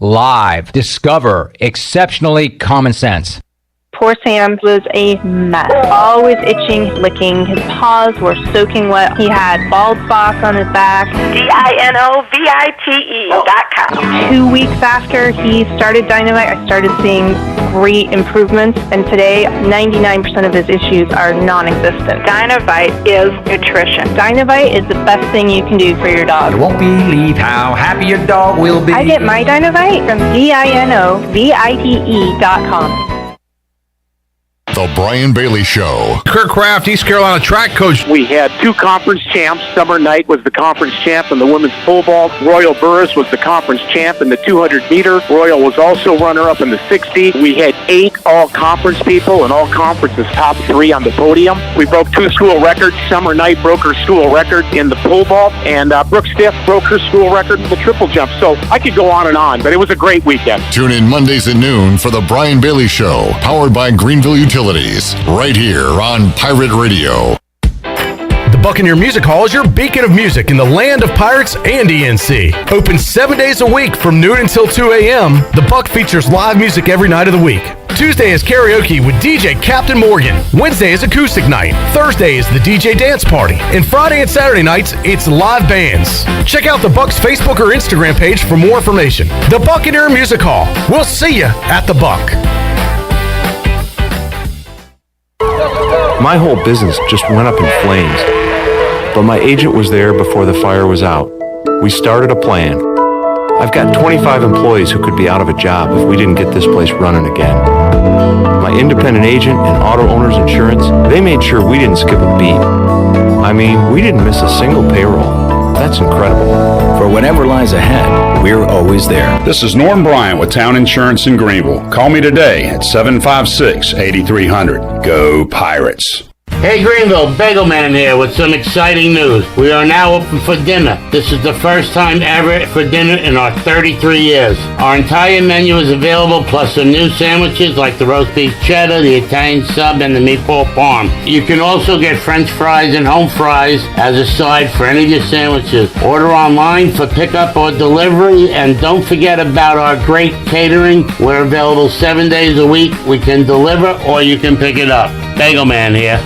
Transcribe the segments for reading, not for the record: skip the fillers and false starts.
Live. Discover exceptionally common sense. Poor Sam was a mess. Always itching, licking. His paws were soaking wet. He had bald spots on his back. DINOVITE.com. 2 weeks after he started Dynamite, I started seeing great improvements, and today 99% of his issues are non-existent. Dynamite is nutrition. Dynamite is the best thing you can do for your dog. You won't believe how happy your dog will be. I get my Dynamite from DINOVITE.com. The Brian Bailey Show. Kirk Kraft, East Carolina track coach. We had 2 conference champs. Summer Knight was the conference champ in the women's pole vault. Royal Burris was the conference champ in the 200-meter. Royal was also runner-up in the 60. We had 8 all-conference people and all conferences top 3 on the podium. We broke 2 school records. Summer Knight broke her school record in the pole vault, and Brooke Stiff broke her school record in the triple jump. So I could go on and on, but it was a great weekend. Tune in Mondays at noon for The Brian Bailey Show, powered by Greenville Utilities, right here on Pirate Radio. The Buccaneer Music Hall is your beacon of music in the land of pirates and ENC. Open 7 days a week from noon until 2 a.m., the Buck features live music every night of the week. Tuesday is karaoke with DJ Captain Morgan. Wednesday is acoustic night. Thursday is the DJ dance party. And Friday and Saturday nights, it's live bands. Check out the Buck's Facebook or Instagram page for more information. The Buccaneer Music Hall. We'll see you at the Buck. My whole business just went up in flames, but my agent was there before the fire was out. We started a plan. I've got 25 employees who could be out of a job if we didn't get this place running again. My independent agent and auto owner's insurance, they made sure we didn't skip a beat. I mean, we didn't miss a single payroll. That's incredible. For whatever lies ahead, we're always there. This is Norm Bryant with Town Insurance in Greenville. Call me today at 756-8300. Go Pirates. Hey Greenville, Bagel Man here with some exciting news. We are now open for dinner. This is the first time ever for dinner in our 33 years. Our entire menu is available, plus some new sandwiches like the roast beef cheddar, the Italian sub, and the meatball parm. You can also get French fries and home fries as a side for any of your sandwiches. Order online for pickup or delivery, and don't forget about our great catering. We're available 7 days a week. We can deliver or you can pick it up. Bagel Man here.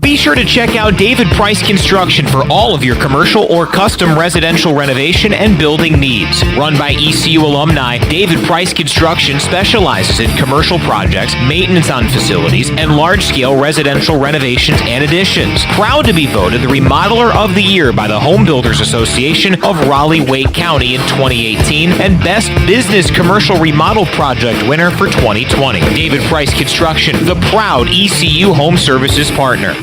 Be sure to check out David Price Construction for all of your commercial or custom residential renovation and building needs. Run by ECU alumni, David Price Construction specializes in commercial projects, maintenance on facilities, and large-scale residential renovations and additions. Proud to be voted the Remodeler of the Year by the Home Builders Association of Raleigh-Wake County in 2018 and Best Business Commercial Remodel Project winner for 2020. David Price Construction, the proud ECU Home Services partner.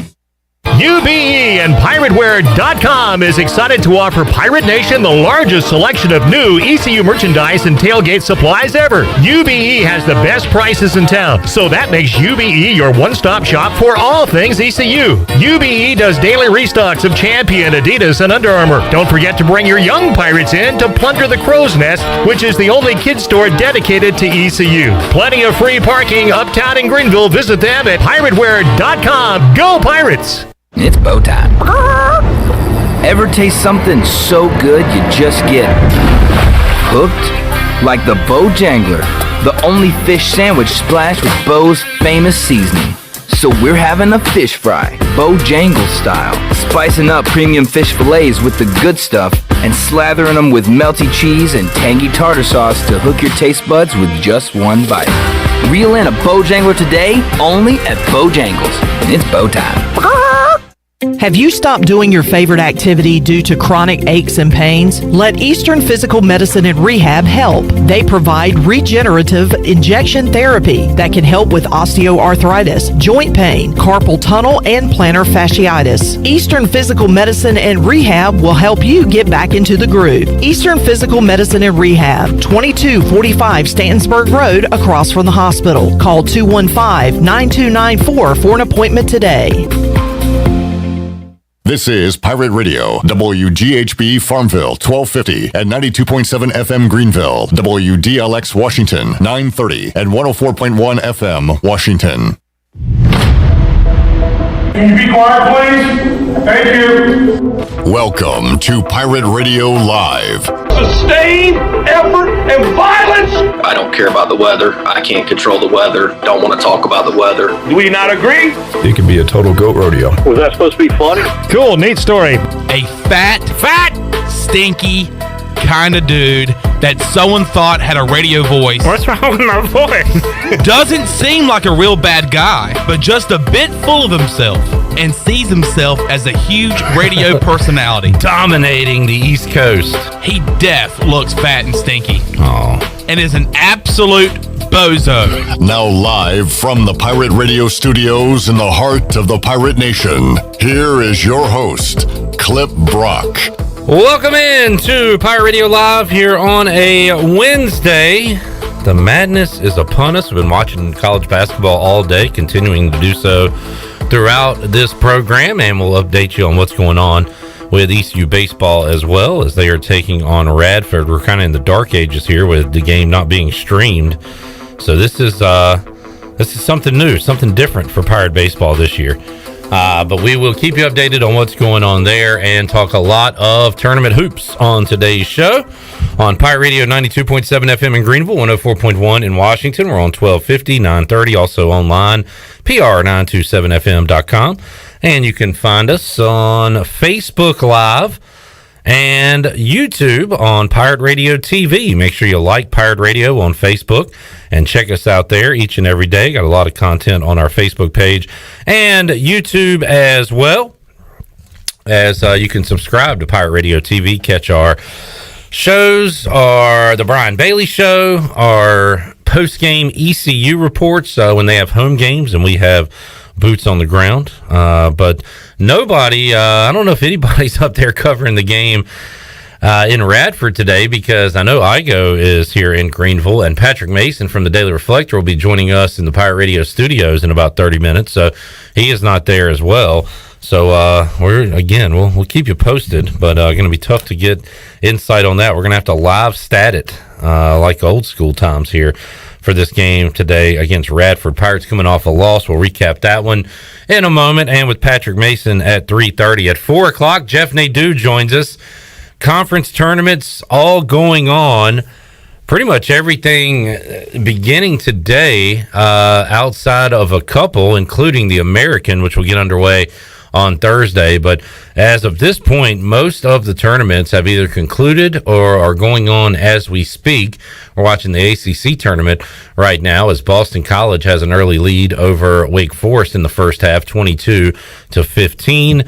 UBE and PirateWear.com is excited to offer Pirate Nation the largest selection of new ECU merchandise and tailgate supplies ever. UBE has the best prices in town, so that makes UBE your one-stop shop for all things ECU. UBE does daily restocks of Champion, Adidas, and Under Armour. Don't forget to bring your young Pirates in to plunder the Crow's Nest, which is the only kids store dedicated to ECU. Plenty of free parking uptown in Greenville. Visit them at PirateWear.com. Go Pirates! It's bow time. Ever taste something so good you just get hooked? Like the Bojangler, the only fish sandwich splashed with Bo's famous seasoning. So we're having a fish fry, Bojangle style, spicing up premium fish fillets with the good stuff and slathering them with melty cheese and tangy tartar sauce to hook your taste buds with just one bite. Reel in a Bojangler today, only at Bojangles. It's bow time. Have you stopped doing your favorite activity due to chronic aches and pains? Let Eastern Physical Medicine and Rehab help. They provide regenerative injection therapy that can help with osteoarthritis, joint pain, carpal tunnel, and plantar fasciitis. Eastern Physical Medicine and Rehab will help you get back into the groove. Eastern Physical Medicine and Rehab, 2245 Stantonsburg Road, across from the hospital. Call 215-9294 for an appointment today. This is Pirate Radio, WGHB Farmville, 1250 and 92.7 FM Greenville, WDLX Washington, 930 and 104.1 FM Washington. Can you be quiet, please? Thank you. Welcome to Pirate Radio Live. Sustained effort and violence. I don't care about the weather. I can't control the weather. Don't want to talk about the weather. Do we not agree? It can be a total goat rodeo. Was that supposed to be funny? Cool, neat story. A fat, stinky kind of dude that someone thought had a radio voice. What's wrong with my voice? Doesn't seem like a real bad guy, but just a bit full of himself and sees himself as a huge radio personality. Dominating the East Coast. He looks fat and stinky. Oh. And is an absolute bozo. Now live from the Pirate Radio studios in the heart of the Pirate Nation, here is your host, Clip Brock. Welcome in to Pirate Radio Live here on a Wednesday. The madness is upon us. We've been watching college basketball all day, continuing to do so throughout this program, and we'll update you on what's going on with ECU baseball as well, as they are taking on Radford. We're kind of in the dark ages here with the game not being streamed, so this is something new, something different for Pirate baseball this year. But we will keep you updated on what's going on there and talk a lot of tournament hoops on today's show on Pirate Radio 92.7 FM in Greenville, 104.1 in Washington. We're on 1250, 930, also online, pr927fm.com. And you can find us on Facebook Live and YouTube on Pirate Radio TV. Make sure you like Pirate Radio on Facebook and check us out there each and every day. Got a lot of content on our Facebook page and YouTube as well, as you can subscribe to Pirate Radio TV. Catch our shows, are the Brian Bailey Show, our post-game ECU reports when they have home games and we have boots on the ground, but nobody, I don't know if anybody's up there covering the game in Radford today, because I know Igo is here in Greenville, and Patrick Mason from the Daily Reflector will be joining us in the Pirate Radio studios in about 30 minutes, so he is not there as well. So we'll keep you posted, but going to be tough to get insight on that. We're going to have to live stat it like old school times here for this game today against Radford. Pirates coming off a loss. We'll recap that one in a moment, and with Patrick Mason at 3:30. At 4 o'clock, Jeff Nadu joins us. Conference tournaments all going on. Pretty much everything beginning today outside of a couple, including the American, which will get underway on Thursday. But as of this point, most of the tournaments have either concluded or are going on as we speak. We're watching the ACC tournament right now as Boston College has an early lead over Wake Forest in the first half, 22-15.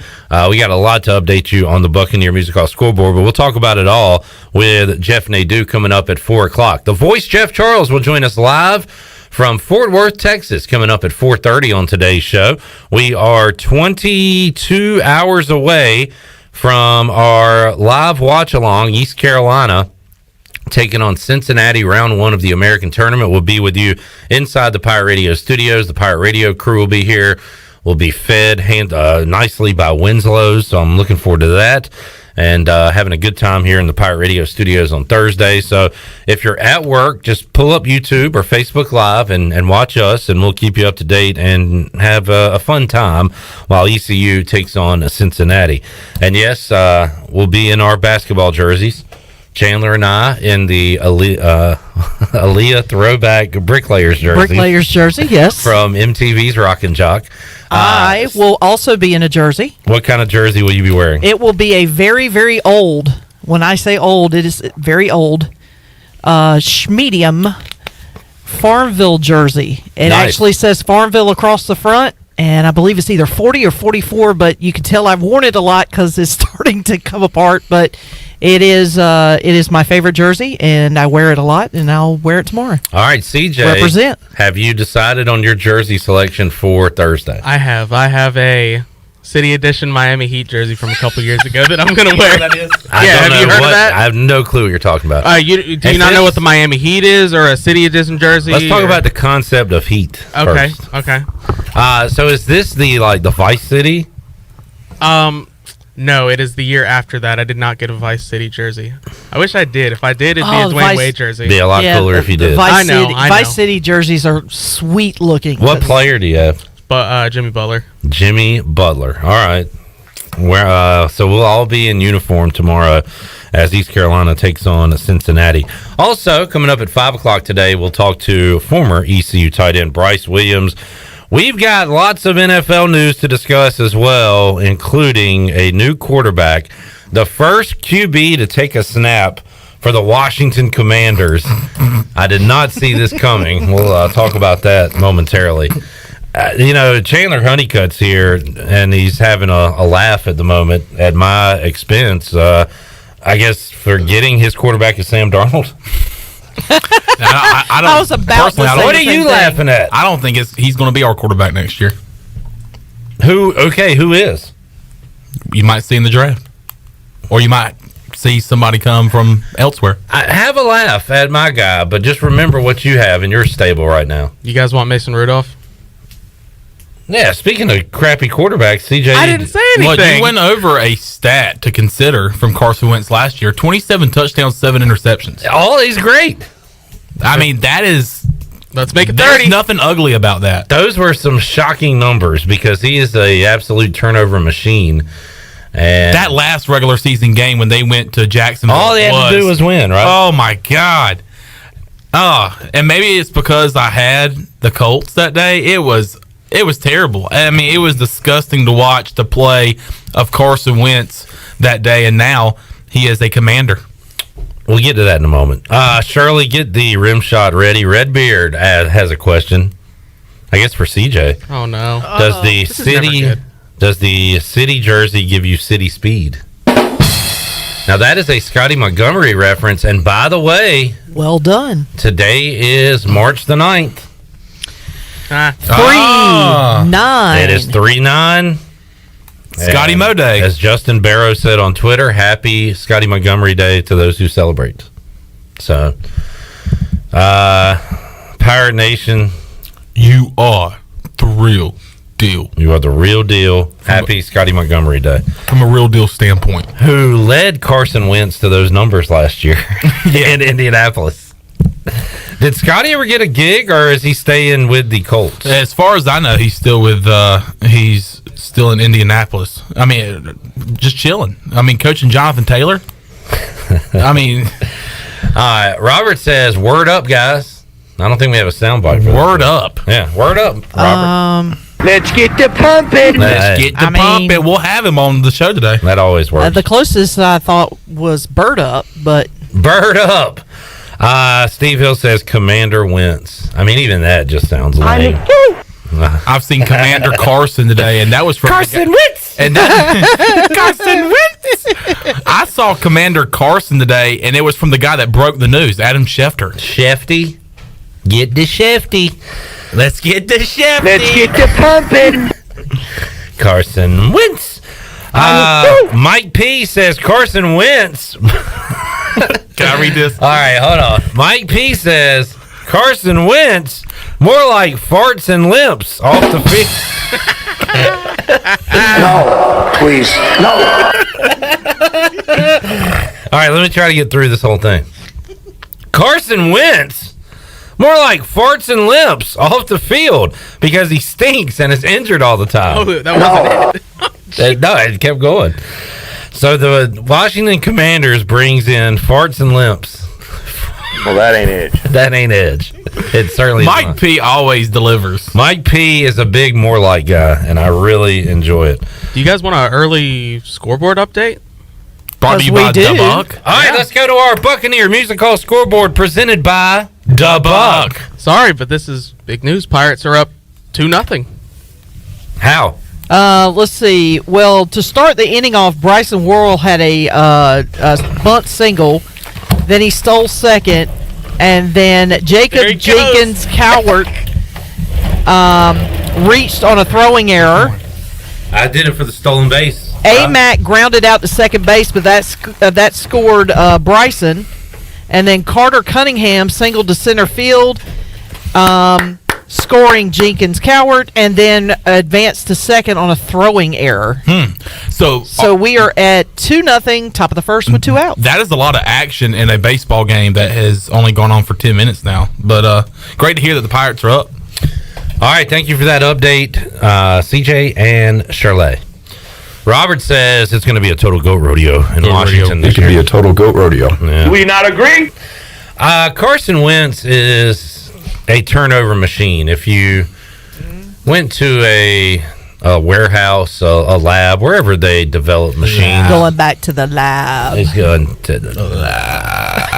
We got a lot to update you on the Buccaneer Music Hall scoreboard, but we'll talk about it all with Jeff Nadu coming up at 4 o'clock. The voice, Jeff Charles, will join us live from Fort Worth, Texas, coming up at 4:30 on today's show. We are 22 hours away from our live watch-along, East Carolina, taking on Cincinnati, round one of the American tournament. We'll be with you inside the Pirate Radio studios. The Pirate Radio crew will be here. We'll be fed nicely by Winslow's, so I'm looking forward to that. And having a good time here in the Pirate Radio studios on Thursday. So if you're at work, just pull up YouTube or Facebook Live and watch us, and we'll keep you up to date and have a fun time while ECU takes on Cincinnati. And yes, we'll be in our basketball jerseys. Chandler and I in the Aaliyah throwback Bricklayers jersey. Bricklayers jersey, yes. From MTV's Rockin' Jock. I will also be in a jersey. What kind of jersey will you be wearing? It will be a very, very old, when I say old, it is very old, medium Farmville jersey. It actually says Farmville across the front, and I believe it's either 40 or 44, but you can tell I've worn it a lot because it's starting to come apart, but it is my favorite jersey, and I wear it a lot, and I'll wear it tomorrow. All right, CJ. Represent. Have you decided on your jersey selection for Thursday? I have. I have a City Edition Miami Heat jersey from a couple years ago that I'm going to wear. That is? Have you heard of that? I have no clue what you're talking about. Do you not know what the Miami Heat is, or a City Edition jersey? Let's talk about the concept of Heat first. Okay. So is this the Vice City? No, it is the year after that. I did not get a Vice City jersey. I wish I did. If I did, it'd be a Dwayne Wade jersey. Be a lot cooler if you did. I know. Vice City jerseys are sweet looking. What player do you have? Jimmy Butler. Jimmy Butler. All right. So we'll all be in uniform tomorrow as East Carolina takes on Cincinnati. Also, coming up at 5 o'clock today, we'll talk to former ECU tight end Bryce Williams. We've got lots of NFL news to discuss as well, including a new quarterback, the first QB to take a snap for the Washington Commanders. I did not see this coming. We'll talk about that momentarily. Chandler Honeycutt's here, and he's having a laugh at the moment at my expense. I guess forgetting his quarterback is Sam Darnold. I was about to say what are you laughing at? I don't think he's going to be our quarterback next year. Who is? You might see in the draft. Or you might see somebody come from elsewhere. I have a laugh at my guy, but just remember what you have in your stable right now. You guys want Mason Rudolph? Yeah, speaking of crappy quarterbacks, CJ... I didn't say anything. Look, you went over a stat to consider from Carson Wentz last year. 27 touchdowns, 7 interceptions. Oh, he's great. I mean, that is... Let's make it 30. There's nothing ugly about that. Those were some shocking numbers because he is a absolute turnover machine. And that last regular season game when they went to Jacksonville, all they had to do was win, right? Oh my God! And maybe it's because I had the Colts that day. It was terrible. I mean, it was disgusting to watch the play of Carson Wentz that day, and now he is a Commander. We'll get to that in a moment. Shirley, get the rim shot ready. Redbeard has a question, I guess for CJ. Oh no! Does the city jersey give you city speed? Now, that is a Scotty Montgomery reference. And by the way... Well done. Today is March the 9th. 3-9. It is 3-9. Scotty Mo Day. As Justin Barrow said on Twitter, happy Scotty Montgomery Day to those who celebrate. So, Pirate Nation... You are the real deal. You are the real deal. Happy Scotty Montgomery Day. From a real deal standpoint. Who led Carson Wentz to those numbers last year in Indianapolis. Did Scotty ever get a gig, or is he staying with the Colts? As far as I know, he's still in Indianapolis. I mean, just chilling. I mean, coaching Jonathan Taylor. I mean... Robert says, word up, guys. I don't think we have a soundbite for Word up. Yeah, word up, Robert. Let's get to pumping. Let's get to pumping. We'll have him on the show today. That always works. The closest I thought was Bird Up, but... Bird Up. Steve Hill says Commander Wentz. I mean, even that just sounds lame. I've seen Commander Carson today, and that was from Carson Wentz. And that, Carson Wentz. I saw Commander Carson today, and it was from the guy that broke the news, Adam Schefter. Shefty, get the Shefty. Let's get the Shefty. Let's get to pumping. Carson Wentz. Mike P says Carson Wentz. Can I read this? All right, hold on. Mike P says Carson Wentz, more like farts and limps off the field. No, please, no. All right, let me try to get through this whole thing. Carson Wentz, more like farts and limps off the field because he stinks and is injured all the time. Oh, that wasn't it. No, it kept going. So the Washington Commanders brings in farts and limps. Well, that ain't Edge. That ain't Edge. It certainly is Mike not. P always delivers. Mike P is a big more like guy, and I really enjoy it. Do you guys want an early scoreboard update? Brought to you by Da Buck. All right, let's go to our Buccaneer Music Hall scoreboard presented by Da Buck. Sorry, but this is big news. Pirates are up 2-0. How? Let's see. Well, to start the inning off, Bryson Worrell had a bunt single. Then he stole second. And then Jacob Jenkins Cowart reached on a throwing error. I did it for the stolen base. A-Mac grounded out to second base, but that scored Bryson. And then Carter Cunningham singled to center field, scoring Jenkins Cowart, and then advanced to second on a throwing error. So we are at 2-0, top of the first with 2 outs. That is a lot of action in a baseball game that has only gone on for 10 minutes now. But great to hear that the Pirates are up. All right, thank you for that update, CJ and Shirley. Robert says it's going to be a total goat rodeo in Washington It this could year. be a total goat rodeo. Yeah. Do we not agree? Carson Wentz is a turnover machine. If you went to a warehouse, a lab, wherever they develop machines, Going back to the lab. he's going to the lab.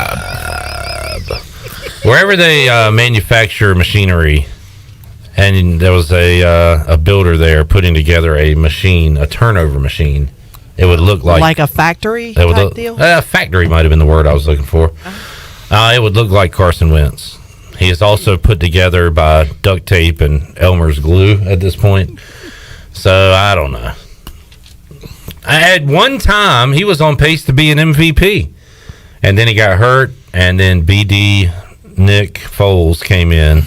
Wherever they manufacture machinery, and there was a builder there putting together a machine, a turnover machine. It would look like a factory it would type look, deal? Factory might have been the word I was looking for. It would look like Carson Wentz. He is also put together by duct tape and Elmer's glue at this point. So I don't know. At one time, he was on pace to be an MVP, and then he got hurt, and then BD Nick Foles came in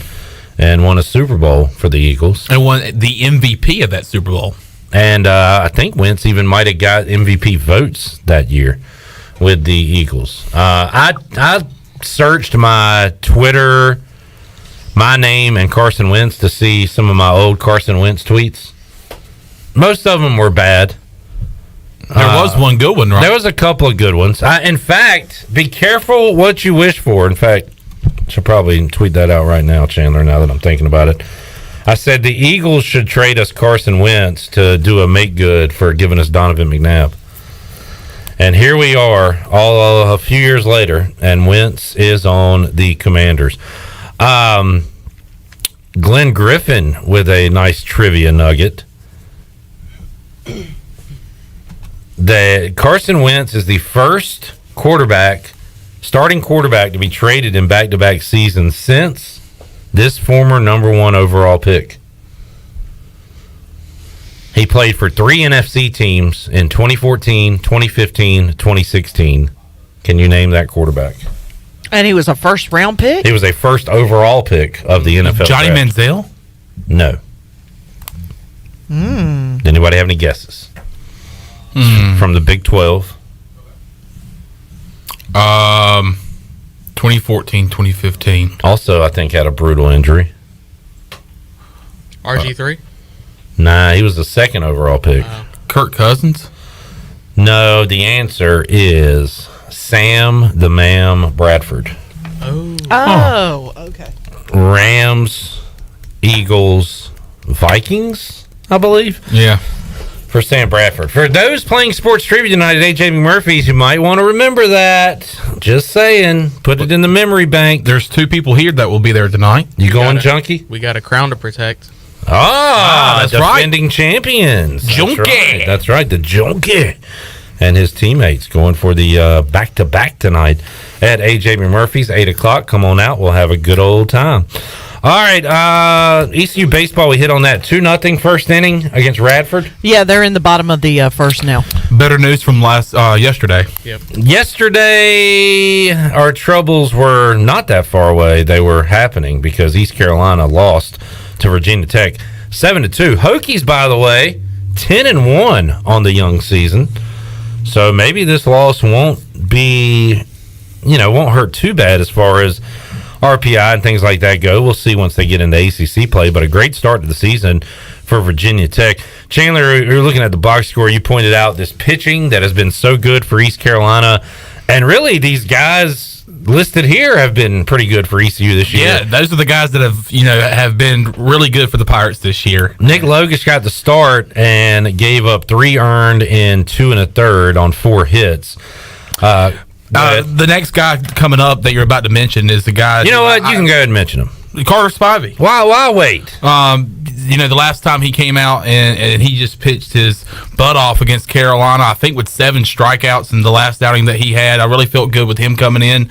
and won a Super Bowl for the Eagles. And won the MVP of that Super Bowl. And I think Wentz even might have got MVP votes that year with the Eagles. I searched my Twitter, my name, and Carson Wentz to see some of my old Carson Wentz tweets. Most of them were bad. There was one good one, right? There was a couple of good ones. In fact, be careful what you wish for. In fact, I should probably tweet that out right now, Chandler, now that I'm thinking about it. I said the Eagles should trade us Carson Wentz to do a make good for giving us Donovan McNabb. And here we are, all a few years later, and Wentz is on the Commanders. Glenn Griffin with a nice trivia nugget. That Carson Wentz is the first starting quarterback to be traded in back-to-back seasons since this former number one overall pick. He played for 3 NFC teams in 2014, 2015, 2016. Can you name that quarterback? And he was a first-round pick? He was a first overall pick of the NFL Johnny draft. Manziel? No. Mm. Anybody have any guesses? From the Big 12? 2014, 2015. Also, I think had a brutal injury. RG3? Nah, he was the second overall pick. Kirk Cousins? No, the answer is Sam the Mam Bradford. Oh, okay. Rams, Eagles, Vikings, I believe. Yeah. For Sam Bradford. For those playing sports trivia tonight at AJ McMurphy's, you might want to remember that. Just saying. Put it in the memory bank. There's 2 people here that will be there tonight. You going, Junkie? We got a crown to protect. That's defending right. champions. Junkie. That's right, the Junkie. And his teammates going for the back-to-back tonight at AJ McMurphy's, 8 o'clock. Come on out. We'll have a good old time. All right, ECU baseball, we hit on that 2-0 first inning against Radford. Yeah, they're in the bottom of the first now. Better news from yesterday. Yep. Yesterday, our troubles were not that far away. They were happening because East Carolina lost to Virginia Tech 7-2. Hokies, by the way, 10-1 on the young season. So maybe this loss won't hurt too bad as far as RPI and things like that go. We'll see once they get into ACC play, but a great start to the season for Virginia Tech. Chandler, you're looking at the box score. You pointed out this pitching that has been so good for East Carolina, and really these guys listed here have been pretty good for ECU this year. Yeah, those are the guys that have been really good for the Pirates this year. Nick Logish got the start and gave up 3 earned in 2 1/3 on 4 hits. The next guy coming up that you're about to mention is the guy. You know what? You can go ahead and mention him. Carter Spivey. Why wait? The last time he came out and he just pitched his butt off against Carolina, I think with 7 strikeouts in the last outing that he had. I really felt good with him coming in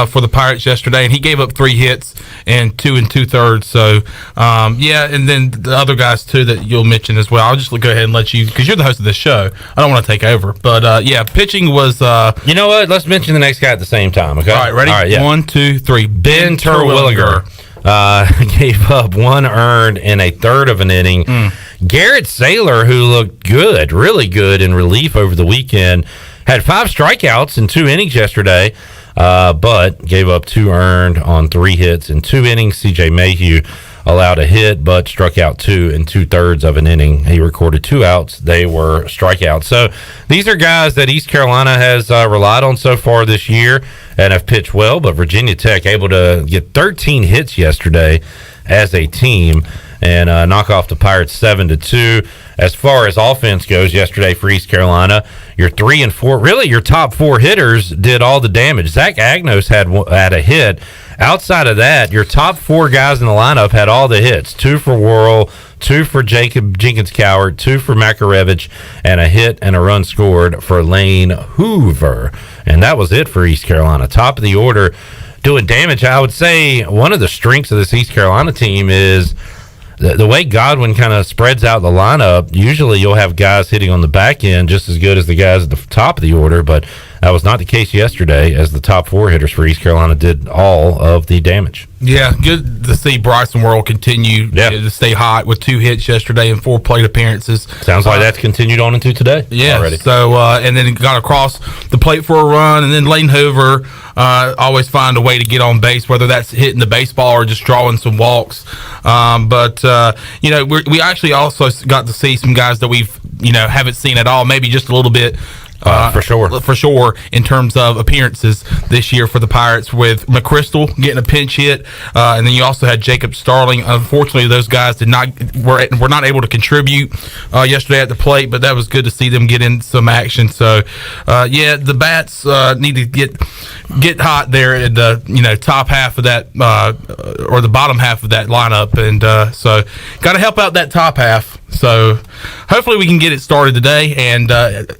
for the Pirates yesterday, and he gave up 3 hits and 2 2/3. So, and then the other guys too that you'll mention as well. I'll just go ahead and let you, because you're the host of this show. I don't want to take over, but pitching was. You know what? Let's mention the next guy at the same time. Okay. All right, ready? All right, yeah. 1, 2, 3. Ben Terwilliger. Gave up 1 earned in 1/3 of an inning. Garrett Saylor, who looked good, really good in relief over the weekend, had 5 strikeouts in 2 innings yesterday, but gave up 2 earned on 3 hits in 2 innings. CJ Mayhew allowed a hit, but struck out 2 in 2/3 of an inning. He recorded 2 outs. They were strikeouts. So these are guys that East Carolina has relied on so far this year and have pitched well, but Virginia Tech able to get 13 hits yesterday as a team and knock off the Pirates 7-2. As far as offense goes yesterday for East Carolina, your 3 and 4, really your top 4 hitters did all the damage. Zach Agnos had a hit. Outside of that, your top 4 guys in the lineup had all the hits. 2 for Worrell, 2 for Jacob Jenkins-Cowart, 2 for Makarevich, and a hit and a run scored for Lane Hoover. And that was it for East Carolina. Top of the order doing damage. I would say one of the strengths of this East Carolina team is the way Godwin kind of spreads out the lineup. Usually you'll have guys hitting on the back end just as good as the guys at the top of the order, but that was not the case yesterday, as the top 4 hitters for East Carolina did all of the damage. Yeah, good to see Bryce and Worrell continue to stay hot with 2 hits yesterday and 4 plate appearances. Sounds like that's continued on into today. Yeah, already. So and then got across the plate for a run, and then Lane Hoover always find a way to get on base, whether that's hitting the baseball or just drawing some walks. But we actually also got to see some guys that we've haven't seen at all, maybe just a little bit. For sure, in terms of appearances this year for the Pirates, with McChrystal getting a pinch hit, and then you also had Jacob Starling. Unfortunately, those guys were not able to contribute yesterday at the plate, but that was good to see them get in some action. So, the bats need to get hot there at the top half of that or the bottom half of that lineup, and so got to help out that top half. So hopefully we can get it started today, and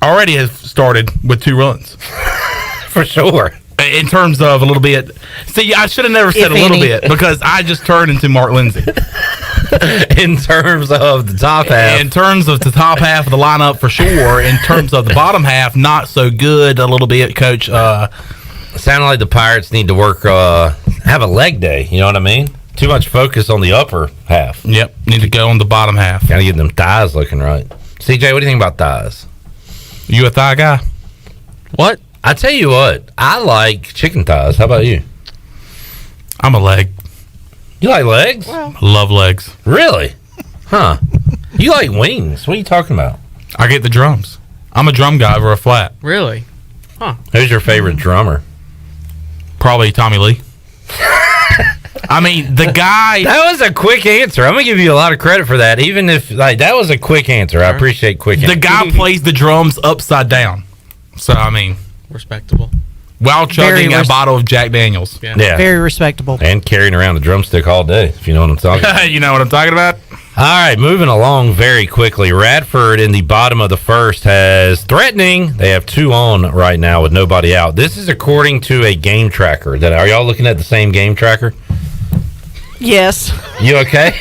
already has started with 2 runs. For sure. In terms of a little bit. See, I should have never said a little bit, because I just turned into Mark Lindsay. In terms of the top half. In terms of the top half of the lineup, for sure. In terms of the bottom half, not so good a little bit, Coach. Sounded like the Pirates need to work, have a leg day, you know what I mean? Too much focus on the upper half. Yep, need to go on the bottom half. Gotta get them thighs looking right. CJ, what do you think about thighs? You a thigh guy? What? I tell you what, I like chicken thighs. How about you? I'm a leg. You like legs? Well, love legs. Really? Huh. You like wings. What are you talking about? I get the drums. I'm a drum guy over a flat. Really? Huh. Who's your favorite drummer? Probably Tommy Lee. I mean, the guy... That was a quick answer. I'm going to give you a lot of credit for that, even if, that was a quick answer. I appreciate quick answers. The guy plays the drums upside down. So, I mean... Respectable. While chugging a bottle of Jack Daniels. Yeah. Very respectable. And carrying around a drumstick all day, if you know what I'm talking about. You know what I'm talking about? All right, moving along very quickly. Radford in the bottom of the first has threatening. They have 2 on right now with nobody out. This is according to a game tracker. Are y'all looking at the same game tracker? Yes. You okay?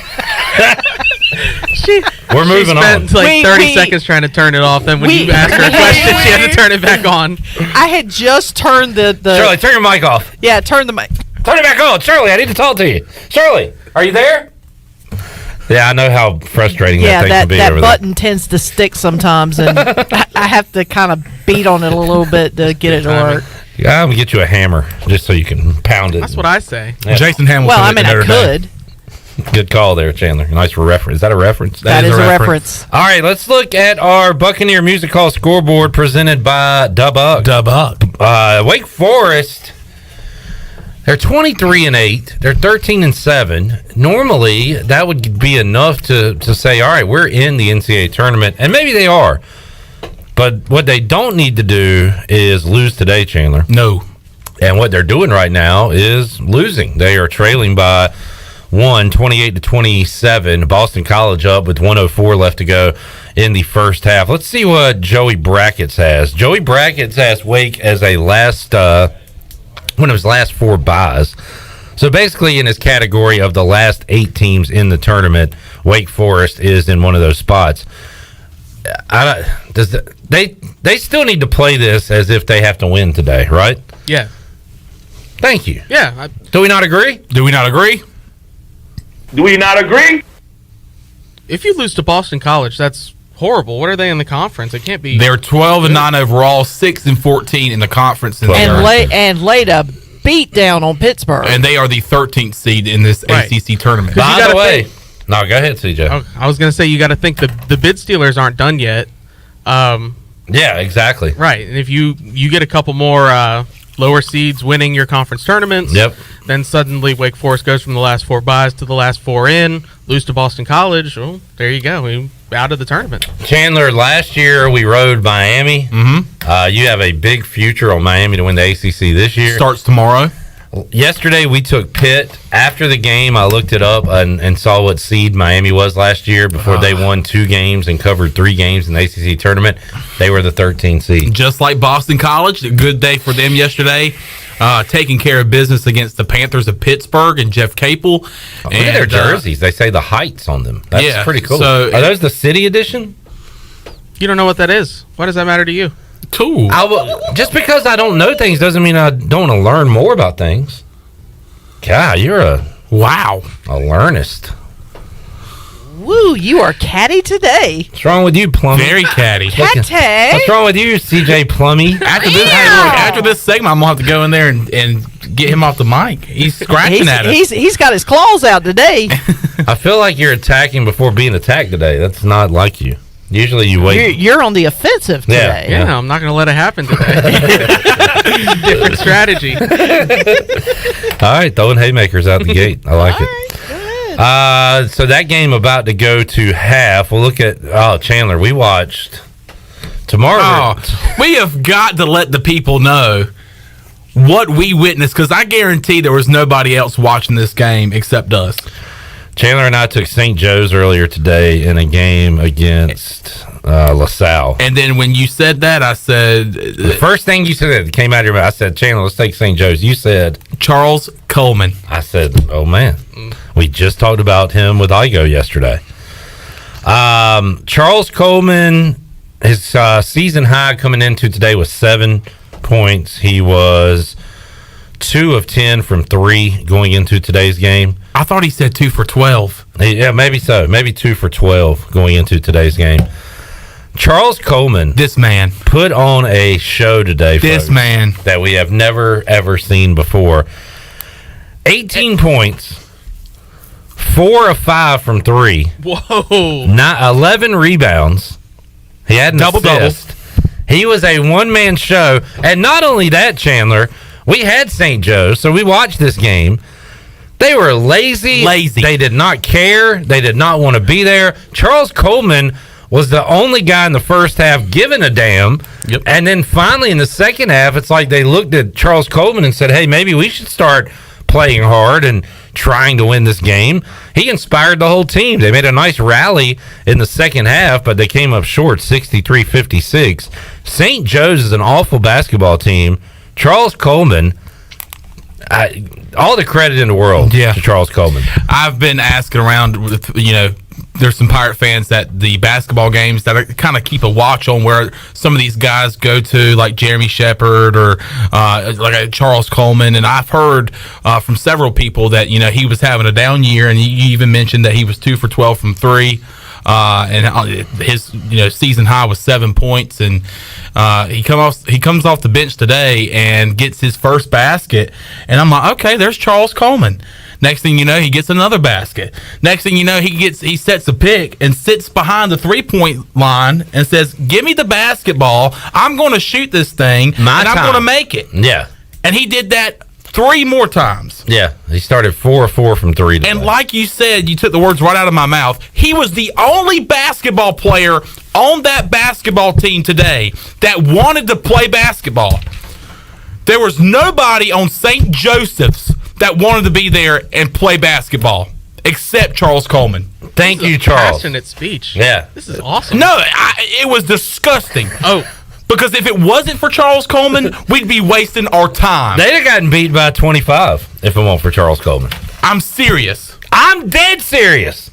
We're moving on. She spent like 30 seconds trying to turn it off. Then when you asked her a question, she had to turn it back on. I had just turned the Shirley, turn your mic off. Yeah, turn the mic. Turn it back on. Shirley, I need to talk to you. Shirley, are you there? Yeah, I know how frustrating that thing can be over there. That button tends to stick sometimes, and I have to kind of beat on it a little bit to get it to work. I'm going to get you a hammer just so you can pound it. That's what I say. Yeah. Jason Hamilton. Well, I mean, I could. Good call there, Chandler. Nice reference. Is that a reference? That is a reference. All right, let's look at our Buccaneer Music Hall scoreboard presented by Dub-Up. Wake Forest, they're 23-8. They're 13-7. Normally, that would be enough to say, all right, we're in the NCAA tournament, and maybe they are. But what they don't need to do is lose today, Chandler. No. And what they're doing right now is losing. They are trailing by 28-27. Boston College up with 1:04 left to go in the first half. Let's see what Joey Brackets has. Joey Brackets has Wake as a one of his last 4 buys. So basically in his category of the last 8 teams in the tournament, Wake Forest is in one of those spots. They still need to play this as if they have to win today, right? Yeah. Thank you. Yeah. Do we not agree? Do we not agree? Do we not agree? If you lose to Boston College, that's horrible. What are they in the conference? It can't be. They're 12-9 overall, 6-14 in the conference. And laid a beat down on Pittsburgh. And they are the 13th seed in this ACC tournament. By the way, no, go ahead, CJ. I was going to say, you got to think the bid stealers aren't done yet. Yeah, exactly. Right. And if you get a couple more lower seeds winning your conference tournaments, then suddenly Wake Forest goes from the last 4 byes to the last 4 in, lose to Boston College. Well, there you go. We're out of the tournament. Chandler, last year we rode Miami. Mm-hmm. You have a big future on Miami to win the ACC this year. Starts tomorrow. Yesterday we took Pitt. After the game, I looked it up and saw what seed Miami was last year before they won 2 games and covered 3 games in the ACC tournament. They were the 13th seed. Just like Boston College, a good day for them yesterday. Taking care of business against the Panthers of Pittsburgh and Jeff Capel. Look at their jerseys. They say the Heights on them. That's pretty cool. So, are those the City Edition? You don't know what that is. Why does that matter to you? Cool. Just because I don't know things doesn't mean I don't want to learn more about things. God, you're a learnist. Woo, you are catty today. What's wrong with you, Plummy? Very catty. Catty. What's wrong with you, CJ Plummy? After this segment, I'm going to have to go in there and get him off the mic. He's scratching at us. He's got his claws out today. I feel like you're attacking before being attacked today. That's not like you. Usually you wait. You're on the offensive today. Yeah, I'm not going to let it happen today. Different strategy. All right, throwing haymakers out the gate. I like it. So that game about to go to half. We'll look at Chandler. We watched tomorrow. We have got to let the people know what we witnessed, because I guarantee there was nobody else watching this game except us. Chandler and I took St. Joe's earlier today in a game against LaSalle. And then when you said that, I said... The first thing you said that came out of your mouth, I said, Chandler, let's take St. Joe's. You said... Charles Coleman. I said, oh, man. We just talked about him with Igo yesterday. Charles Coleman, his season high coming into today was 7 points. He was 2 of 10 from 3 going into today's game. I thought he said 2 for 12. Yeah, maybe so. Maybe 2 for 12 going into today's game. Charles Coleman, this man, put on a show today. This folks, man that we have never ever seen before. 18 points, 4 of 5 from 3. Whoa! 11 rebounds. He had an assist. He was a one-man show, and not only that, Chandler, we had St. Joe's, so we watched this game. They were lazy. They did not care. They did not want to be there. Charles Coleman was the only guy in the first half giving a damn. Yep. And then finally in the second half, it's like they looked at Charles Coleman and said, hey, maybe we should start playing hard and trying to win this game. He inspired the whole team. They made a nice rally in the second half, but they came up short 63-56. St. Joe's is an awful basketball team. Charles Coleman, all the credit in the world to Charles Coleman. I've been asking around with, there's some Pirate fans that the basketball games that kind of keep a watch on where some of these guys go to, like Jeremy Shepard or like Charles Coleman. And I've heard from several people that, he was having a down year, and you even mentioned that he was 2 for 12 from 3. And his season high was 7 points, and he comes off the bench today and gets his first basket, and I'm like, okay, there's Charles Coleman. Next thing you know, he gets another basket. Next thing you know, he sets a pick and sits behind the 3-point line and says, give me the basketball, I'm going to shoot this thing, I'm going to make it. Yeah. And he did that 3 more times. Yeah, he started 4 of 4 from 3 today. And like you said, you took the words right out of my mouth. He was the only basketball player on that basketball team today that wanted to play basketball. There was nobody on St. Joseph's that wanted to be there and play basketball except Charles Coleman. Thank you, Charles. Passionate speech. Yeah. This is awesome. No, it was disgusting. Because if it wasn't for Charles Coleman, we'd be wasting our time. They'd have gotten beat by 25 if it weren't for Charles Coleman. I'm serious. I'm dead serious.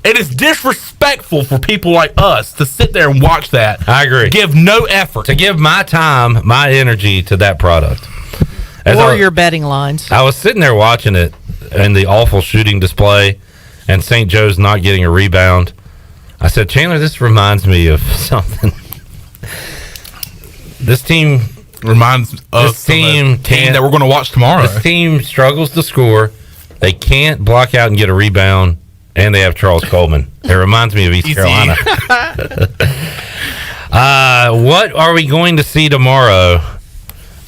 It is disrespectful for people like us to sit there and watch that. I agree. Give no effort. To give my time, my energy to that product. Or your betting lines. I was sitting there watching it and the awful shooting display and St. Joe's not getting a rebound. I said, Chandler, this reminds me of something. This team Reminds us team of a team that we're going to watch tomorrow. This team struggles to score. They can't block out and get a rebound, and they have Charles Coleman. It reminds me of East Carolina. What are we going to see tomorrow?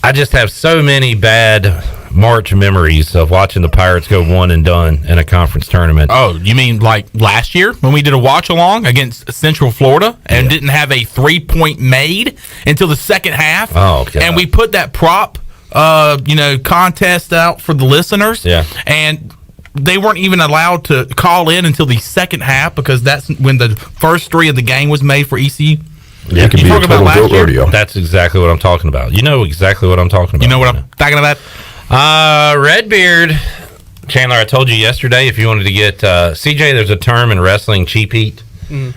I just have so many bad March memories of watching the Pirates go one and done in a conference tournament. Oh, you mean like last year when we did a watch along against Central Florida and didn't have a 3-point made until the second half? Oh, God. And we put that prop, contest out for the listeners. Yeah. And they weren't even allowed to call in until the second half because that's when the first 3 of the game was made for ECU. Yeah, you talking about last year? That's exactly what I'm talking about. You know exactly what I'm talking about. You know what I'm talking about? Redbeard. Chandler, I told you yesterday if you wanted to get CJ, there's a term in wrestling, cheap heat,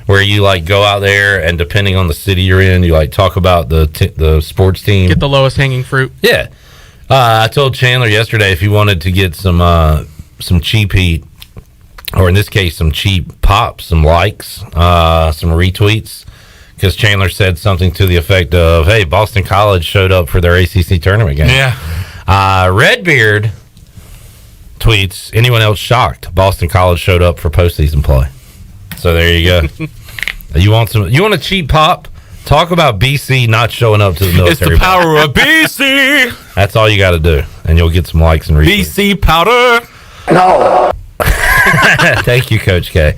where you like go out there and depending on the city you're in, you like talk about the sports team. Get the lowest hanging fruit. Yeah. I told Chandler yesterday if you wanted to get some cheap heat, or in this case some cheap pops, some likes, some retweets, because Chandler said something to the effect of, hey, Boston College showed up for their ACC tournament game. Yeah. Redbeard tweets, anyone else shocked Boston College showed up for postseason play? So there you go. You want a cheap pop? Talk about BC not showing up to the military. It's the power of BC. That's all you got to do, and you'll get some likes and retweets. BC powder. No. Thank you, Coach K.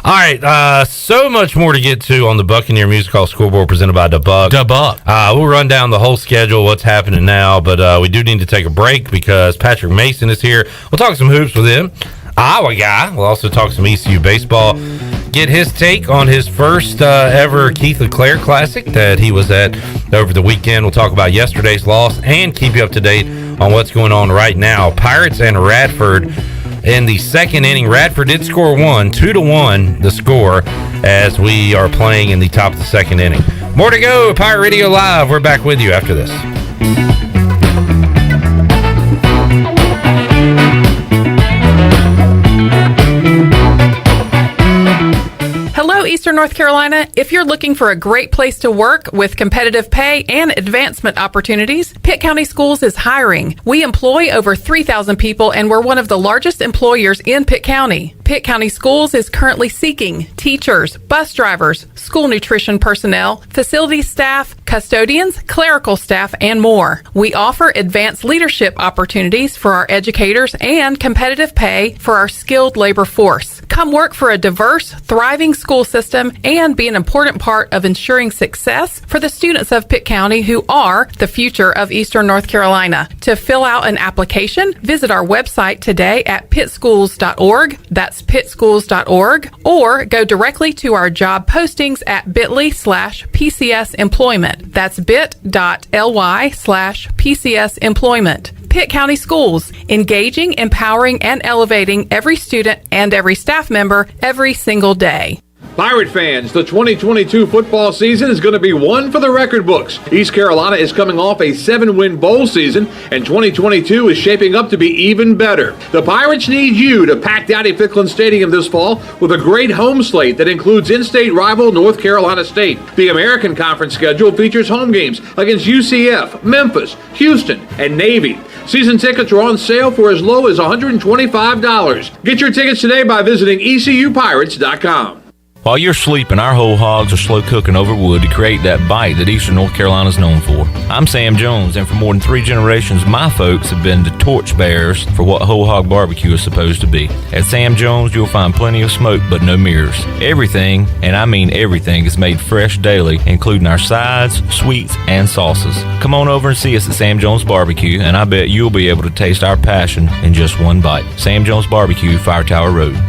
All right, so much more to get to on the Buccaneer Music Hall Scoreboard presented by DeBuck. We'll run down the whole schedule, what's happening now, but we do need to take a break because Patrick Mason is here. We'll talk some hoops with him. Iowa guy. We'll also talk some ECU baseball. Get his take on his first ever Keith LeClaire Classic that he was at over the weekend. We'll talk about yesterday's loss and keep you up to date on what's going on right now. Pirates and Radford in the second inning. Radford did score 2-1 the score as we are playing in the top of the second inning. More to go. Pirate Radio Live. We're back with you after this. Hello, Eastern North Carolina. If you're looking for a great place to work with competitive pay and advancement opportunities, Pitt County Schools is hiring. We employ over 3,000 people, and we're one of the largest employers in Pitt County. Pitt County Schools is currently seeking teachers, bus drivers, school nutrition personnel, facility staff, custodians, clerical staff, and more. We offer advanced leadership opportunities for our educators and competitive pay for our skilled labor force. Come work for a diverse, thriving school system and be an important part of ensuring success for the students of Pitt County who are the future of Eastern North Carolina. To fill out an application, visit our website today at pittschools.org. That's pittschools.org, or go directly to our job postings at bit.ly/PCS employment. That's bit.ly/PCS employment. Pitt County Schools, engaging, empowering, and elevating every student and every staff member every single day. Pirate fans, the 2022 football season is going to be one for the record books. East Carolina is coming off a 7-win bowl season, and 2022 is shaping up to be even better. The Pirates need you to pack Dowdy-Ficklin Stadium this fall with a great home slate that includes in-state rival North Carolina State. The American Conference schedule features home games against UCF, Memphis, Houston, and Navy. Season tickets are on sale for as low as $125. Get your tickets today by visiting ECUPirates.com. While you're sleeping, our whole hogs are slow cooking over wood to create that bite that Eastern North Carolina is known for. I'm Sam Jones, and for more than 3 generations, my folks have been the torchbearers for what whole hog barbecue is supposed to be. At Sam Jones, you'll find plenty of smoke, but no mirrors. Everything, and I mean everything, is made fresh daily, including our sides, sweets, and sauces. Come on over and see us at Sam Jones Barbecue, and I bet you'll be able to taste our passion in just one bite. Sam Jones Barbecue, Fire Tower Road.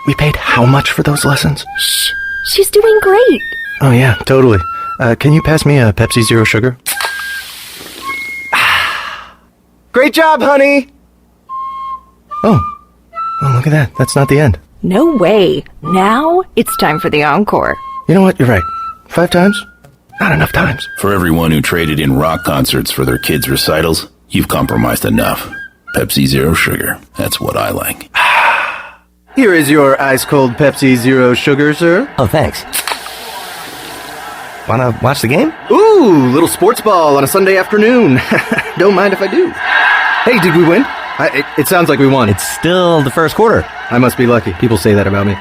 We paid how much for those lessons? Shh, she's doing great. Oh yeah, totally. Can you pass me a Pepsi Zero Sugar? Great job, honey! Oh, look at that. That's not the end. No way. Now it's time for the encore. You know what? You're right. 5 times? Not enough times. For everyone who traded in rock concerts for their kids' recitals, you've compromised enough. Pepsi Zero Sugar. That's what I like. Here is your ice-cold Pepsi Zero Sugar, sir. Oh, thanks. Wanna watch the game? Ooh, little sports ball on a Sunday afternoon. Don't mind if I do. Hey, did we win? It sounds like we won. It's still the first quarter. I must be lucky. People say that about me.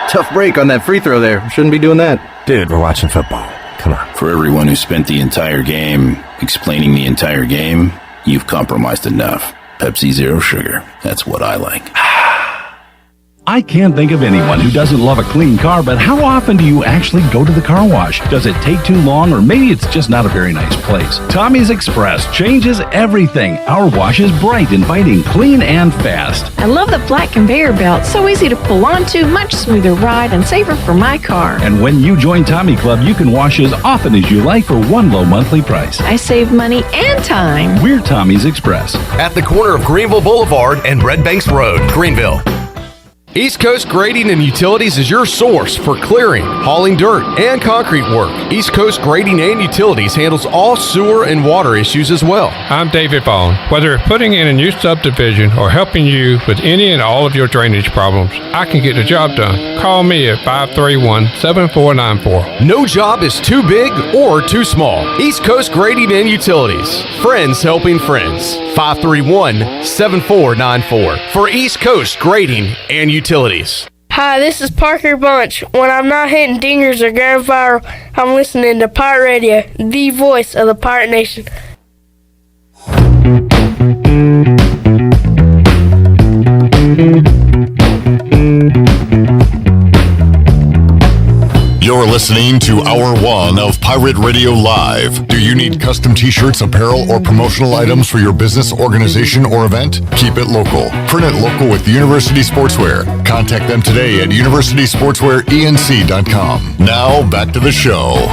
Tough break on that free throw there. Shouldn't be doing that. Dude, we're watching football. Come on. For everyone who spent the entire game explaining the entire game, you've compromised enough. Pepsi Zero Sugar. That's what I like. I can't think of anyone who doesn't love a clean car, but how often do you actually go to the car wash? Does it take too long, or maybe it's just not a very nice place? Tommy's Express changes everything. Our wash is bright, inviting, clean, and fast. I love the flat conveyor belt. So easy to pull onto, much smoother ride, and safer for my car. And when you join Tommy Club, you can wash as often as you like for one low monthly price. I save money and time. We're Tommy's Express. At the corner of Greenville Boulevard and Red Banks Road, Greenville. East Coast Grading and Utilities is your source for clearing, hauling dirt, and concrete work. East Coast Grading and Utilities handles all sewer and water issues as well. I'm David Vaughn. Whether putting in a new subdivision or helping you with any and all of your drainage problems, I can get the job done. Call me at 531-7494. No job is too big or too small. East Coast Grading and Utilities. Friends helping friends. 531-7494 for East Coast Grading and Utilities. Hi, this is Parker Bunch. When I'm not hitting dingers or going viral, I'm listening to Pirate Radio, the voice of the Pirate Nation. You're listening to Hour 1 of Pirate Radio Live. Do you need custom t-shirts, apparel, or promotional items for your business, organization, or event? Keep it local. Print it local with University Sportswear. Contact them today at universitysportswearenc.com. Now, back to the show.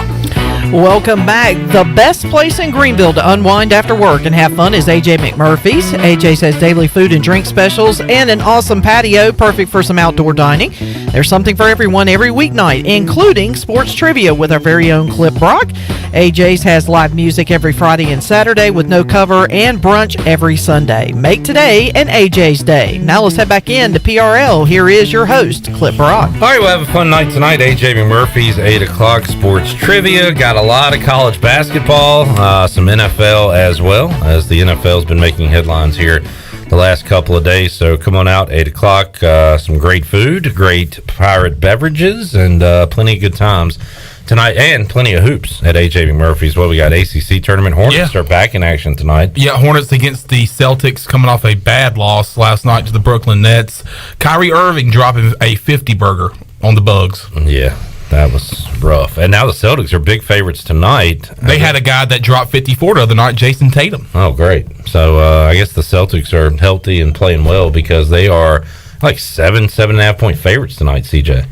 Welcome back. The best place in Greenville to unwind after work and have fun is AJ McMurphy's. AJ's has daily food and drink specials and an awesome patio, perfect for some outdoor dining. There's something for everyone every weeknight, including sports trivia with our very own Clip Brock. AJ's has live music every Friday and Saturday with no cover, and brunch every Sunday. Make today an AJ's day. Now let's head back in to PRL. Here is your host, Clip Brock. All right, we'll have a fun night tonight. AJ McMurphy's 8 o'clock sports trivia. Got a lot of college basketball, some NFL as well, as the NFL's been making headlines here the last couple of days. So come on out, 8 o'clock. Some great food, great pirate beverages, and plenty of good times tonight, and plenty of hoops at AJ McMurphy's. Well, we got ACC tournament. Hornets are back in action tonight. Yeah, Hornets against the Celtics, coming off a bad loss last night to the Brooklyn Nets. Kyrie Irving dropping a 50-burger on the Bugs. Yeah, that was rough. And now the Celtics are big favorites tonight. They had a guy that dropped 54 the other night, Jason Tatum. Oh, great. So I guess the Celtics are healthy and playing well, because they are like 7.5 point favorites tonight, CJ.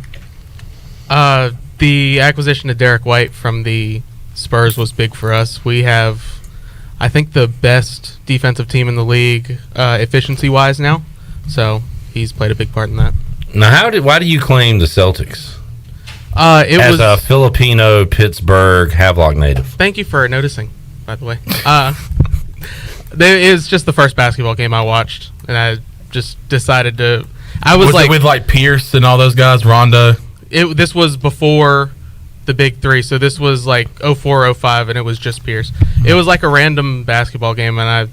The acquisition of Derek White from the Spurs was big for us. We have, I think, the best defensive team in the league efficiency-wise now. So he's played a big part in that. Now, why do you claim the Celtics? It as was a Filipino Pittsburgh Havelock native. Thank you for noticing, by the way. It was just the first basketball game I watched, and I just decided to. Was it with like Pierce and all those guys, Rondo? This was before the big three, so this was like 04, 05, and it was just Pierce. It was like a random basketball game, and I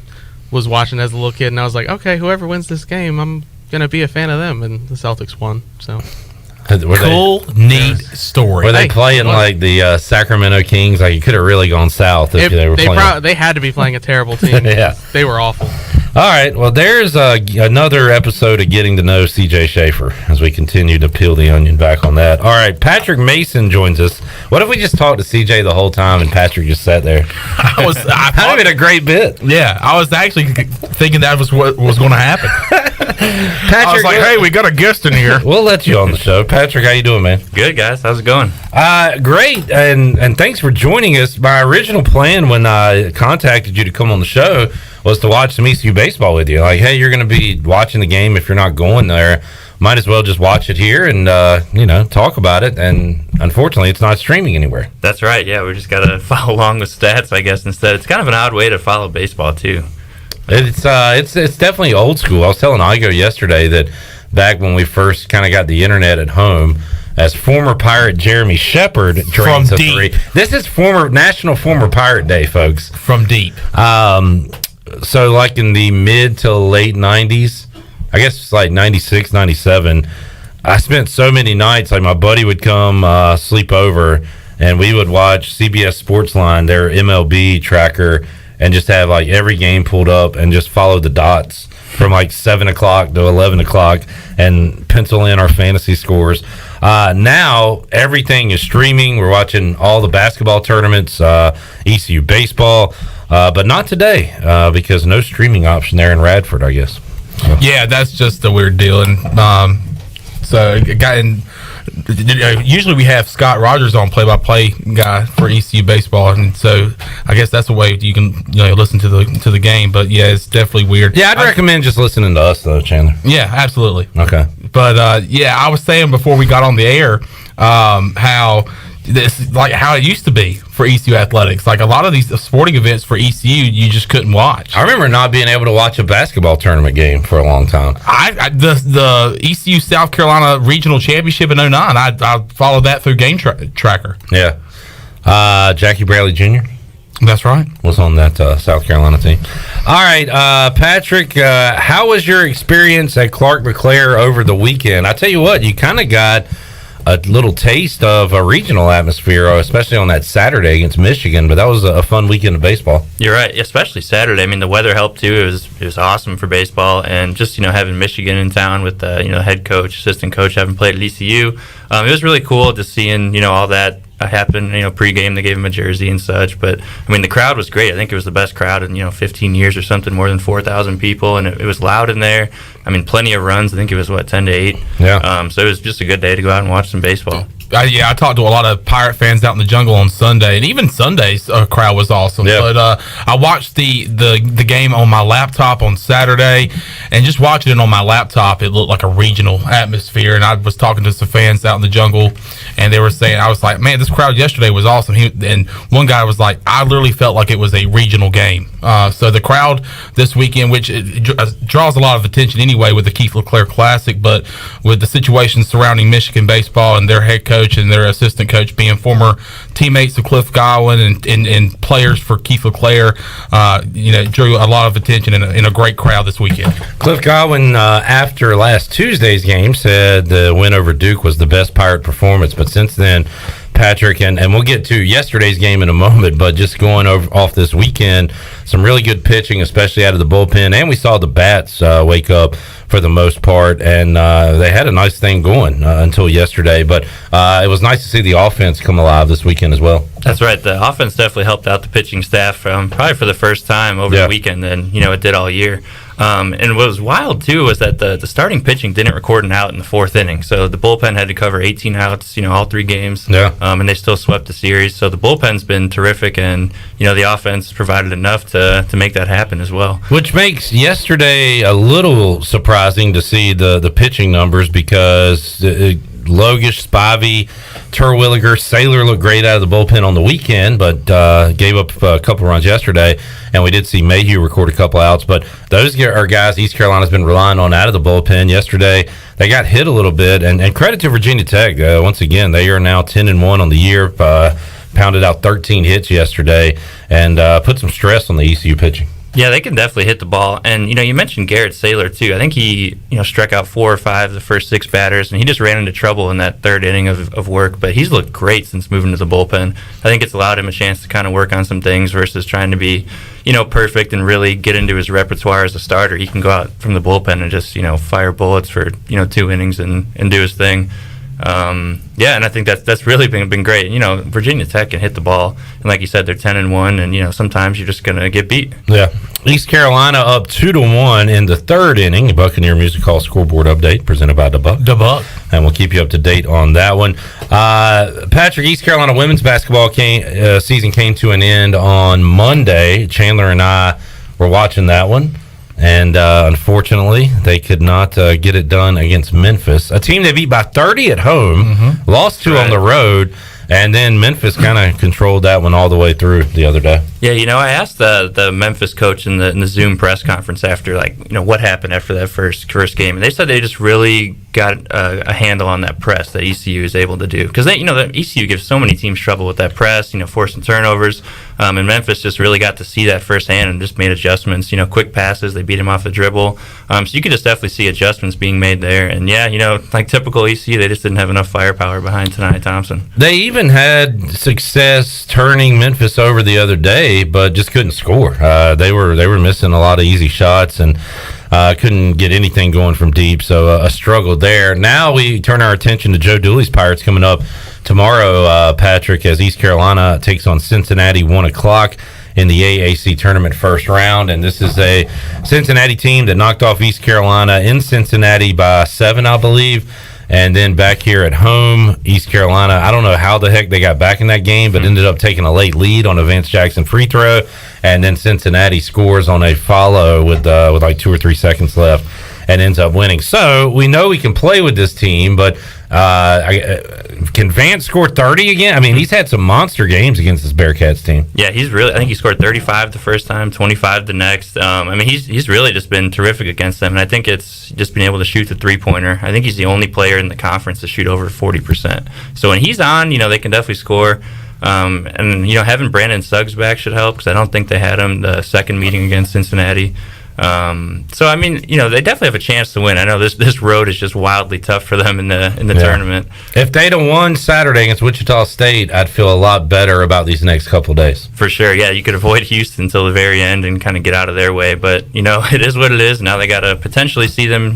was watching as a little kid, and I was like, okay, whoever wins this game, I'm gonna be a fan of them, and the Celtics won. So. Neat story. Were they playing like the Sacramento Kings? Like, it could have really gone south if they were playing. They had to be playing a terrible team. Yeah. They were awful. All right. Well, there's another episode of Getting to Know CJ Schaefer as we continue to peel the onion back on that. All right. Patrick Mason joins us. What if we just talked to CJ the whole time and Patrick just sat there? I thought it a great bit. Yeah. I was actually thinking that was what was going to happen. Patrick, I was like, hey, we got a guest in here. We'll let you on the show. Patrick, how you doing, man? Good, guys. How's it going? Great, and thanks for joining us. My original plan when I contacted you to come on the show was to watch some ECU baseball with you. Like, hey, you're going to be watching the game if you're not going there. Might as well just watch it here and, talk about it. And unfortunately, it's not streaming anywhere. That's right. Yeah, we just got to follow along with stats, I guess, instead. It's kind of an odd way to follow baseball, too. It's definitely old school. I was telling Igo yesterday that back when we first kind of got the internet at home. As former Pirate Jeremy Shepard drains a three. This is National Former Pirate Day, folks. From deep. So like in the mid to late 90s, I guess it's like 96, 97, I spent so many nights, like my buddy would come sleep over, and we would watch CBS Sportsline, their MLB tracker, and just have like every game pulled up and just follow the dots from like 7 o'clock to 11 o'clock and pencil in our fantasy scores. Now everything is streaming. We're watching all the basketball tournaments, ECU baseball, but not today because no streaming option there in Radford, I guess. Yeah, that's just a weird deal. And usually we have Scott Rogers on, play-by-play guy for ECU baseball, and so I guess that's a way you can listen to the game. But yeah, it's definitely weird. Yeah, I'd recommend just listening to us though, Chandler. Yeah, absolutely. Okay. But I was saying before we got on the air how this like how it used to be for ECU athletics. Like a lot of these sporting events for ECU, you just couldn't watch. I remember not being able to watch a basketball tournament game for a long time. The ECU South Carolina Regional Championship in 09, I followed that through Game Tracker. Yeah. Jackie Bradley Jr. That's right. Was on that South Carolina team. All right, Patrick, how was your experience at Clark LeClaire over the weekend? I tell you what, you kind of got a little taste of a regional atmosphere, especially on that Saturday against Michigan, but that was a fun weekend of baseball. You're right, especially Saturday. I mean, the weather helped too. It was awesome for baseball, and just having Michigan in town with the head coach, assistant coach having played at ECU, it was really cool just seeing all that happen. Pregame they gave him a jersey and such, but I mean the crowd was great. I think it was the best crowd in 15 years or something, more than 4,000 people, and it was loud in there. I mean, plenty of runs. I think it was 10 to 8. Yeah. So it was just a good day to go out and watch some baseball. I talked to a lot of Pirate fans out in the jungle on Sunday, and even Sunday's crowd was awesome. Yeah. But I watched the game on my laptop on Saturday, and just watching it on my laptop, it looked like a regional atmosphere. And I was talking to some fans out in the jungle, and they were saying, I was like, man, this crowd yesterday was awesome. And one guy was like, I literally felt like it was a regional game. So the crowd this weekend, which draws a lot of attention anyway with the Keith LeClaire Classic, but with the situation surrounding Michigan baseball and their head coach and their assistant coach being former teammates of Cliff Godwin and players for Keith LeClaire, drew a lot of attention in a great crowd this weekend. Cliff Godwin, after last Tuesday's game, said the win over Duke was the best Pirate performance, but since then, Patrick, and we'll get to yesterday's game in a moment, but just going off this weekend, some really good pitching, especially out of the bullpen, and we saw the bats wake up for the most part, and they had a nice thing going until yesterday, but it was nice to see the offense come alive this weekend as well. That's right. The offense definitely helped out the pitching staff probably for the first time over the weekend than it did all year. And what was wild, too, was that the starting pitching didn't record an out in the fourth inning. So the bullpen had to cover 18 outs, all 3 games. Yeah. And they still swept the series. So the bullpen's been terrific, and, the offense provided enough to make that happen as well. Which makes yesterday a little surprising to see the pitching numbers because Logish, Spivey, Terwilliger, Saylor looked great out of the bullpen on the weekend, but gave up a couple runs yesterday, and we did see Mayhew record a couple outs, but those are guys East Carolina's been relying on out of the bullpen. Yesterday, they got hit a little bit, and credit to Virginia Tech. Once again, they are now 10-1 on the year, pounded out 13 hits yesterday, and put some stress on the ECU pitching. Yeah, they can definitely hit the ball. And, you mentioned Garrett Saylor, too. I think he, struck out 4 or 5 of the first 6 batters, and he just ran into trouble in that third inning of work. But he's looked great since moving to the bullpen. I think it's allowed him a chance to kind of work on some things versus trying to be, perfect and really get into his repertoire as a starter. He can go out from the bullpen and just, fire bullets for, 2 innings and do his thing. And I think that's really been great. Virginia Tech can hit the ball, and like you said, they're 10-1, and sometimes you're just gonna get beat. Yeah, East Carolina up 2-1 in the third inning. Buccaneer Music Hall scoreboard update presented by DeBuck, and we'll keep you up to date on that one. Patrick, East Carolina women's basketball season came to an end on Monday. Chandler and I were watching that one. And unfortunately, they could not get it done against Memphis, a team they beat by 30 at home, lost 2 on the road, And then Memphis kind of controlled that one all the way through the other day. Yeah, I asked the Memphis coach in the Zoom press conference after, what happened after that first game, and they said they just really got a handle on that press that ECU is able to do, because the ECU gives so many teams trouble with that press, forcing turnovers, and Memphis just really got to see that firsthand and just made adjustments, quick passes, they beat him off the dribble, so you could just definitely see adjustments being made there, and like typical ECU, they just didn't have enough firepower behind Tanai Thompson. They even had success turning Memphis over the other day, but just couldn't score. They were missing a lot of easy shots and couldn't get anything going from deep, so a struggle there. Now we turn our attention to Joe Dooley's Pirates coming up tomorrow, Patrick, as East Carolina takes on Cincinnati 1 o'clock in the AAC tournament first round. And this is a Cincinnati team that knocked off East Carolina in Cincinnati by 7, I believe. And then back here at home, East Carolina, I don't know how the heck they got back in that game, but ended up taking a late lead on a Vance Jackson free throw. And then Cincinnati scores on a follow with like 2 or 3 seconds left and ends up winning. So we know we can play with this team, but can Vance score 30 again? I mean, he's had some monster games against this Bearcats team. Yeah, I think he scored 35 the first time, 25 the next. He's really just been terrific against them, and I think it's just being able to shoot the three-pointer. I think he's the only player in the conference to shoot over 40%. So when he's on, they can definitely score. And having Brandon Suggs back should help, because I don't think they had him the second meeting against Cincinnati. They definitely have a chance to win. I know this road is just wildly tough for them in the tournament. If they'd have won Saturday against Wichita State, I'd feel a lot better about these next couple days. For sure, yeah. You could avoid Houston until the very end and kind of get out of their way. But, it is what it is. Now they got to potentially see them,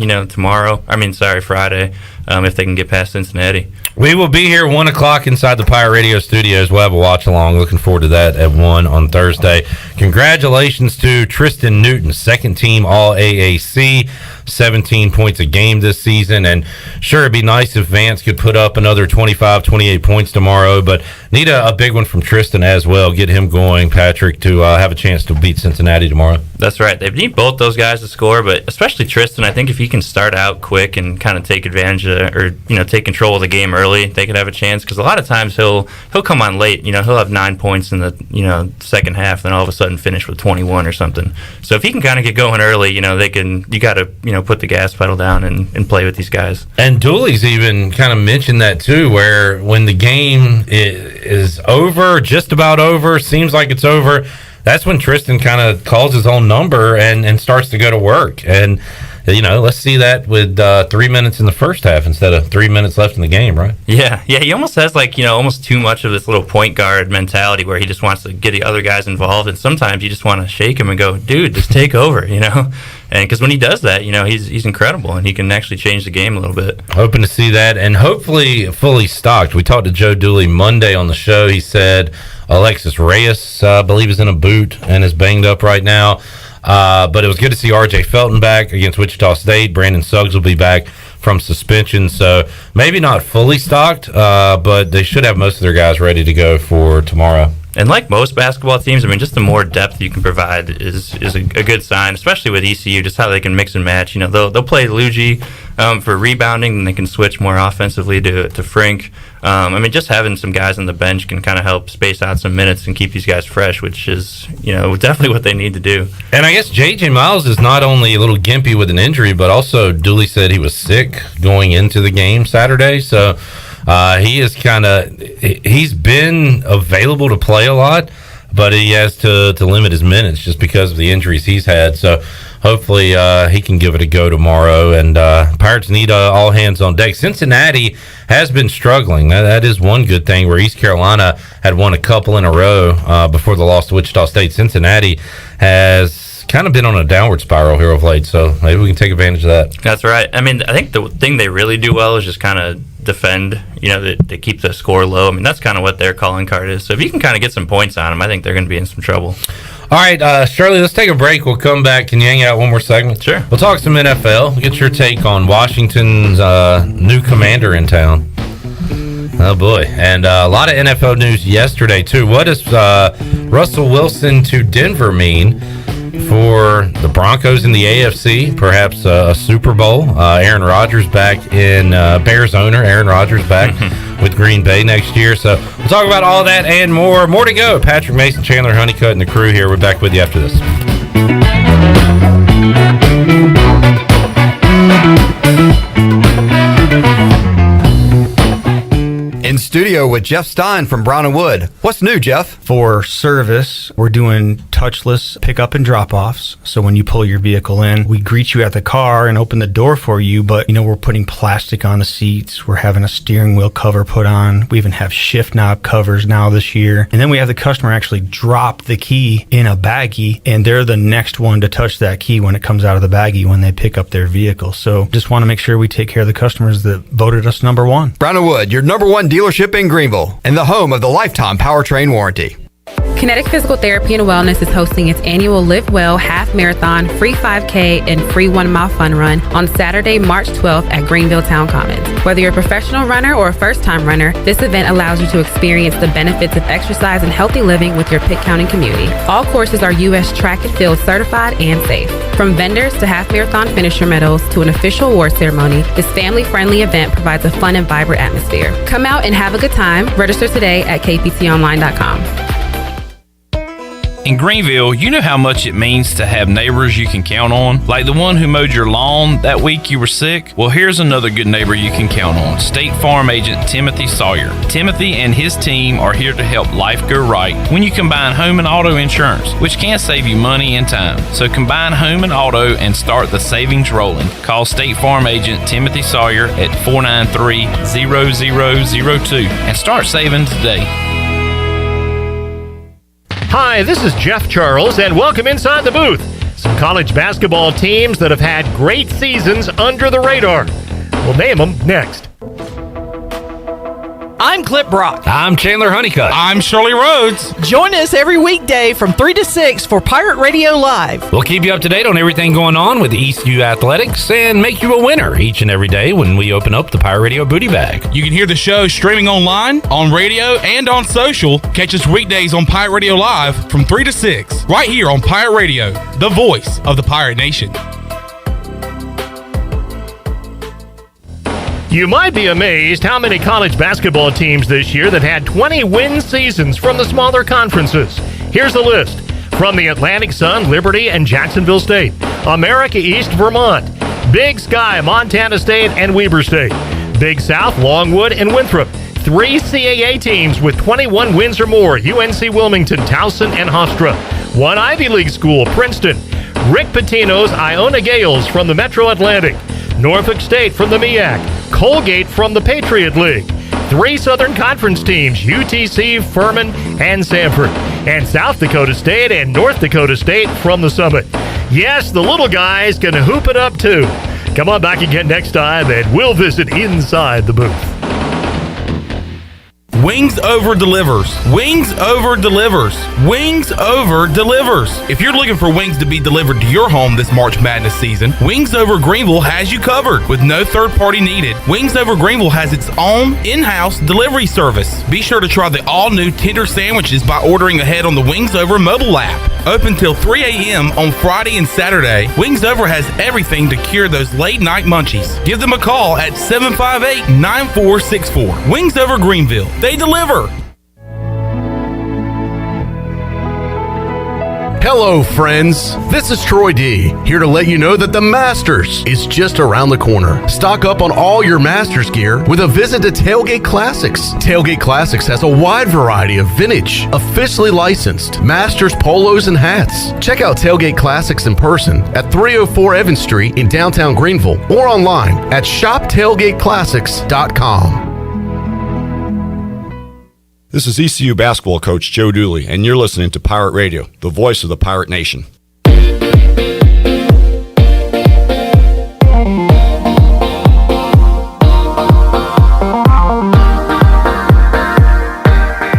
Friday, if they can get past Cincinnati. We will be here 1 o'clock inside the Pirate Radio studios. We'll have a watch along. Looking forward to that at 1 on Thursday. Congratulations to Tristan Newton, second team All-AAC, 17 points a game this season. And sure, it'd be nice if Vance could put up another 25, 28 points tomorrow, but need a big one from Tristan as well. Get him going, Patrick, to have a chance to beat Cincinnati tomorrow. That's right. They need both those guys to score, but especially Tristan. I think if he can start out quick and kind of take advantage of, take control of the game early, they could have a chance, because a lot of times he'll come on late. He'll have 9 points in the second half, then all of a sudden finish with 21 or something. So if he can kind of get going early, you got to put the gas pedal down and play with these guys. And Dooley's even kind of mentioned that too, where when the game is over, just about over, seems like it's over, that's when Tristan kind of calls his own number and starts to go to work. And let's see that with 3 minutes in the first half instead of 3 minutes left in the game, right? Yeah. He almost has almost too much of this little point guard mentality where he just wants to get the other guys involved, and sometimes you just want to shake him and go, dude, just take over, And because when he does that, he's incredible, and he can actually change the game a little bit. Hoping to see that, and hopefully fully stocked. We talked to Joe Dooley Monday on the show. He said Alexis Reyes, I believe, is in a boot and is banged up right now. But it was good to see R.J. Felton back against Wichita State. Brandon Suggs will be back from suspension, so maybe not fully stocked, but they should have most of their guys ready to go for tomorrow. And like most basketball teams, just the more depth you can provide is a good sign, especially with ECU, just how they can mix and match. They'll play Luigi for rebounding, and they can switch more offensively to Frink. Just having some guys on the bench can kind of help space out some minutes and keep these guys fresh, which is, definitely what they need to do. And I guess J.J. Miles is not only a little gimpy with an injury, but also Dooley said he was sick going into the game Saturday, so he is he's been available to play a lot, but he has to limit his minutes just because of the injuries he's had. So hopefully he can give it a go tomorrow. And Pirates need all hands on deck. Cincinnati has been struggling. That is one good thing, where East Carolina had won a couple in a row before the loss to Wichita State. Cincinnati has kind of been on a downward spiral here of late, so maybe we can take advantage of that. That's right. I think the thing they really do well is just kind of defend, they keep the score low. That's kind of what their calling card is. So if you can kind of get some points on them, I think they're going to be in some trouble. All right, Shirley, let's take a break. We'll come back. Can you hang out one more segment? Sure. We'll talk some NFL. We'll get your take on Washington's new commander in town. Oh, boy. And a lot of NFL news yesterday, too. What does Russell Wilson to Denver mean for the Broncos in the AFC? Perhaps a Super Bowl. Aaron Rodgers back in Bears owner. Aaron Rodgers back with Green Bay next year. So we'll talk about all that and more. More to go. Patrick Mason, Chandler Honeycutt, and the crew here. We're back with you after this. In studio with Jeff Stein from Brown & Wood. What's new, Jeff? For service, we're doing touchless pickup and drop-offs. So when you pull your vehicle in, we greet you at the car and open the door for you, but we're putting plastic on the seats. We're having a steering wheel cover put on. We even have shift knob covers now this year. And then we have the customer actually drop the key in a baggie, and they're the next one to touch that key when it comes out of the baggie when they pick up their vehicle. So just want to make sure we take care of the customers that voted us number one. Brown & Wood, your number one dealership in Greenville and the home of the lifetime powertrain warranty. Kinetic Physical Therapy and Wellness is hosting its annual Live Well Half Marathon, Free 5K, and Free 1 Mile Fun Run on Saturday, March 12th at Greenville Town Commons. Whether you're a professional runner or a first-time runner, this event allows you to experience the benefits of exercise and healthy living with your Pitt County community. All courses are U.S. track and field certified and safe. From vendors to half-marathon finisher medals to an official award ceremony, this family-friendly event provides a fun and vibrant atmosphere. Come out and have a good time. Register today at kptonline.com. In Greenville, you know how much it means to have neighbors you can count on, like the one who mowed your lawn that week you were sick. Well, here's another good neighbor you can count on, State Farm agent Timothy Sawyer. Timothy and his team are here to help life go right when you combine home and auto insurance, which can save you money and time. So combine home and auto and start the savings rolling. Call State Farm agent Timothy Sawyer at 493-0002 and start saving today. Hi, this is Jeff Charles, and welcome inside the booth. Some college basketball teams that have had great seasons under the radar. We'll name them next. I'm Clip Brock. I'm Chandler Honeycutt. I'm Shirley Rhodes. Join us every weekday from 3 to 6 for Pirate Radio Live. We'll keep you up to date on everything going on with ECU Athletics and make you a winner each and every day when we open up the Pirate Radio Booty Bag. You can hear the show streaming online, on radio, and on social. Catch us weekdays on Pirate Radio Live from 3 to 6, right here on Pirate Radio, the voice of the Pirate Nation. You might be amazed how many college basketball teams this year that had 20-win seasons from the smaller conferences. Here's the list. From the Atlantic Sun, Liberty, and Jacksonville State. America East, Vermont. Big Sky, Montana State, and Weber State. Big South, Longwood, and Winthrop. 3 CAA teams with 21 wins or more. UNC Wilmington, Towson, and Hofstra. 1 Ivy League school, Princeton. Rick Pitino's Iona Gales from the Metro Atlantic. Norfolk State from the MEAC. Colgate from the Patriot League. 3 Southern Conference teams, UTC, Furman, and Sanford. And South Dakota State and North Dakota State from the Summit. Yes, the little guys can hoop it up too. Come on back again next time and we'll visit inside the booth. Wings Over delivers. Wings Over delivers. Wings Over delivers. If you're looking for wings to be delivered to your home this March Madness season, Wings Over Greenville has you covered with no third party needed. Wings Over Greenville has its own in-house delivery service. Be sure to try the all-new tender sandwiches by ordering ahead on the Wings Over mobile app. Open till 3 a.m. on Friday and Saturday, Wings Over has everything to cure those late night munchies. Give them a call at 758-9464. Wings Over Greenville. They deliver. Hello, friends. This is Troy D, here to let you know that the Masters is just around the corner. Stock up on all your Masters gear with a visit to Tailgate Classics. Tailgate Classics has a wide variety of vintage, officially licensed Masters polos and hats. Check out Tailgate Classics in person at 304 Evans Street in downtown Greenville or online at shoptailgateclassics.com. This is ECU basketball coach Joe Dooley, and you're listening to Pirate Radio, the voice of the Pirate Nation.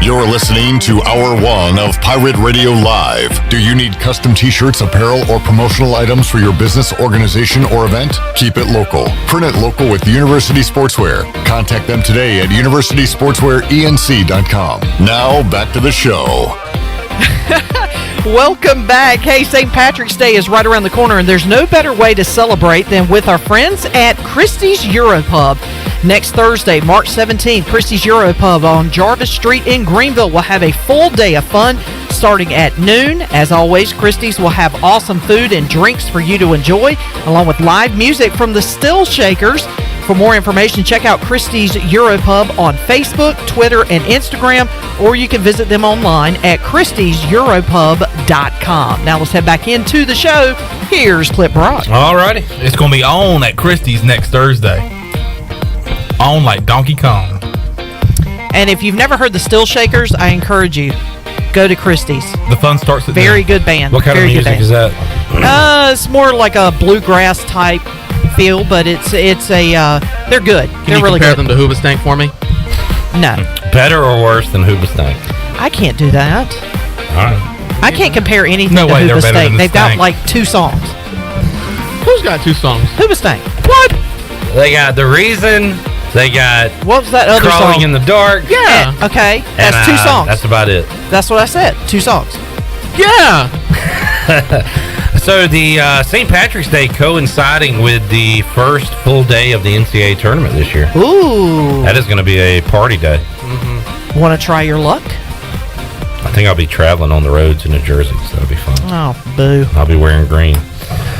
You're listening to Hour 1 of Pirate Radio Live. Do you need custom t-shirts, apparel, or promotional items for your business, organization, or event? Keep it local. Print it local with University Sportswear. Contact them today at universitysportswearenc.com. Now, back to the show. Welcome back. Hey, St. Patrick's Day is right around the corner, and there's no better way to celebrate than with our friends at Christie's Europub. Next Thursday, March 17th, Christie's Europub on Jarvis Street in Greenville will have a full day of fun starting at noon. As always, Christie's will have awesome food and drinks for you to enjoy, along with live music from the Still Shakers. For more information, check out Christie's Europub on Facebook, Twitter, and Instagram, or you can visit them online at christieseuropub.com. Now let's head back into the show. Here's Clip Brock. All righty. It's going to be on at Christie's next Thursday. On like Donkey Kong. And if you've never heard the Still Shakers, I encourage you, go to Christie's. The fun starts at Very good band. What kind Very of music is that? It's more like a bluegrass type feel, but they're good. Can they're you really compare good. them to Hoobastank for me? No. Better or worse than Hoobastank? I can't do that. All right. I can't compare anything No to way they're better Hoobastank. than They've got Stank. like 2 songs. Who's got 2 songs? Hoobastank. What? They got The Reason. They got What was that other Crawling song? in the Dark. Yeah. Okay, And, that's 2 songs. That's about it. That's what I said. 2 songs. Yeah. So the St. Patrick's Day coinciding with the first full day of the NCAA tournament this year. Ooh. That is going to be a party day. Want to try your luck? I think I'll be traveling on the road to New Jersey, so that'll be fun. Oh, boo. I'll be wearing green.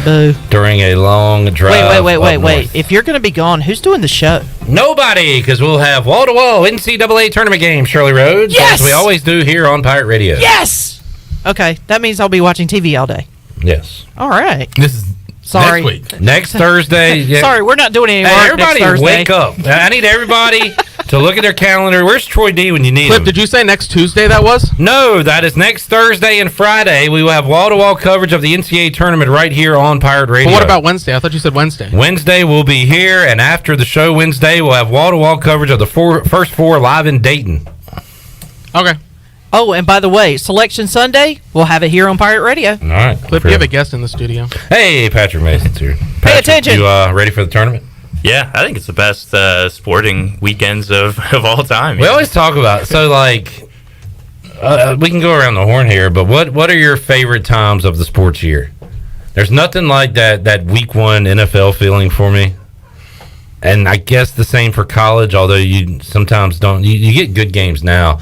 Boo. During a long drive. Wait. If you're going to be gone, who's doing the show? Nobody, because we'll have wall-to-wall NCAA tournament games, Shirley Rhodes. Yes! As we always do here on Pirate Radio. Yes! Okay, that means I'll be watching TV all day. Yes. All right. This is Sorry. next week. Next Thursday. Yeah. Sorry, we're not doing any work Hey, everybody next Thursday. wake up. I need everybody to look at their calendar. Where's Troy D when you need Clip, him? did you say next Tuesday that was? No, that is next Thursday and Friday. We will have wall-to-wall coverage of the NCAA tournament right here on Pirate Radio. But what about Wednesday? I thought you said Wednesday. Wednesday we'll be here, and after the show Wednesday, we'll have wall-to-wall coverage of the first 4 live in Dayton. Okay. Oh, and by the way, Selection Sunday, we'll have it here on Pirate Radio. All right. Clip, you have a guest in the studio. Hey, Patrick Mason's here. Pay attention. You ready for the tournament? Yeah, I think it's the best sporting weekends of all time. We always talk about so like we can go around the horn here, but what are your favorite times of the sports year? There's nothing like that week 1 NFL feeling for me, and I guess the same for college. Although you sometimes don't, you get good games now,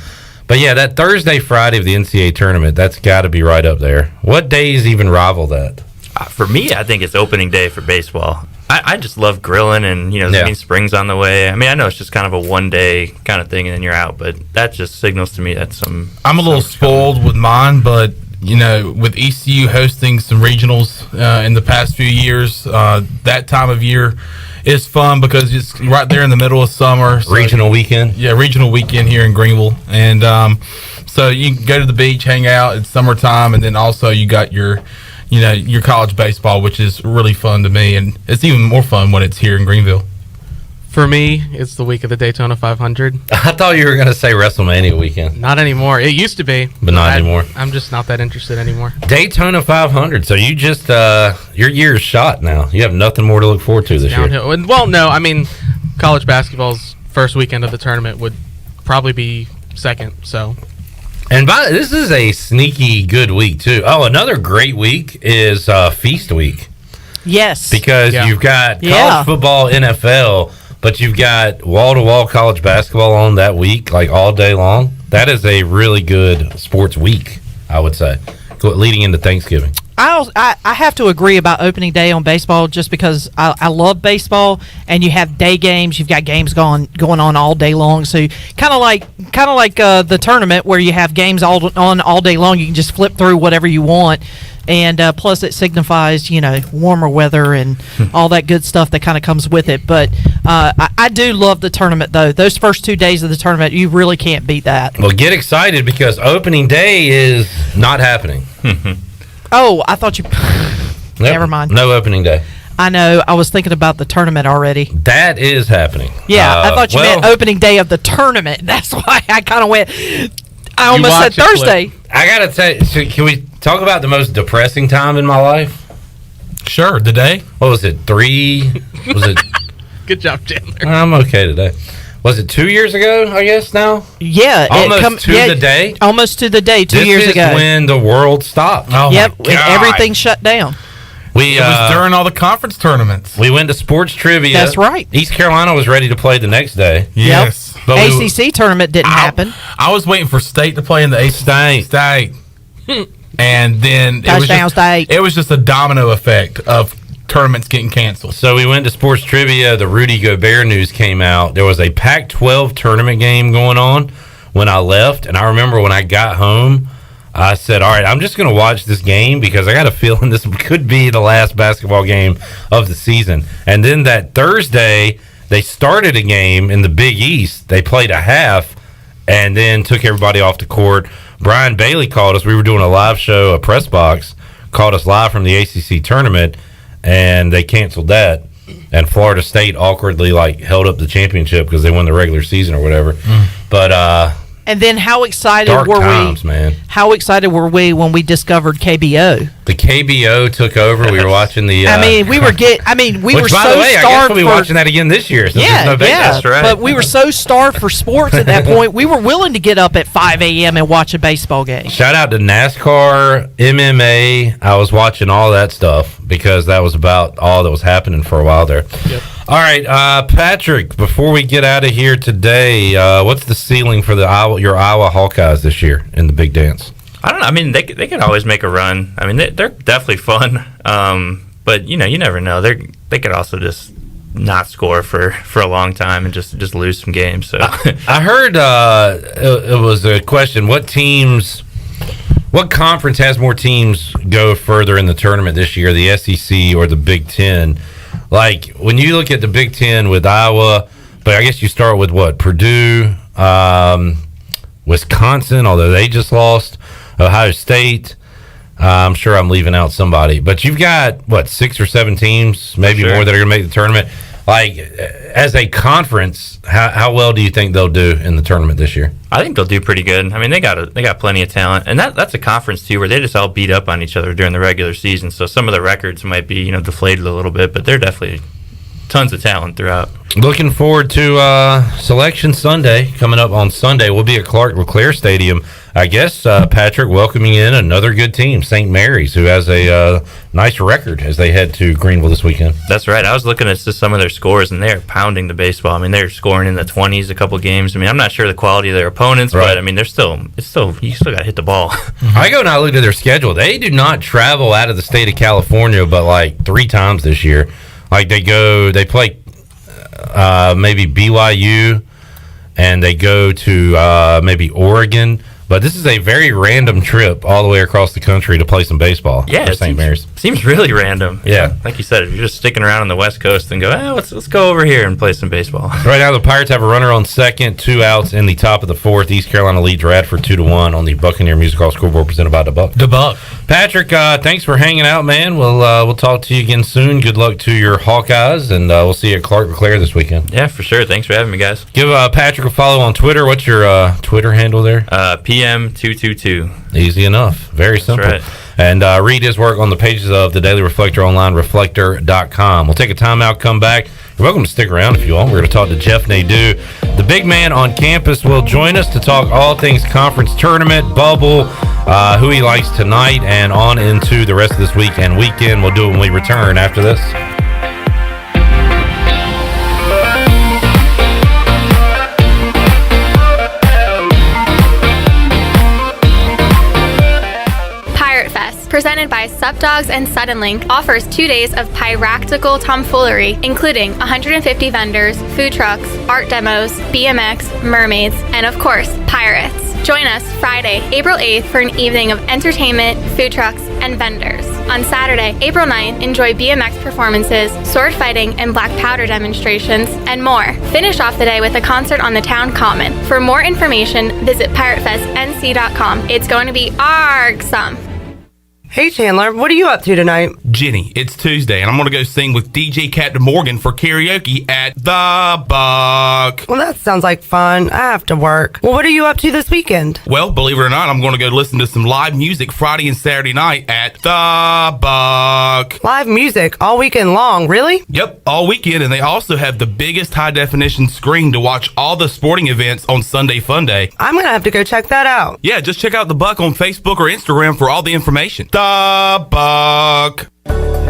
but yeah, that Thursday Friday of the NCAA tournament, that's got to be right up there. What days even rival that? For me, I think it's opening day for baseball. I just love grilling, and spring's on the way. I mean, I know it's just kind of a one-day kind of thing, and then you're out, but that just signals to me that I'm a little spoiled with mine, but with ECU hosting some regionals in the past few years, that time of year is fun because it's right there in the middle of summer. So regional weekend? Yeah, regional weekend here in Greenville. And so you can go to the beach, hang out. It's summertime, and then also you got your college baseball, which is really fun to me, and it's even more fun when it's here in Greenville. For me, it's the week of the Daytona 500. I thought you were going to say WrestleMania weekend. Not anymore. It used to be, but not anymore. I'm just not that interested anymore. Daytona 500. So you just your year's shot now. You have nothing more to look forward to this Downhill. year. Well, no, I mean, college basketball's first weekend of the tournament would probably be second. So. And this is a sneaky good week, too. Oh, another great week is Feast Week. Yes. Because you've got college football, NFL, but you've got wall-to-wall college basketball on that week, like all day long. That is a really good sports week, I would say, leading into Thanksgiving. I have to agree about opening day on baseball just because I love baseball, and you have day games. You've got games going on all day long. So kind of like the tournament where you have games all day long. You can just flip through whatever you want, and plus it signifies warmer weather and all that good stuff that kind of comes with it. But I do love the tournament though. Those first 2 days of the tournament, you really can't beat that. Well, get excited because opening day is not happening. Oh, I thought you. Never mind. No opening day. I know. I was thinking about the tournament already. That is happening. Yeah, I thought you meant opening day of the tournament. That's why I kind of went. I almost said Thursday. I gotta say, can we talk about the most depressing time in my life? Sure. The day. What was it? 3? Was it? Good job, Chandler. I'm okay today. Was it 2 years ago, I guess now? Yeah. Almost to the day? Almost to the day, 2 years ago. This is when the world stopped. Oh, yep, and everything shut down. It was during all the conference tournaments. We went to sports trivia. That's right. East Carolina was ready to play the next day. Yes. But ACC tournament didn't happen. I was waiting for State to play in the ACC. State. And then it was just a domino effect of tournaments getting canceled. So we went to sports trivia. The Rudy Gobert news came out. There was a Pac-12 tournament game going on when I left. And I remember when I got home, I said, all right, I'm just going to watch this game because I got a feeling this could be the last basketball game of the season. And then that Thursday, they started a game in the Big East. They played a half and then took everybody off the court. Brian Bailey called us. We were doing a live show, a press box, called us live from the ACC tournament, and they canceled that. And Florida State awkwardly held up the championship because they won the regular season or whatever. But and then how excited dark were times, we? Man. How excited were we when we discovered KBO? The KBO took over. We were watching the. we were we were so by the way, I guess starved we'll be watching that again this year. Since there's no Vegas. That's right. But we were so starved for sports at that point. We were willing to get up at 5 a.m. and watch a baseball game. Shout out to NASCAR, MMA. I was watching all that stuff because that was about all that was happening for a while there. Yep. All right, Patrick, before we get out of here today, what's the ceiling for your Iowa Hawkeyes this year in the Big Dance? I don't know. I mean, they can always make a run. I mean, they're definitely fun. But, you never know. They could also just not score for a long time and just lose some games. So I heard it was a question, what conference has more teams go further in the tournament this year, the SEC or the Big Ten? Like, when you look at the Big Ten with Iowa, but I guess you start with what? Purdue, Wisconsin, although they just lost, Ohio State. I'm sure I'm leaving out somebody. But you've got, 6 or 7 teams, maybe more, that are going to make the tournament. Like, as a conference, how well do you think they'll do in the tournament this year? I think they'll do pretty good. I mean, they got plenty of talent, and that's a conference too where they just all beat up on each other during the regular season. So some of the records might be deflated a little bit, but they're definitely tons of talent throughout. Looking forward to Selection Sunday coming up on Sunday. We'll be at Clark LeClaire Stadium. I guess, Patrick, welcoming in another good team, St. Mary's, who has a nice record as they head to Greenville this weekend. That's right. I was looking at just some of their scores, and they're pounding the baseball. I mean, they're scoring in the 20s a couple games. I mean, I'm not sure the quality of their opponents, but I mean, you still got to hit the ball. I go and I looked at their schedule. They do not travel out of the state of California but 3 times this year. Like, they play maybe BYU, and they go to maybe Oregon. But this is a very random trip all the way across the country to play some baseball. Yeah, for St. Mary's. Seems really random. Yeah. Like you said, if you're just sticking around on the West Coast and go, let's go over here and play some baseball. Right now, the Pirates have a runner on second, 2 outs in the top of the 4th. East Carolina leads Radford 2-1 on the Buccaneer Music Hall scoreboard presented by The Buck. Patrick, thanks for hanging out, man. We'll talk to you again soon. Good luck to your Hawkeyes, and we'll see you at Clark LeClaire this weekend. Yeah, for sure. Thanks for having me, guys. Give Patrick a follow on Twitter. What's your Twitter handle there? PM222. Easy enough. Very simple. Right. And read his work on the pages of the Daily Reflector online, reflector.com. We'll take a timeout, come back. You're welcome to stick around if you want. We're going to talk to Jeff Nadu. The big man on campus will join us to talk all things conference tournament, bubble, who he likes tonight, and on into the rest of this week and weekend. We'll do it when we return after this. Presented by Supdogs and Suddenlink, offers 2 days of piractical tomfoolery, including 150 vendors, food trucks, art demos, BMX, mermaids, and of course, pirates. Join us Friday, April 8th for an evening of entertainment, food trucks, and vendors. On Saturday, April 9th, enjoy BMX performances, sword fighting, and black powder demonstrations, and more. Finish off the day with a concert on the town common. For more information, visit piratefestnc.com. It's going to be argsome. Hey Chandler, what are you up to tonight? Jenny, it's Tuesday, and I'm going to go sing with DJ Captain Morgan for karaoke at The Buck. Well, that sounds like fun. I have to work. Well, what are you up to this weekend? Well, believe it or not, I'm going to go listen to some live music Friday and Saturday night at The Buck. Live music all weekend long, really? Yep, all weekend, and they also have the biggest high-definition screen to watch all the sporting events on Sunday Fun Day. I'm going to have to go check that out. Yeah, just check out The Buck on Facebook or Instagram for all the information. The Buck.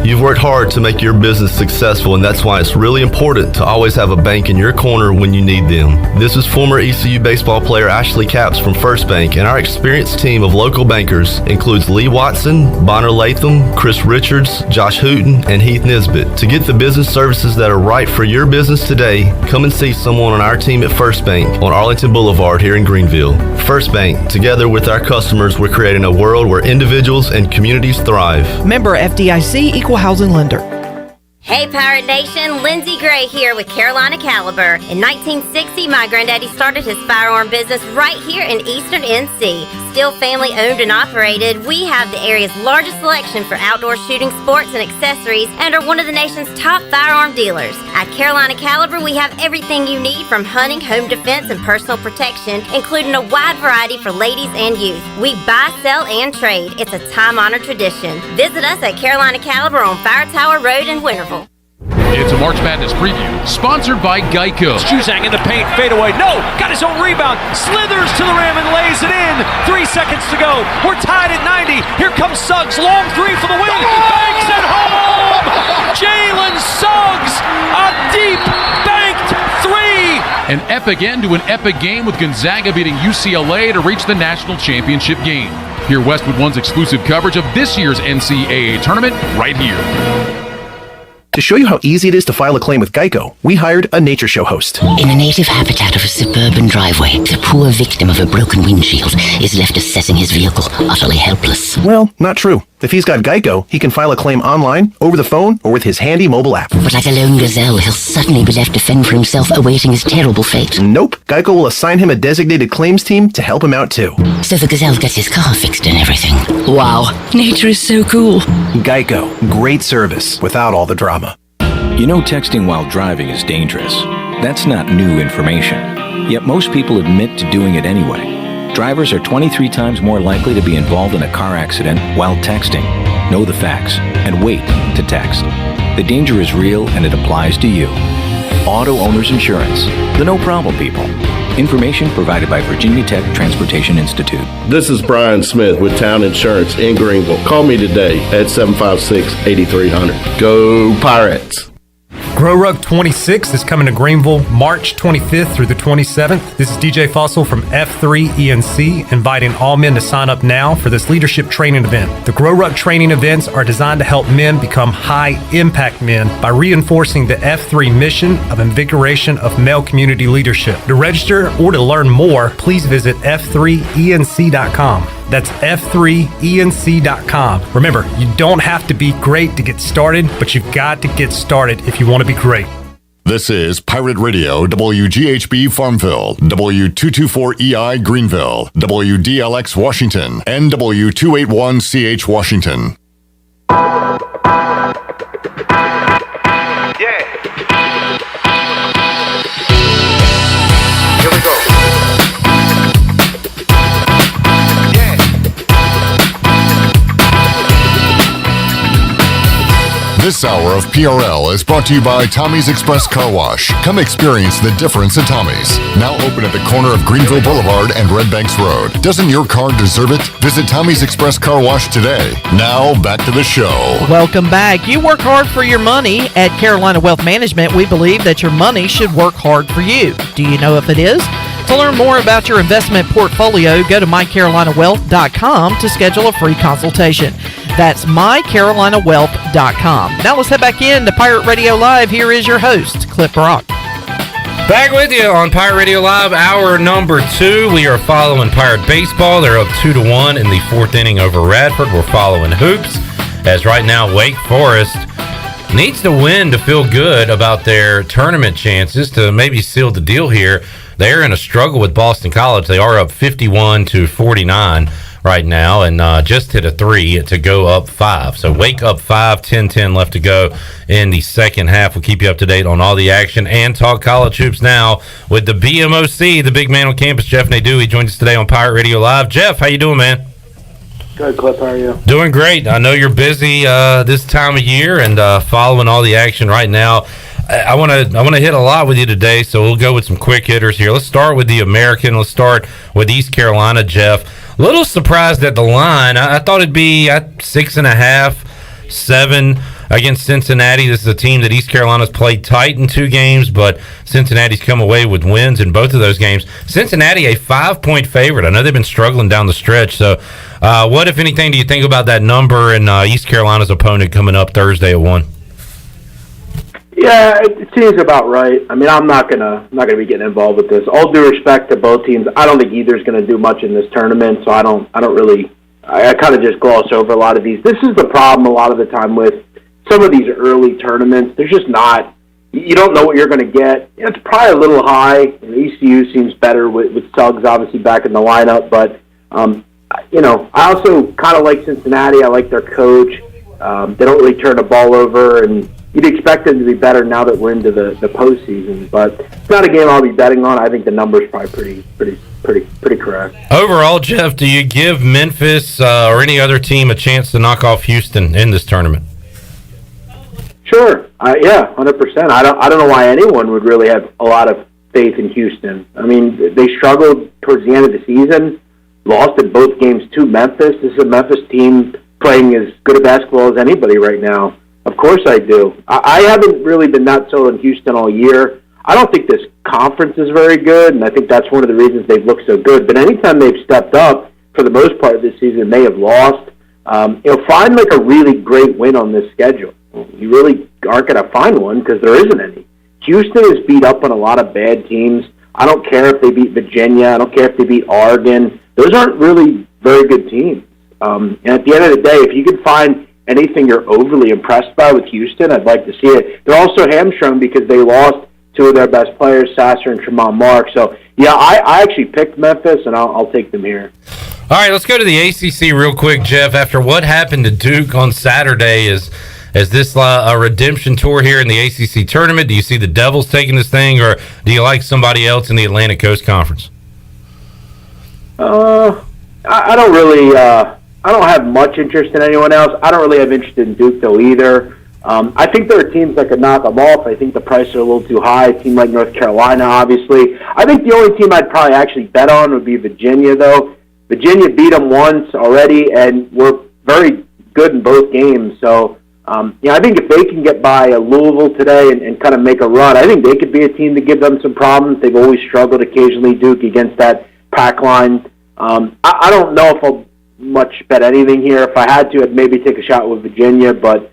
You've worked hard to make your business successful, and that's why it's really important to always have a bank in your corner when you need them. This is former ECU baseball player Ashley Capps from First Bank, and our experienced team of local bankers includes Lee Watson, Bonner Latham, Chris Richards, Josh Hooten, and Heath Nisbet. To get the business services that are right for your business today, come and see someone on our team at First Bank on Arlington Boulevard here in Greenville. First Bank, together with our customers, we're creating a world where individuals and communities thrive. Member FDIC, Equal Housing Lender. Hey Pirate Nation, Lindsey Gray here with Carolina Caliber. In 1960, my granddaddy started his firearm business right here in Eastern NC. Still family owned and operated, we have the area's largest selection for outdoor shooting sports and accessories and are one of the nation's top firearm dealers. At Carolina Caliber, we have everything you need from hunting, home defense, and personal protection, including a wide variety for ladies and youth. We buy, sell, and trade. It's a time-honored tradition. Visit us at Carolina Caliber on Fire Tower Road in Winterville. It's a March Madness preview, sponsored by Geico. Juzang in the paint, fade away. No! Got his own rebound. Slithers to the rim and lays it in. 3 seconds to go. We're tied at 90. Here comes Suggs. Long three for the win. Banks it home! Jalen Suggs! A deep banked three! An epic end to an epic game with Gonzaga beating UCLA to reach the national championship game. Hear Westwood One's exclusive coverage of this year's NCAA tournament right here. To show you how easy it is to file a claim with Geico, we hired a nature show host. In the native habitat of a suburban driveway, the poor victim of a broken windshield is left assessing his vehicle, utterly helpless. Well, not true. If he's got Geico, he can file a claim online, over the phone, or with his handy mobile app. But like a lone gazelle, he'll suddenly be left to fend for himself, awaiting his terrible fate. Nope. Geico will assign him a designated claims team to help him out too. So the gazelle gets his car fixed and everything. Wow, nature is so cool. Geico. Great service without all the drama. You know texting while driving is dangerous. That's not new information. Yet most people admit to doing it anyway. Drivers are 23 times more likely to be involved in a car accident while texting. Know the facts and wait to text. The danger is real and it applies to you. Auto Owners Insurance. The no problem people. Information provided by Virginia Tech Transportation Institute. This is Brian Smith with Town Insurance in Greenville. Call me today at 756-8300. Go Pirates! Grow Rug 26 is coming to Greenville March 25th through the 27th. This is DJ Fussell from F3 ENC, inviting all men to sign up now for this leadership training event. The Grow Rug training events are designed to help men become high-impact men by reinforcing the F3 mission of invigoration of male community leadership. To register or to learn more, please visit f3enc.com. That's f3enc.com. Remember, you don't have to be great to get started, but you've got to get started if you want to be great. This is Pirate Radio, WGHB Farmville, W224EI Greenville, WDLX Washington, and W281CH Washington. Here we go. This hour of PRL is brought to you by Tommy's Express Car Wash. Come experience the difference at Tommy's. Now open at the corner of Greenville Boulevard and Red Banks Road. Doesn't your car deserve it? Visit Tommy's Express Car Wash today. Now back to the show. Welcome back. You work hard for your money. At Carolina Wealth Management, we believe that your money should work hard for you. Do you know if it is? To learn more about your investment portfolio, go to mycarolinawealth.com to schedule a free consultation. That's mycarolinawealth.com. Now let's head back in to Pirate Radio Live. Here is your host, Clip Brock. Back with you on Pirate Radio Live, hour number 2. We are following Pirate Baseball. They're up 2-1 in the 4th inning over Radford. We're following hoops, as right now Wake Forest needs to win to feel good about their tournament chances to maybe seal the deal here. They're in a struggle with Boston College. They are up 51-49 right now, and just hit a 3 to go up 5. So Wake up 5, 10-10 left to go in the second half. We'll keep you up to date on all the action and talk college hoops now with the BMOC, the big man on campus, Jeff Nadu. He joins us today on Pirate Radio Live. Jeff, how you doing, man? Good, Cliff. How are you? Doing great. I know you're busy this time of year and following all the action right now. I want to hit a lot with you today, so we'll go with some quick hitters here. Let's start with the American. Let's start with East Carolina, Jeff. A little surprised at the line. I thought it'd be at 6.5, 7. against Cincinnati. This is a team that East Carolina's played tight in 2 games, but Cincinnati's come away with wins in both of those games. Cincinnati, a 5-point favorite. I know they've been struggling down the stretch. So what, if anything, do you think about that number and East Carolina's opponent coming up Thursday at 1? Yeah, it seems about right. I mean, I'm not gonna be getting involved with this. All due respect to both teams, I don't think either's gonna do much in this tournament. So I kind of just gloss over a lot of these. This is the problem a lot of the time with some of these early tournaments. There's just not. You don't know what you're going to get. It's probably a little high. ECU seems better with Suggs obviously back in the lineup, but I also kind of like Cincinnati. I like their coach. They don't really turn the ball over, and you'd expect them to be better now that we're into the postseason. But it's not a game I'll be betting on. I think the number's probably pretty correct. Overall, Jeff, do you give Memphis or any other team a chance to knock off Houston in this tournament? Sure. 100%. I don't know why anyone would really have a lot of faith in Houston. I mean, they struggled towards the end of the season, lost in both games to Memphis. This is a Memphis team playing as good a basketball as anybody right now. Of course I do. I haven't really been that sold in Houston all year. I don't think this conference is very good, and I think that's one of the reasons they've looked so good. But anytime they've stepped up, for the most part of this season, they have lost. Find like a really great win on this schedule. You really aren't going to find one because there isn't any. Houston is beat up on a lot of bad teams. I don't care if they beat Virginia. I don't care if they beat Oregon. Those aren't really very good teams. And at the end of the day, if you can find anything you're overly impressed by with Houston, I'd like to see it. They're also hamstrung because they lost 2 of their best players, Sasser and Tremont Mark. So, yeah, I actually picked Memphis, and I'll take them here. All right, let's go to the ACC real quick, Jeff. After what happened to Duke on Saturday, is this a redemption tour here in the ACC tournament? Do you see the Devils taking this thing, or do you like somebody else in the Atlantic Coast Conference? I don't really. I don't have much interest in anyone else. I don't really have interest in Duke though either. I think there are teams that could knock them off. I think the prices are a little too high. A team like North Carolina, obviously. I think the only team I'd probably actually bet on would be Virginia, though. Virginia beat them once already, and were very good in both games. So, I think if they can get by Louisville today and kind of make a run, I think they could be a team to give them some problems. They've always struggled occasionally, Duke, against that pack line. I don't know if I'll much bet anything here. If I had to, I'd maybe take a shot with Virginia, but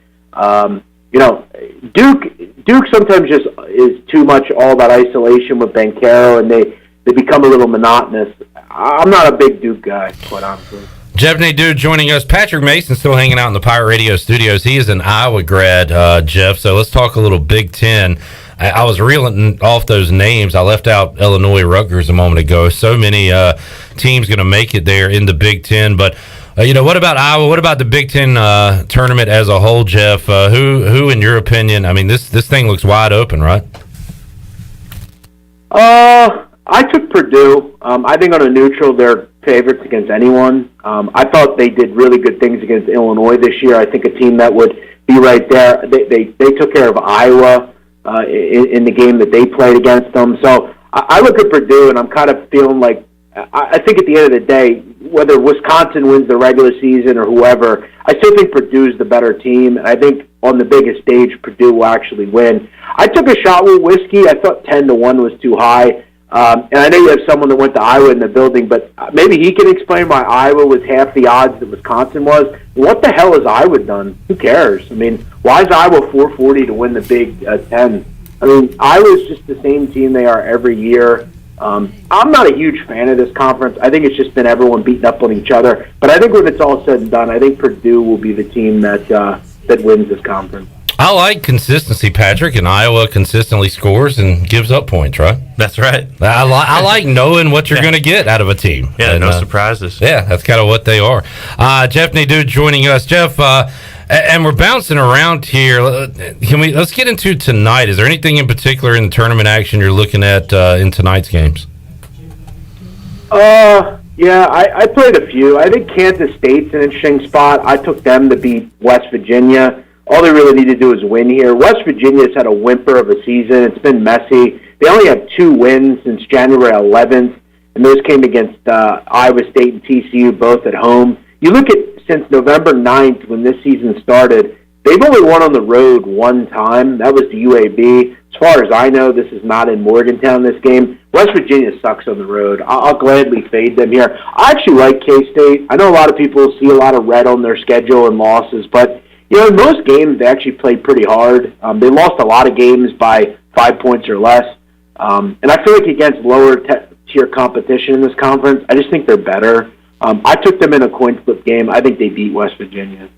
Duke sometimes just is too much all about isolation with Banchero, and they become a little monotonous. I'm not a big Duke guy, quite honestly. Jeff Nadu joining us. Patrick Mason still hanging out in the Pirate Radio studios. He is an Iowa grad, Jeff, so let's talk a little Big Ten. I was reeling off those names. I left out Illinois, Rutgers a moment ago. So many teams going to make it there in the Big Ten. But, what about Iowa? What about the Big Ten tournament as a whole, Jeff? Who, in your opinion, I mean, this thing looks wide open, right? I took Purdue. I think on a neutral, they're favorites against anyone. I thought they did really good things against Illinois this year. I think a team that would be right there. They took care of Iowa in the game that they played against them. So I look at Purdue, and I'm kind of feeling like I think at the end of the day, whether Wisconsin wins the regular season or whoever, I still think Purdue's the better team. And I think on the biggest stage, Purdue will actually win. I took a shot with Whiskey. I thought 10-1 was too high. And I know you have someone that went to Iowa in the building, but maybe he can explain why Iowa was half the odds that Wisconsin was. What the hell has Iowa done? Who cares? I mean, why is Iowa 440 to win the Big Ten? I mean, Iowa's just the same team they are every year. I'm not a huge fan of this conference. I think it's just been everyone beating up on each other. But I think when it's all said and done, I think Purdue will be the team that wins this conference. I like consistency, Patrick, and Iowa consistently scores and gives up points, right? That's right. I like knowing what you're going to get out of a team. Yeah, and, no surprises. Yeah, that's kind of what they are. Jeff Nadu joining us. Jeff, and we're bouncing around here. Let's get into tonight. Is there anything in particular in the tournament action you're looking at in tonight's games? Yeah, I played a few. I think Kansas State's an interesting spot. I took them to beat West Virginia. All they really need to do is win here. West Virginia's had a whimper of a season. It's been messy. They only have 2 wins since January 11th, and those came against Iowa State and TCU, both at home. You look at since November 9th, when this season started, They've only won on the road one time. That was the UAB. As far as I know, this is not in Morgantown, this game. West Virginia sucks on the road. I'll gladly fade them here. I actually like K-State. I know a lot of people see a lot of red on their schedule and losses, but in most games, they actually played pretty hard. They lost a lot of games by 5 points or less. And I feel like against lower tier competition in this conference, I just think they're better. I took them in a coin flip game. I think they beat West Virginia.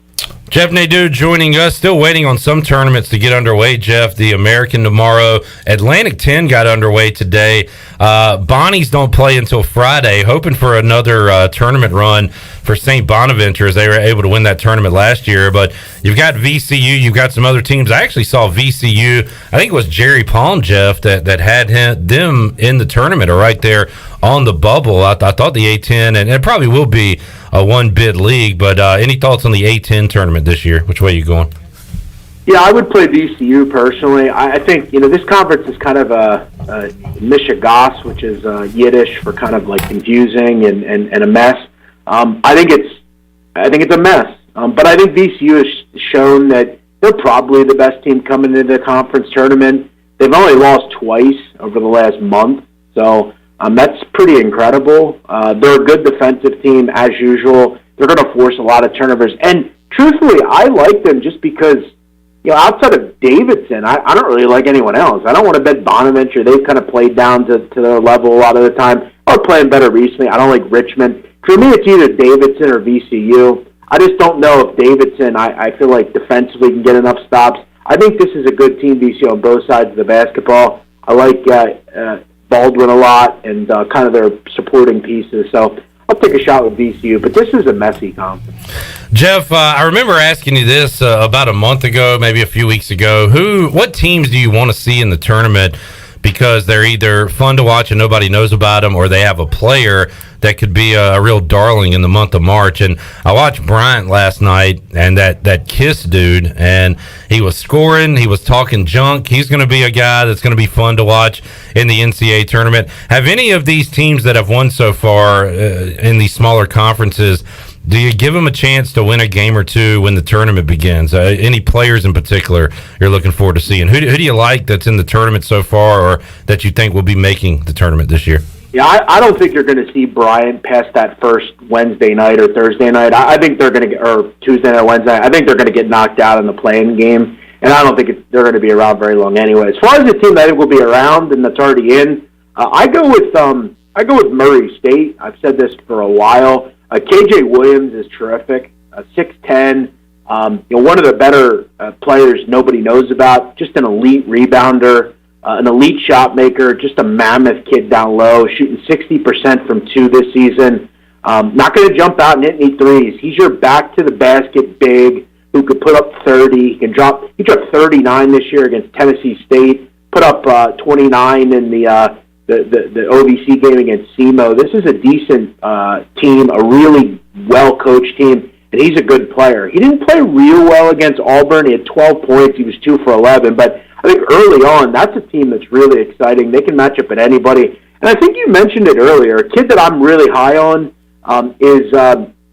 Jeff Nadu joining us. Still waiting on some tournaments to get underway, Jeff. The American tomorrow. Atlantic 10 got underway today. Bonnies don't play until Friday. Hoping for another tournament run for St. Bonaventure, as they were able to win that tournament last year. But you've got VCU. You've got some other teams. I actually saw VCU. I think it was Jerry Palm, Jeff, that had them in the tournament or right there on the bubble. I thought the A10, and it probably will be a one-bid league, but any thoughts on the A10 tournament this year? Which way are you going? Yeah, I would play VCU personally. I think this conference is kind of a mishigas, which is Yiddish for kind of like confusing and a mess. I think it's a mess. But I think VCU has shown that they're probably the best team coming into the conference tournament. They've only lost twice over the last month, so that's pretty incredible. They're a good defensive team as usual. They're going to force a lot of turnovers. And truthfully, I like them just because, outside of Davidson, I don't really like anyone else. I don't want to bet Bonaventure. They've kind of played down to their level a lot of the time. Or playing better recently. I don't like Richmond. For me, it's either Davidson or VCU. I just don't know if Davidson, I feel like defensively can get enough stops. I think this is a good team, VCU, on both sides of the basketball. I like Baldwin a lot and kind of their supporting pieces. So I'll take a shot with VCU, but this is a messy conference. Jeff, I remember asking you this about a month ago, maybe a few weeks ago. What teams do you want to see in the tournament because they're either fun to watch and nobody knows about them, or they have a player that could be a real darling in the month of March? And I watched Bryant last night, and that Kiss dude, and he was scoring, he was talking junk. He's going to be a guy that's going to be fun to watch in the NCAA tournament. Have any of these teams that have won so far in these smaller conferences, do you give them a chance to win a game or two when the tournament begins? Any players in particular you're looking forward to seeing? Who do you like that's in the tournament so far, or that you think will be making the tournament this year? Yeah, I don't think you're going to see Bryant past that first Wednesday night or Thursday night. I think they're going to or Tuesday night or Wednesday night. I think they're going to get knocked out in the play-in game, and I don't think they're going to be around very long anyway. As far as the team that I think will be around and that's already in, I go with Murray State. I've said this for a while. KJ Williams is terrific. 6'10", one of the better players nobody knows about. Just an elite rebounder. An elite shot maker, just a mammoth kid down low, shooting 60% from two this season. Not going to jump out and hit any threes. He's your back-to-the-basket big who could put up 30. He dropped 39 this year against Tennessee State, put up 29 in the OVC game against SEMO. This is a decent team, a really well-coached team, and he's a good player. He didn't play real well against Auburn. He had 12 points. He was 2 for 11, but I think early on, that's a team that's really exciting. They can match up at anybody. And I think you mentioned it earlier. A kid that I'm really high on is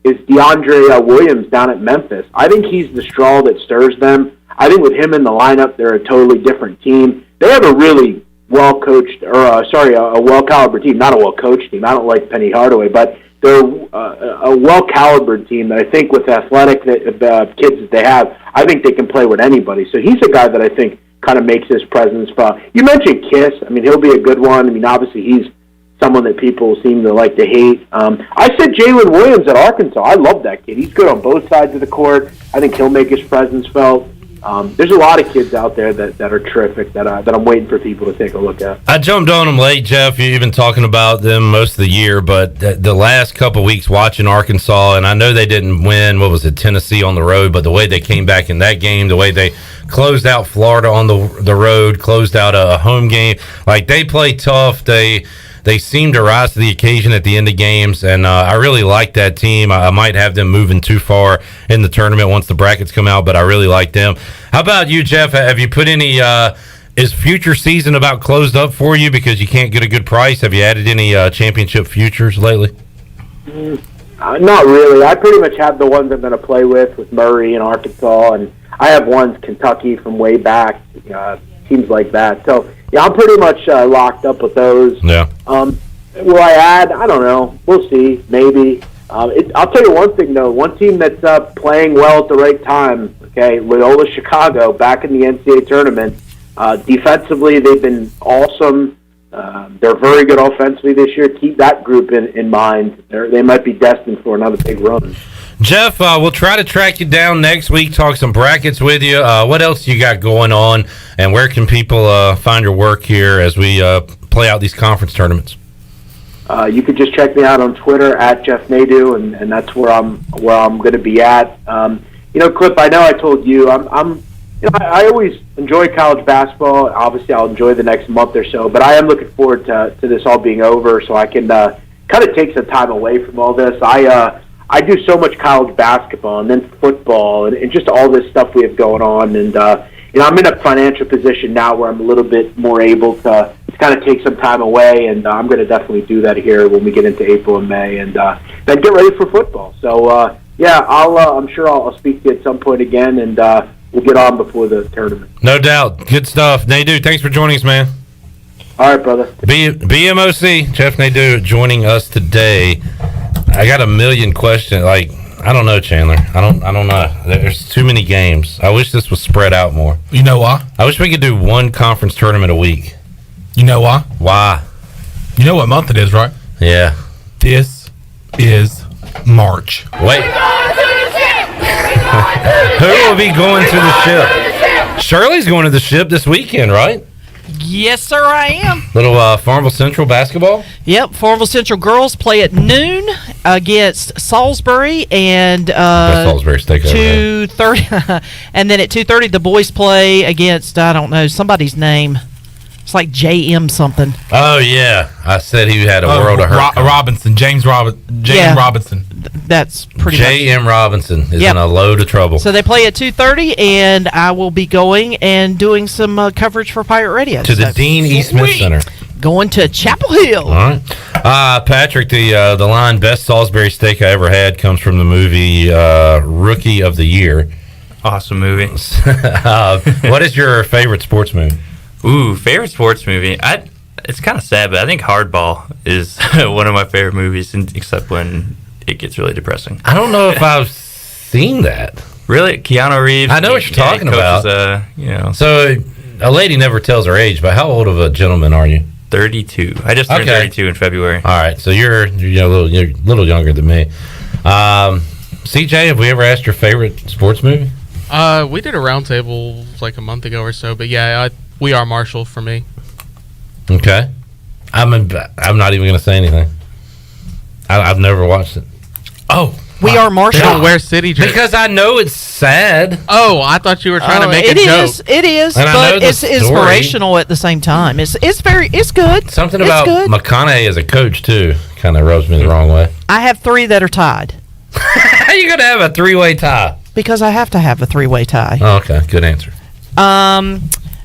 DeAndre Williams down at Memphis. I think he's the straw that stirs them. I think with him in the lineup, they're a totally different team. They have a really well-coached, a well-calibered team. Not a well-coached team. I don't like Penny Hardaway, but they're a well-calibered team that I think with athletic kids that they have, I think they can play with anybody. So he's a guy that I think kind of makes his presence felt. You mentioned Kiss. I mean, he'll be a good one. I mean, obviously he's someone that people seem to like to hate. I said Jalen Williams at Arkansas. I love that kid. He's good on both sides of the court. I think he'll make his presence felt. There's a lot of kids out there that are terrific that I'm waiting for people to take a look at. I jumped on them late, Jeff. You've been talking about them most of the year, but the last couple of weeks watching Arkansas, and I know they didn't win, Tennessee on the road, but the way they came back in that game, the way they closed out Florida on the road, closed out a home game, like they play tough. They seem to rise to the occasion at the end of games, and I really like that team. I might have them moving too far in the tournament once the brackets come out, but I really like them. How about you, Jeff? Have you put any is future season about closed up for you because you can't get a good price? Have you added any championship futures lately? Not really. I pretty much have the ones I'm going to play with Murray and Arkansas, and I have ones Kentucky from way back, teams like that. So yeah, I'm pretty much locked up with those. Yeah. Will I add? I don't know. We'll see. Maybe. I'll tell you one thing though. One team that's playing well at the right time. Okay, Loyola Chicago back in the NCAA tournament. Defensively, they've been awesome. They're very good offensively this year. Keep that group in mind. They might be destined for another big run. Jeff, we'll try to track you down next week, talk some brackets with you. What else you got going on, and where can people find your work here as we play out these conference tournaments? You could just check me out on Twitter at Jeff Nadu, and that's where I'm going to be at. Clip, I know I told you I always enjoy college basketball. Obviously, I'll enjoy the next month or so, but I am looking forward to this all being over, so I can kind of take some time away from all this. I do so much college basketball and then football and just all this stuff we have going on, and I'm in a financial position now where I'm a little bit more able to kind of take some time away, and I'm going to definitely do that here when we get into April and May, and then get ready for football. So I'm sure I'll speak to you at some point again, and we'll get on before the tournament. No doubt. Good stuff. Nadu, thanks for joining us, man. All right, brother. BMOC, Jeff Nadu joining us today. I got a million questions. I don't know, Chandler. I don't know. There's too many games. I wish this was spread out more. You know why? I wish we could do one conference tournament a week. You know why? Why? You know what month it is, right? Yeah. This is March. Wait. Who will be going to the ship? Shirley's going to the ship this weekend, right? Yes, sir, I am. Little Farmville Central basketball? Yep, Farmville Central girls play at noon against Salisbury, and Salisbury State 2:30, and then at 2:30 the boys play against, I don't know, somebody's name. It's like J.M. something. Oh, yeah. I said he had a world of hurt. Robinson. James Robinson. That's pretty much. J.M. Robinson is in a load of trouble. So they play at 2:30, and I will be going and doing some coverage for Pirate Radio. To the Dean E. Smith Center. Going to Chapel Hill. All right. Patrick, the line best Salisbury steak I ever had comes from the movie Rookie of the Year. Awesome movie. What is your favorite sports movie? Ooh, favorite sports movie? It's kind of sad, but I think Hardball is one of my favorite movies, except when it gets really depressing. I don't know if I've seen that. Really? Keanu Reeves? I know what you're talking about. So, a lady never tells her age, but how old of a gentleman are you? 32. I just turned 32 in February. All right, so you're a little younger than me. CJ, have we ever asked your favorite sports movie? We did a roundtable like a month ago or so, but yeah, We Are Marshall for me. Okay, I'm not even going to say anything. I've never watched it. Oh, We Are Marshall. They don't wear city jerseys. Because I know it's sad. Oh, I thought you were trying to make a joke. It is, and but it's inspirational at the same time. It's good. Something about McConaughey as a coach too kind of rubs me the wrong way. I have 3 that are tied. How are you going to have a 3-way tie? Because I have to have a 3-way tie. Oh, okay, good answer.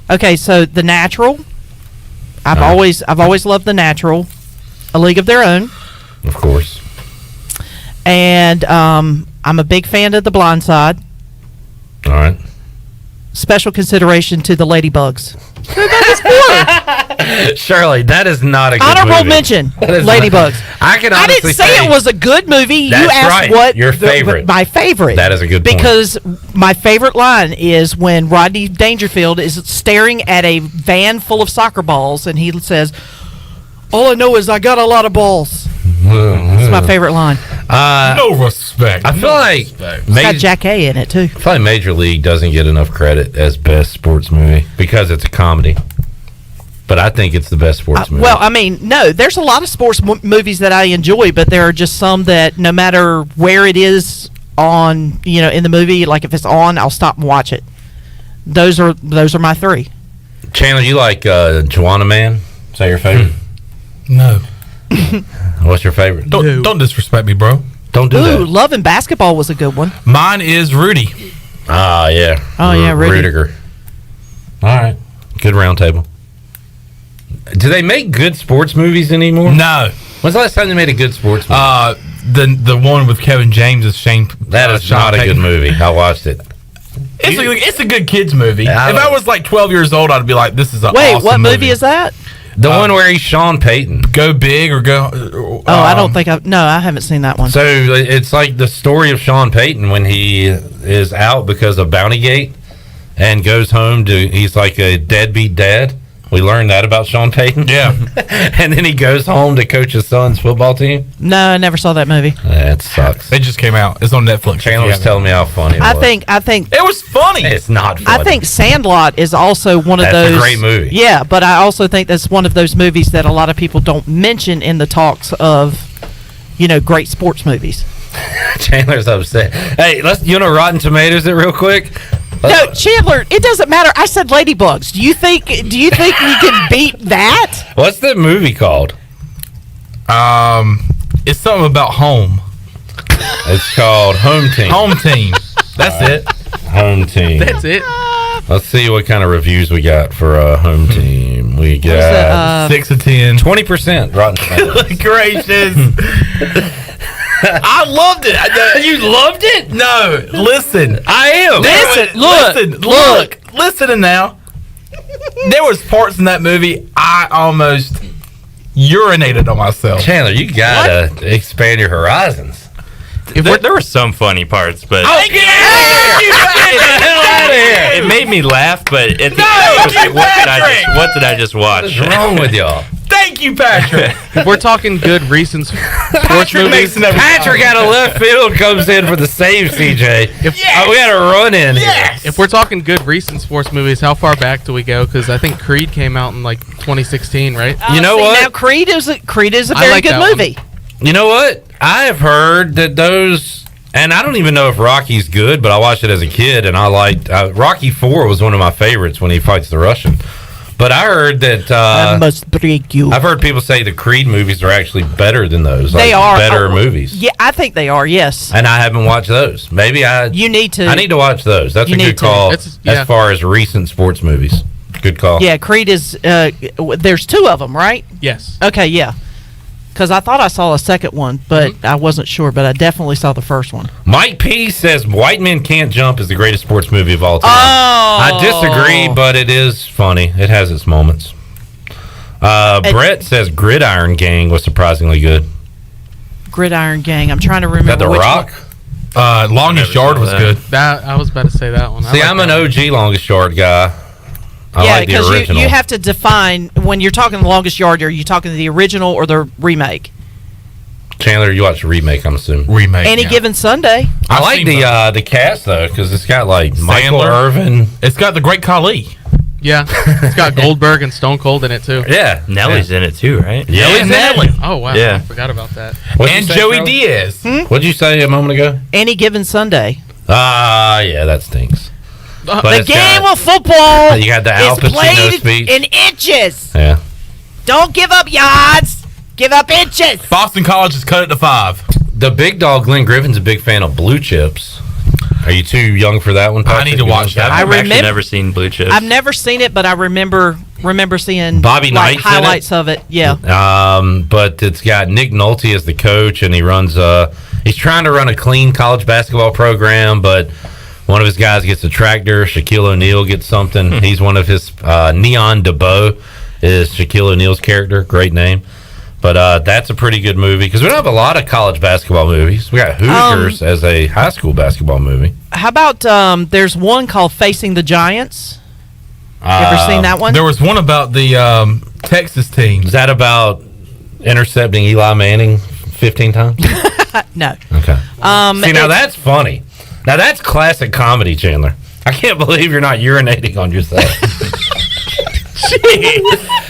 Okay, so The Natural. I've always loved The Natural. A League of Their Own. Of course. And I'm a big fan of The Blind Side. All right. Special consideration to the Ladybugs. Shirley, that is not a good honorable movie. mention. Ladybugs. I didn't say it was a good movie. You asked right. what your favorite. My favorite. That is a good point. Because my favorite line is when Rodney Dangerfield is staring at a van full of soccer balls, and he says, "All I know is I got a lot of balls." That's my favorite line. No respect. I feel like It's got Jack A in it too. I feel like Major League doesn't get enough credit as best sports movie because it's a comedy. But I think it's the best sports movie. Well, I mean, no, there's a lot of sports movies that I enjoy, but there are just some that no matter where it is on, in the movie, like if it's on, I'll stop and watch it. Those are my 3. Chandler, you like Joanna Man? Is that your favorite? No. What's your favorite? Don't disrespect me, bro. Don't do that. Love and Basketball was a good one. Mine is Rudy. Ah, yeah. Oh, yeah, Rudy. Rudiger. All right. Good round table. Do they make good sports movies anymore? No. When's the last time they made a good sports movie? The one with Kevin James is Shane. That is not a good movie. I watched it. It's a good kids movie. I If I was like 12 years old, I'd be like, "This is an Wait, awesome what movie is that? The one where he's Sean Payton. Go big or go. Oh, I don't think I haven't seen that one. So it's like the story of Sean Payton when he is out because of Bountygate and goes home to. He's like a deadbeat dad. We learned that about Sean Payton. Yeah. And then he goes home to coach his son's football team. No, I never saw that movie. That sucks. It just came out. It's on Netflix. Chandler was telling me how funny it I was. think it was funny. It's not funny. I think Sandlot is also one of That's those. a great movie. Yeah, but I also think that's one of those movies that a lot of people don't mention in the talks of, great sports movies. Chandler's upset. Hey, you know Rotten Tomatoes it real quick? No, Chandler, it doesn't matter. I said Ladybugs. Do you think we can beat that? What's the movie called? It's something about home. It's called Home Team. Home Team. That's it. Home Team. That's it. Let's see what kind of reviews we got for Home Team. We got 6 of 10. 20% Rotten Tomatoes. Good gracious. I loved it. You loved it? No, listen. I am. Listen now. There was parts in that movie I almost urinated on myself. Chandler, you gotta expand your horizons. There were some funny parts, but Oh, get out of here! it made me laugh. But at the end, No, it was like, what did I just watch? What's wrong with y'all? Thank you, Patrick. If we're talking good recent sports movies, Patrick out of left field comes in for the save, CJ. We got a run in here. if we're talking good recent sports movies, how far back do we go? Because I think Creed came out in like 2016, right? You know what? Now Creed is a I very like good that one. movie. You know what? I have heard that those, and I don't even know if Rocky's good, but I watched it as a kid, and I liked Rocky 4 was one of my favorites when he fights the Russian. But I heard that I must break you. I've heard people say the Creed movies are actually better than those. They like are better movies. Yeah, I think they are. Yes. And I haven't watched those. Maybe You need to. I need to watch those. That's You a need good to. call It's- yeah. as far as recent sports movies. Good call. Yeah, Creed is. There's two of them, right? Yes. Okay, yeah. Because I thought I saw a second one, but I wasn't sure. But I definitely saw the first one. Mike P says White Men Can't Jump is the greatest sports movie of all time. Oh, I disagree, but it is funny. It has its moments. Brett says Gridiron Gang was surprisingly good. Gridiron Gang. I'm trying to remember. Is that The which Rock? Longest Yard was good. That I was about to say that one. See, I'm an OG Longest Yard guy. I yeah, like the because original. you have to define when you're talking the Longest Yard. Are you talking the original or the remake? Chandler, you watched the remake, I'm assuming. Remake. Any Given Sunday. I like the cast though, because it's got like Michael Sandler. Irvin. It's got the Great Khali. Yeah, it's got Goldberg and Stone Cold in it too. Yeah, Nelly's in it too, right? Yeah, Nelly's Nelly. Oh wow, Yeah. I forgot about that. What'd And you say, Joey Charlie? Diaz. What'd you say a moment ago? Any Given Sunday. Yeah, that stinks. But The it's game got- of football You got the Al is Pacino played speech. in inches. Yeah. Don't give up yards. Give up inches. Boston College has cut it to 5. The big dog, Glenn Griffin's a big fan of Blue Chips. Are you too young for that one, Patrick? need to watch that. I've I actually remem- never seen Blue Chips. I've never seen it, but I remember seeing Bobby like, Knight's in it? highlights of it. Yeah. But it's got Nick Nolte as the coach, and he runs he's trying to run a clean college basketball program, but one of his guys gets a tractor. Shaquille O'Neal gets something. He's one of his Neon DeBow is Shaquille O'Neal's character. Great name. But that's a pretty good movie because we don't have a lot of college basketball movies. We got Hoosiers as a high school basketball movie. How about there's one called Facing the Giants. You ever seen that one? There was one about the Texas team. Is that about intercepting Eli Manning 15 times? No. Okay. See, now it's- that's funny. Now that's classic comedy, Chandler. I can't believe you're not urinating on yourself.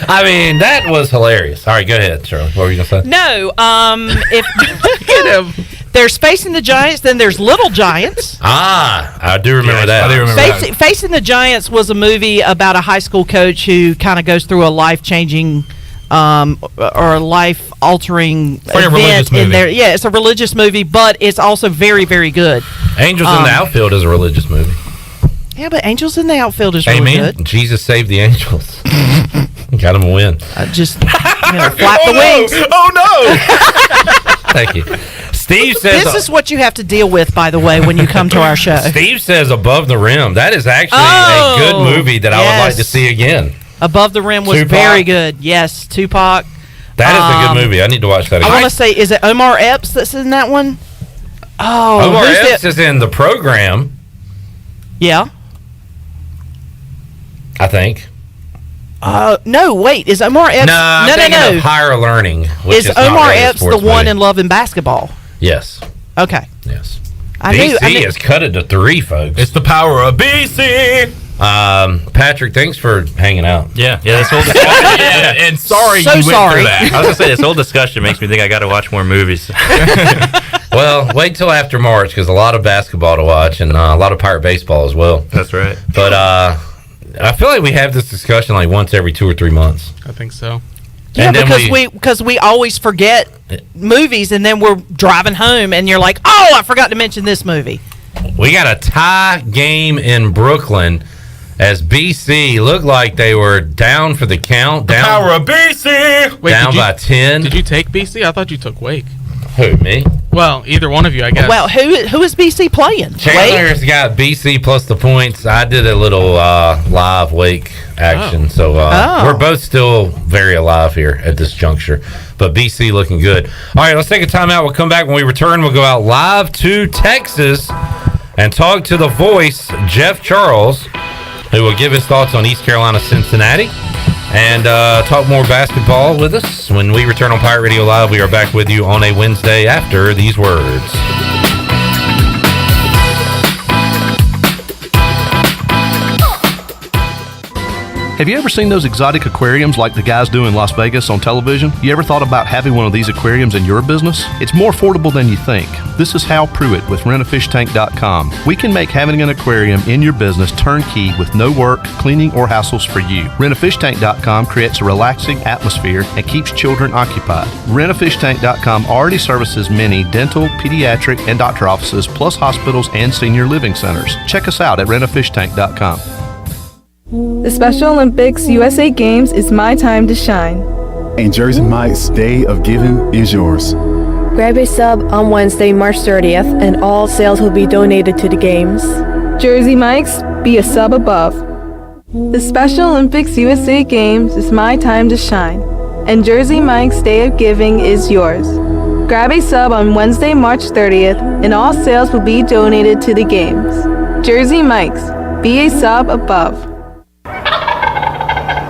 I mean, that was hilarious. All right, go ahead, Shirley. What were you going to say? No. If there's Facing the Giants, then there's Little Giants. I do remember that. I do remember that. Facing the Giants was a movie about a high school coach who kind of goes through a life-changing or a life-altering like a religious event in movie. there. Yeah, it's a religious movie, but it's also very, very good. Angels in the Outfield is a religious movie. Yeah, but Angels in the Outfield is really good. Jesus saved the angels. Got him a win. Just flap the wings. Oh no! Thank you. Steve says This is what you have to deal with, by the way, when you come to our show. Steve says Above the Rim. That is actually a good movie that I would like to see again. Above the Rim was Tupac. very good. Yes, Tupac. That is a good movie. I need to watch that again. I want to say, is it Omar Epps that's in that one? Oh, Omar who's Epps is in The Program. Yeah. I think. No, wait. Is Omar Epps? No, I'm thinking of Higher Learning. Which Is is not Omar really a Epps the sports one movie. in Love and Basketball? Yes. Okay. Yes. I BC knew. has cut it to 3, folks. It's the power of BC. Patrick, thanks for hanging out. Yeah, this whole discussion. And sorry So you went sorry. through that. I was gonna say this whole discussion makes me think I got to watch more movies. Well, wait till after March because a lot of basketball to watch and a lot of Pirate baseball as well. That's right. But I feel like we have this discussion like once every 2 or 3 months. I think so. Yeah, And then because we always forget movies, and then we're driving home, and you're like, oh, I forgot to mention this movie. We got a tie game in Brooklyn as BC looked like they were down for the count. Down, Power of BC. Wait, down did you- by 10. Did you take BC? I thought you took Wake. Who, me? Well, either one of you, I guess. Well, who is BC playing? Chandler's got BC plus the points. I did a little live Wake action. So we're both still very alive here at this juncture. But BC looking good. All right, let's take a timeout. We'll come back. When we return, we'll go out live to Texas and talk to the voice, Jeff Charles, who will give his thoughts on East Carolina, Cincinnati, and talk more basketball with us. When we return on Pirate Radio Live, we are back with you on a Wednesday after these words. Have you ever seen those exotic aquariums like the guys do in Las Vegas on television? You ever thought about having one of these aquariums in your business? It's more affordable than you think. This is Hal Pruitt with rentafishtank.com. We can make having an aquarium in your business turnkey with no work, cleaning, or hassles for you. Rentafishtank.com creates a relaxing atmosphere and keeps children occupied. Rentafishtank.com already services many dental, pediatric, and doctor offices, plus hospitals and senior living centers. Check us out at rentafishtank.com. The Special Olympics USA Games is my time to shine. And Jersey Mike's Day of Giving is yours. Grab a sub on Wednesday, March 30th, and all sales will be donated to the Games. Jersey Mike's, be a sub above. The Special Olympics USA Games is my time to shine. And Jersey Mike's Day of Giving is yours. Grab a sub on Wednesday, March 30th, and all sales will be donated to the Games. Jersey Mike's, be a sub above.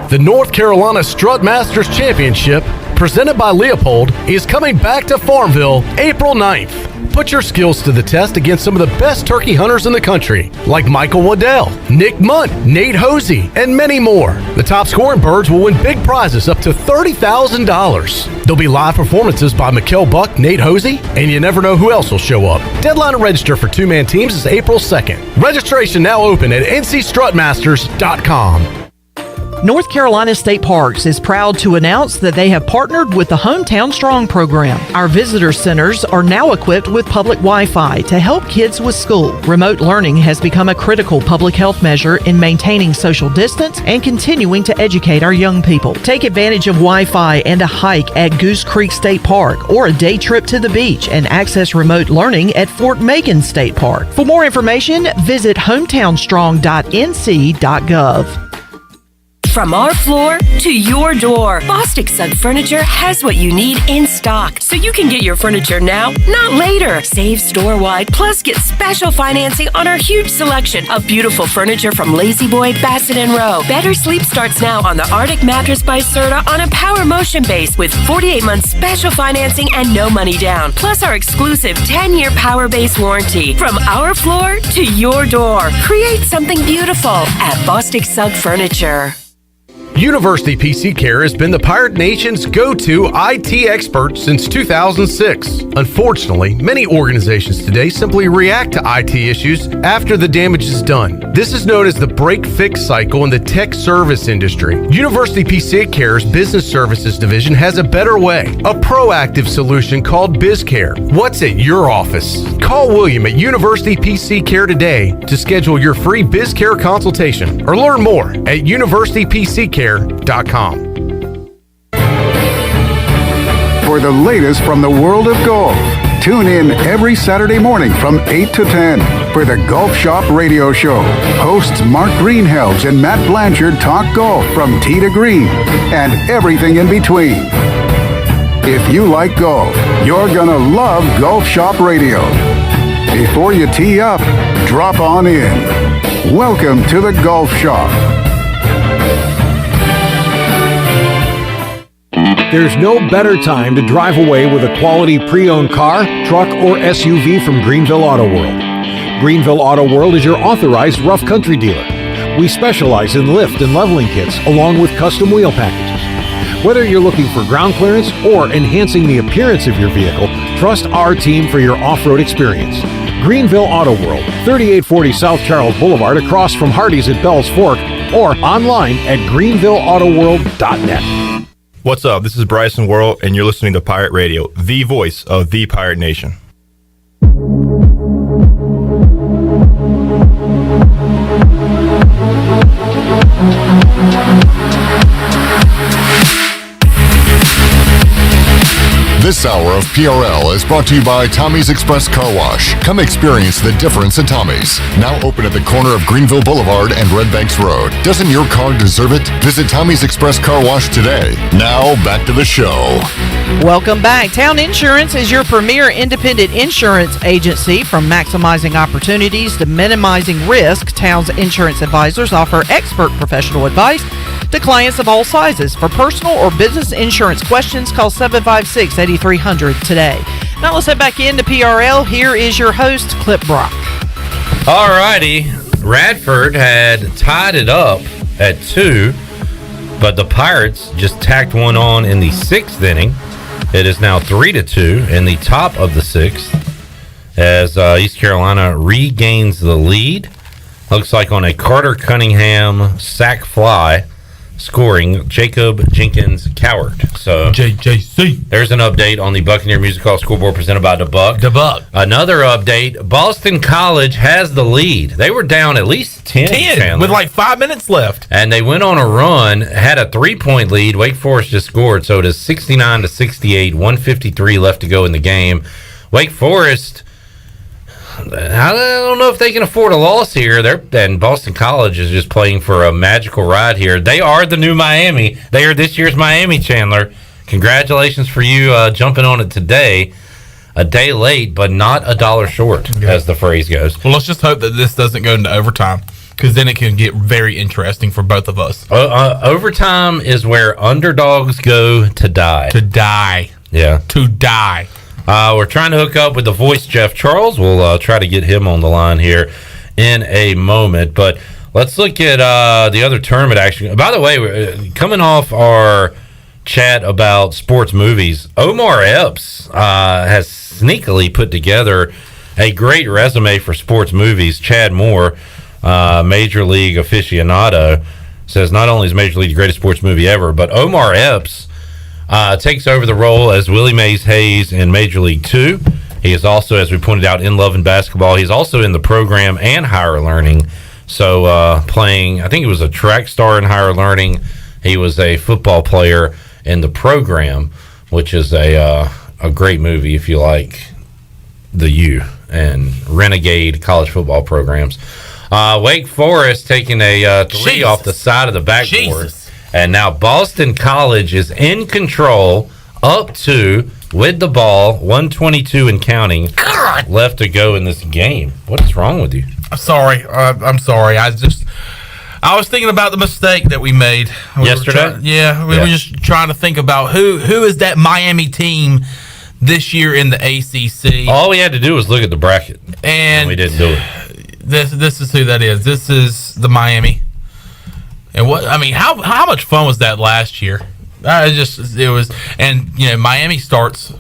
The North Carolina Strut Masters Championship, presented by Leopold, is coming back to Farmville April 9th. Put your skills to the test against some of the best turkey hunters in the country, like Michael Waddell, Nick Munt, Nate Hosey, and many more. The top scoring birds will win big prizes up to $30,000. There'll be live performances by Mikkel Buck, Nate Hosey, and you never know who else will show up. Deadline to register for two-man teams is April 2nd. Registration now open at ncstrutmasters.com. North Carolina State Parks is proud to announce that they have partnered with the Hometown Strong program. Our visitor centers are now equipped with public Wi-Fi to help kids with school. Remote learning has become a critical public health measure in maintaining social distance and continuing to educate our young people. Take advantage of Wi-Fi and a hike at Goose Creek State Park or a day trip to the beach and access remote learning at Fort Megan State Park. For more information, visit hometownstrong.nc.gov. From our floor to your door, Bostic Sugg Furniture has what you need in stock, so you can get your furniture now, not later. Save store-wide, plus get special financing on our huge selection of beautiful furniture from Lazy Boy, Bassett & Rowe. Better sleep starts now on the Arctic Mattress by Serta on a Power Motion base with 48-month special financing and no money down, plus our exclusive 10-year Power Base warranty. From our floor to your door, create something beautiful at Bostic Sugg Furniture. University PC Care has been the Pirate Nation's go-to IT expert since 2006. Unfortunately, many organizations today simply react to IT issues after the damage is done. This is known as the break-fix cycle in the tech service industry. University PC Care's Business Services Division has a better way, a proactive solution called BizCare. What's at your office? Call William at University PC Care today to schedule your free BizCare consultation or learn more at universitypccare.com. For the latest from the world of golf, Tune in every Saturday morning from 8 to 10 for the Golf Shop Radio Show. Hosts Mark Greenhelge and Matt Blanchard talk golf from tee to green and everything in between. If you like golf, you're gonna love Golf Shop Radio. Before you tee up, drop on in. Welcome to the Golf Shop. There's no better time to drive away with a quality pre-owned car, truck, or SUV from Greenville Auto World. Greenville Auto World is your authorized rough country dealer. We specialize in lift and leveling kits along with custom wheel packages. Whether you're looking for ground clearance or enhancing the appearance of your vehicle, trust our team for your off-road experience. Greenville Auto World, 3840 South Charles Boulevard across from Hardee's at Bell's Fork, or online at greenvilleautoworld.net. What's up? This is Bryce and World, and you're listening to Pirate Radio, the voice of the Pirate Nation. This hour of PRL is brought to you by Tommy's Express Car Wash. Come experience the difference at Tommy's. Now open at the corner of Greenville Boulevard and Red Banks Road. Doesn't your car deserve it? Visit Tommy's Express Car Wash today. Now back to the show. Welcome back. Town Insurance is your premier independent insurance agency. From maximizing opportunities to minimizing risk, Town's insurance advisors offer expert professional advice to clients of all sizes. For personal or business insurance questions, call 756-8300 today. Now let's head back into PRL. Here is your host, Clip Brock. All righty. Radford had tied it up at 2, but the Pirates just tacked one on in the 6th inning. It is now 3-2 in the top of the 6th as East Carolina regains the lead. Looks like on a Carter Cunningham sac fly, scoring Jacob Jenkins Coward. So JJC. There's an update on the Buccaneer Music Hall scoreboard presented by DeBuck. Another update, Boston College has the lead. They were down at least 10 Chandler, with like 5 minutes left. and they went on a run, had a 3-point lead. Wake Forest just scored, so it is 69-68, 153 left to go in the game. Wake Forest, I don't know if they can afford a loss here. And Boston College is just playing for a magical ride here. They are the new Miami. They are this year's Miami, Chandler. Congratulations for you jumping on it today. A day late, but not a dollar short, as the phrase goes. Well, let's just hope that this doesn't go into overtime, because then it can get very interesting for both of us. Overtime is where underdogs go to die. To die. Yeah. To die. We're trying to hook up with the voice, Jeff Charles. We'll try to get him on the line here in a moment. But let's look at the other tournament action. By the way, coming off our chat about sports movies, Omar Epps has sneakily put together a great resume for sports movies. Chad Moore, Major League aficionado, says not only is Major League the greatest sports movie ever, but Omar Epps takes over the role as Willie Mays Hayes in Major League 2. He is also, as we pointed out, in Love and Basketball. He's also in the program and Higher Learning. So playing, I think he was a track star in Higher Learning. He was a football player in the program, which is a great movie if you like the U and renegade college football programs. Wake Forest taking a 3 off the side of the backboard. And now Boston College is in control, up 2 with the ball, 122 and counting left to go in this game. What is wrong with you? I'm sorry. I'm sorry. I was thinking about the mistake that we made yesterday. We were just trying to think about who is that Miami team this year in the ACC. All we had to do was look at the bracket, and we didn't do it. This is who that is. This is the Miami. And how much fun was that last year? It was, and Miami starts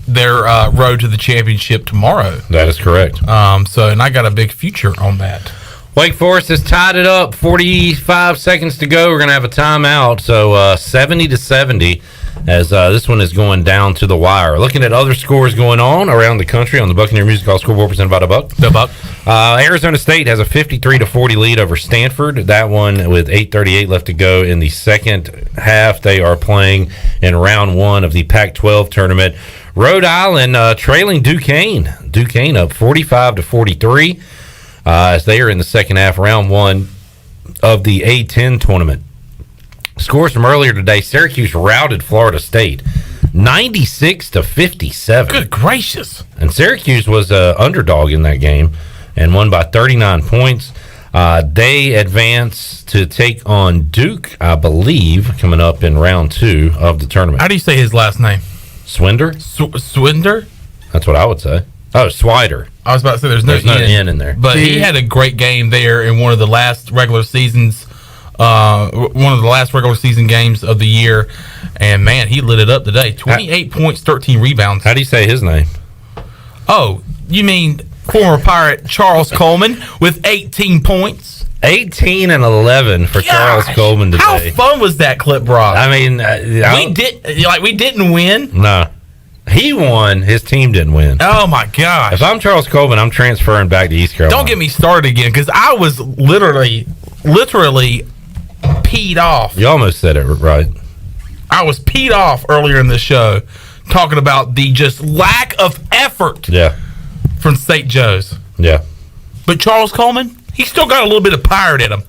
their road to the championship tomorrow. That is correct. And I got a big future on that. Wake Forest has tied it up. 45 seconds to go. We're gonna have a timeout. So 70-70 as this one is going down to the wire. Looking at other scores going on around the country on the Buccaneer Music Hall scoreboard presented by the Buck. The Buck. Arizona State has a 53-40 lead over Stanford. That one with 8:38 left to go in the second half. They are playing in round 1 of the Pac-12 tournament. Rhode Island trailing Duquesne. Duquesne up 45-43 as they are in the second half, round 1 of the A-10 tournament. Scores from earlier today: Syracuse routed Florida State 96-57. Good gracious. And Syracuse was an underdog in that game and won by 39 points. They advance to take on Duke, I believe, coming up in round 2 of the tournament. How do you say his last name? Swinder? Swinder? That's what I would say. Oh, Swider. I was about to say there's no N in there. But he had a great game there in one of the last regular seasons, one of the last regular season games of the year. And, man, he lit it up today. 28 points, 13 rebounds. How do you say his name? Oh, you mean former Pirate Charles Coleman with 18 points? 18 and 11 for Charles Coleman today. How fun was that clip, Brock? I mean, we didn't win. No. He won. His team didn't win. Oh, my gosh. If I'm Charles Coleman, I'm transferring back to East Carolina. Don't get me started again, because I was literally peed off. You almost said it right. I was peed off earlier in the show talking about the just lack of effort from St. Joe's. Yeah. But Charles Coleman, he still got a little bit of pirate in him.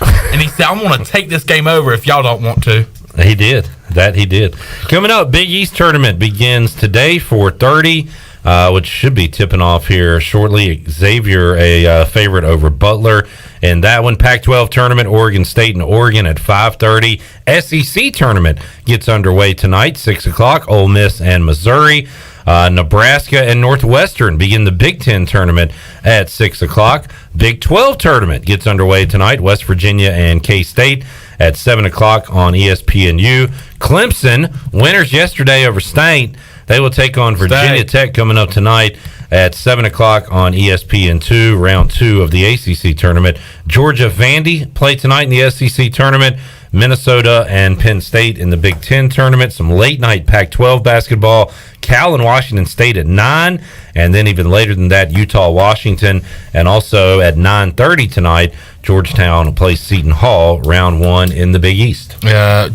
And he said, I'm going to take this game over if y'all don't want to. He did. That he did. Coming up, Big East Tournament begins today, 4:30, which should be tipping off here shortly. Xavier, a favorite over Butler. And that one, Pac-12 Tournament, Oregon State and Oregon at 5:30. SEC Tournament gets underway tonight, 6 o'clock, Ole Miss and Missouri. Nebraska and Northwestern begin the Big Ten Tournament at 6 o'clock. Big 12 Tournament gets underway tonight, West Virginia and K-State at 7 o'clock on ESPNU. Clemson, winners yesterday over State. They will take on Virginia Tech coming up tonight at 7 o'clock on ESPN2, round 2 of the ACC tournament. Georgia Vandy play tonight in the SEC tournament. Minnesota and Penn State in the Big Ten tournament. Some late-night Pac-12 basketball. Cal and Washington State at 9. And then even later than that, Utah-Washington. And also at 9:30 tonight, Georgetown plays Seton Hall, round 1 in the Big East.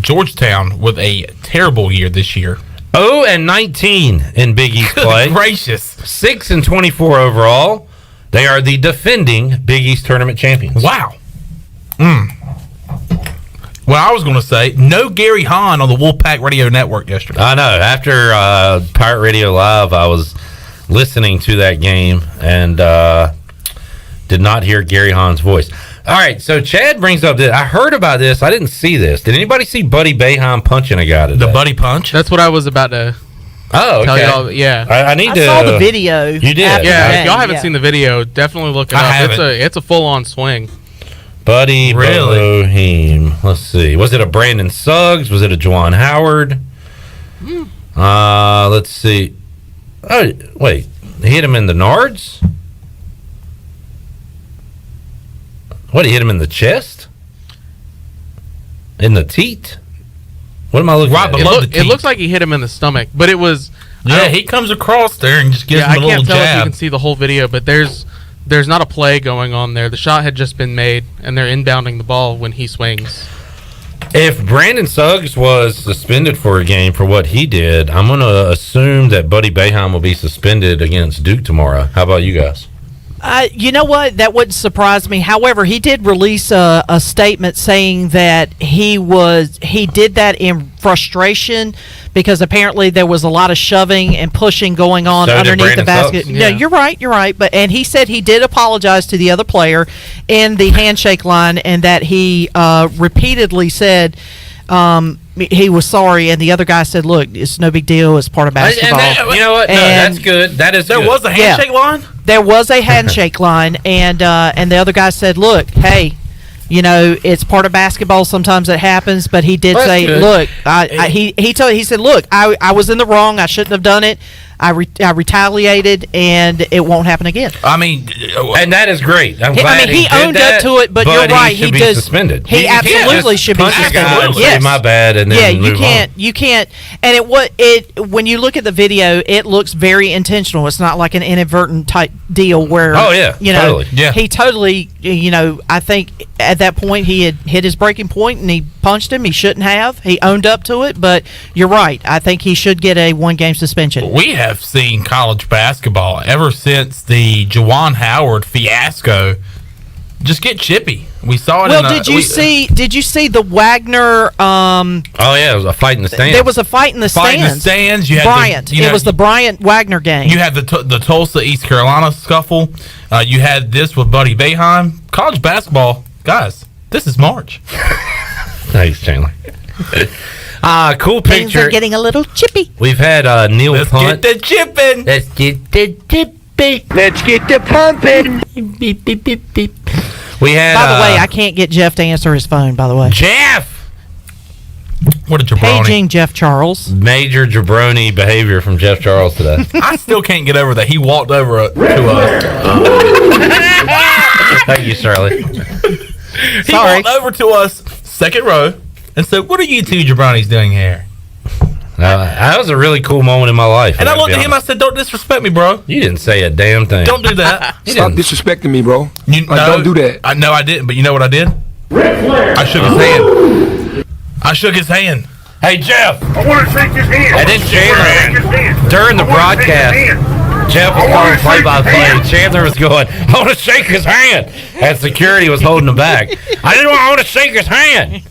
Georgetown with a terrible year this year. 0-19 in Big East play. Good gracious. 6-24 overall. They are the defending Big East tournament champions. Wow. Well, I was going to say, no Gary Hahn on the Wolfpack Radio Network yesterday. I know. After Pirate Radio Live, I was listening to that game and did not hear Gary Hahn's voice. All right, so Chad brings up this. I heard about this. I didn't see this. Did anybody see Buddy Boeheim punching a guy today? The Buddy Punch? That's what I was about to tell y'all. Yeah. I need to. I saw the video. You did? Yeah, if y'all haven't seen the video, definitely look it up. It's a full-on swing. Buddy Boeheim. Let's see. Was it a Brandon Suggs? Was it a Juwan Howard? Let's see. Oh, wait. He hit him in the nards? What, he hit him in the chest? In the teat? What am I looking at? It looks like he hit him in the stomach, but it was... Yeah, he comes across there and just gives him a little jab. I can't tell if you can see the whole video, but there's not a play going on there. The shot had just been made, and they're inbounding the ball when he swings. If Brandon Suggs was suspended for a game for what he did, I'm going to assume that Buddy Boeheim will be suspended against Duke tomorrow. How about you guys? You know what? That wouldn't surprise me. However, he did release a statement saying that he did that in frustration because apparently there was a lot of shoving and pushing going on underneath the basket. Yeah. No, you're right. And he said he did apologize to the other player in the handshake line, and that he repeatedly said he was sorry, and the other guy said, "Look, it's no big deal. It's part of basketball." You know what? No, that's good. That is. There was a handshake line. There was a handshake line, and the other guy said, "Look, hey, you know, it's part of basketball. Sometimes it happens." But he did say, good. "Look, he said, look, I was in the wrong. I shouldn't have done it. I retaliated, and it won't happen again. I mean, and that is great. I'm glad he owned up to it, but you're right. He should be suspended. He absolutely should be suspended. Yes. My bad, and then you can't. And when you look at the video, it looks very intentional. It's not like an inadvertent type deal where. Oh yeah, totally. Yeah. He totally. I think at that point he had hit his breaking point and he punched him. He shouldn't have. He owned up to it, but you're right. I think he should get a 1-game suspension. We have seen college basketball ever since the Juwan Howard fiasco just get chippy. We saw it. Well, did you see the Wagner? Oh yeah, it was a fight in the stands. There was a fight in the stands. You had Bryant. It was the Bryant Wagner game. You had the Tulsa East Carolina scuffle. You had this with Buddy Boeheim. College basketball, guys. This is March. Thanks, Chandler. Cool Things picture. are getting a little chippy. We've had Neil Let's Punt. get the chipping. Let's get the chippy. Let's get the pumping. Beep, beep, beep, beep. We had. By the way, I can't get Jeff to answer his phone. By the way, Jeff. What a jabroni. Paging Jeff Charles. Major jabroni behavior from Jeff Charles today. I still can't get over that. He walked over to us. Thank you, Shirley. He walked over to us, second row, and said, "What are you two jabronis doing here?" That was a really cool moment in my life. And I looked at him. I said, "Don't disrespect me, bro. You didn't say a damn thing. Don't do that. Stop disrespecting me, bro. Don't do that. I know I didn't, but you know what I did? I shook his hand. I shook his hand. Hey, Jeff. I want to shake his hand. And then Chandler, during the broadcast, Jeff was calling play-by-play. Chandler was going, "I want to shake his hand," and security was holding him back. I want to shake his hand.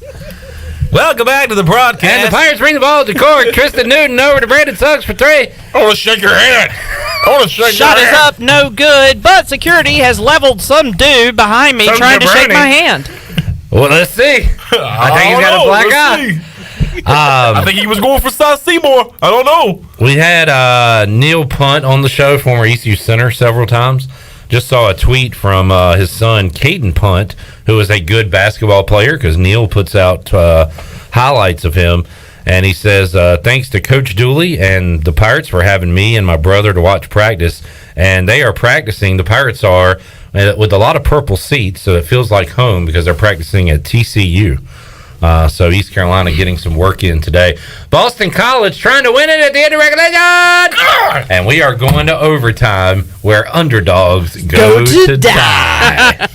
Welcome back to the broadcast. And the Pirates bring the ball to court. Tristan Newton over to Brandon Suggs for 3. I want to shake your hand. I want to shake Shot your is hand. up, no good, but security has leveled some dude behind me trying to shake my hand. Well, let's see. I think he's got a black eye. I think he was going for Cy Seymour. I don't know. We had Neil Punt on the show, former ECU center, several times. Just saw a tweet from his son, Caden Punt, who is a good basketball player because Neil puts out highlights of him. And he says, thanks to Coach Dooley and the Pirates for having me and my brother to watch practice. And they are practicing, the Pirates are, with a lot of purple seats, so it feels like home because they're practicing at TCU. So East Carolina getting some work in today. Boston College trying to win it at the end of regulation. And we are going to overtime where underdogs go to die.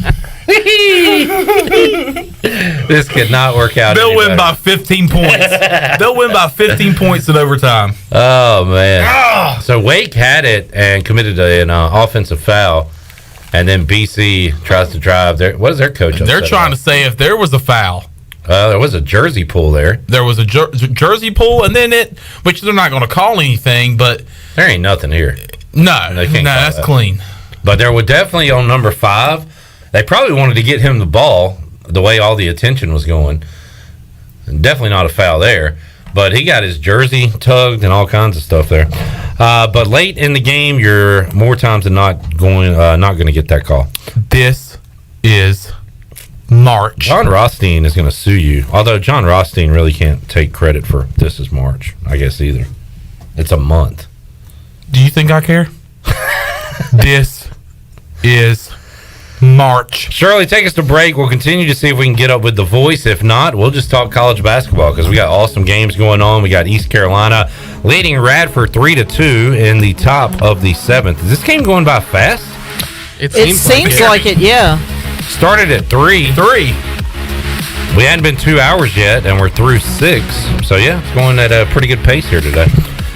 This could not work out. They'll win by 15 points. They'll win by 15 points in overtime. Oh, man. So Wake had it and committed an offensive foul. And then BC tries to drive. What is their coach? They're trying to say if there was a foul. There was a jersey pull there. There was a jersey pull, and then which they're not going to call anything, but there ain't nothing here. No, that's clean. But there was definitely on number 5. They probably wanted to get him the ball the way all the attention was going. Definitely not a foul there, but he got his jersey tugged and all kinds of stuff there. But late in the game, you're more times than not going to get that call. This is March. John Rothstein is going to sue you. Although John Rothstein really can't take credit for this is March, I guess, either. It's a month. Do you think I care? This is March. Shirley, take us to break. We'll continue to see if we can get up with the voice. If not, we'll just talk college basketball because we got awesome games going on. We got East Carolina leading Radford 3-2 in the top of the 7th. Is this game going by fast? It seems like it, yeah. Started at 3. We hadn't been 2 hours yet, and we're through 6. So, yeah, it's going at a pretty good pace here today.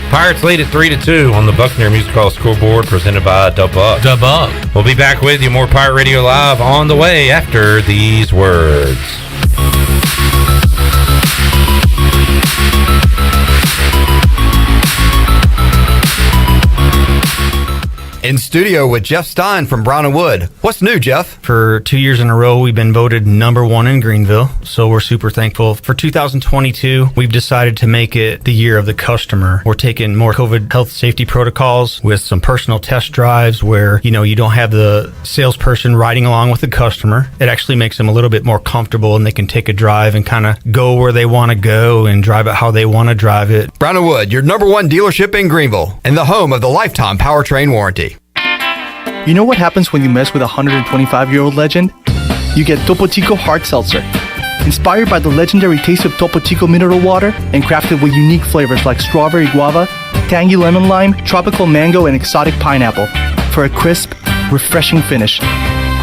Pirates lead at 3-2 on the Buckner Music Hall scoreboard presented by Dub Up. Dub Up. We'll be back with you. More Pirate Radio Live on the way after these words. In studio with Jeff Stein from Brown & Wood. What's new, Jeff? For 2 years in a row, we've been voted #1 in Greenville, so we're super thankful. For 2022, we've decided to make it the year of the customer. We're taking more COVID health safety protocols with some personal test drives where, you don't have the salesperson riding along with the customer. It actually makes them a little bit more comfortable, and they can take a drive and kind of go where they want to go and drive it how they want to drive it. Brown & Wood, your #1 dealership in Greenville and the home of the lifetime powertrain warranty. You know what happens when you mess with a 125-year-old legend? You get Topo Chico Hard Seltzer. Inspired by the legendary taste of Topo Chico mineral water and crafted with unique flavors like strawberry guava, tangy lemon lime, tropical mango, and exotic pineapple for a crisp, refreshing finish.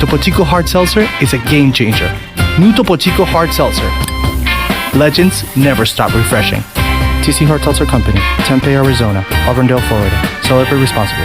Topo Chico Hard Seltzer is a game changer. New Topo Chico Hard Seltzer. Legends never stop refreshing. TC Hard Seltzer Company, Tempe, Arizona, Auburndale, Florida. Celebrate responsibly.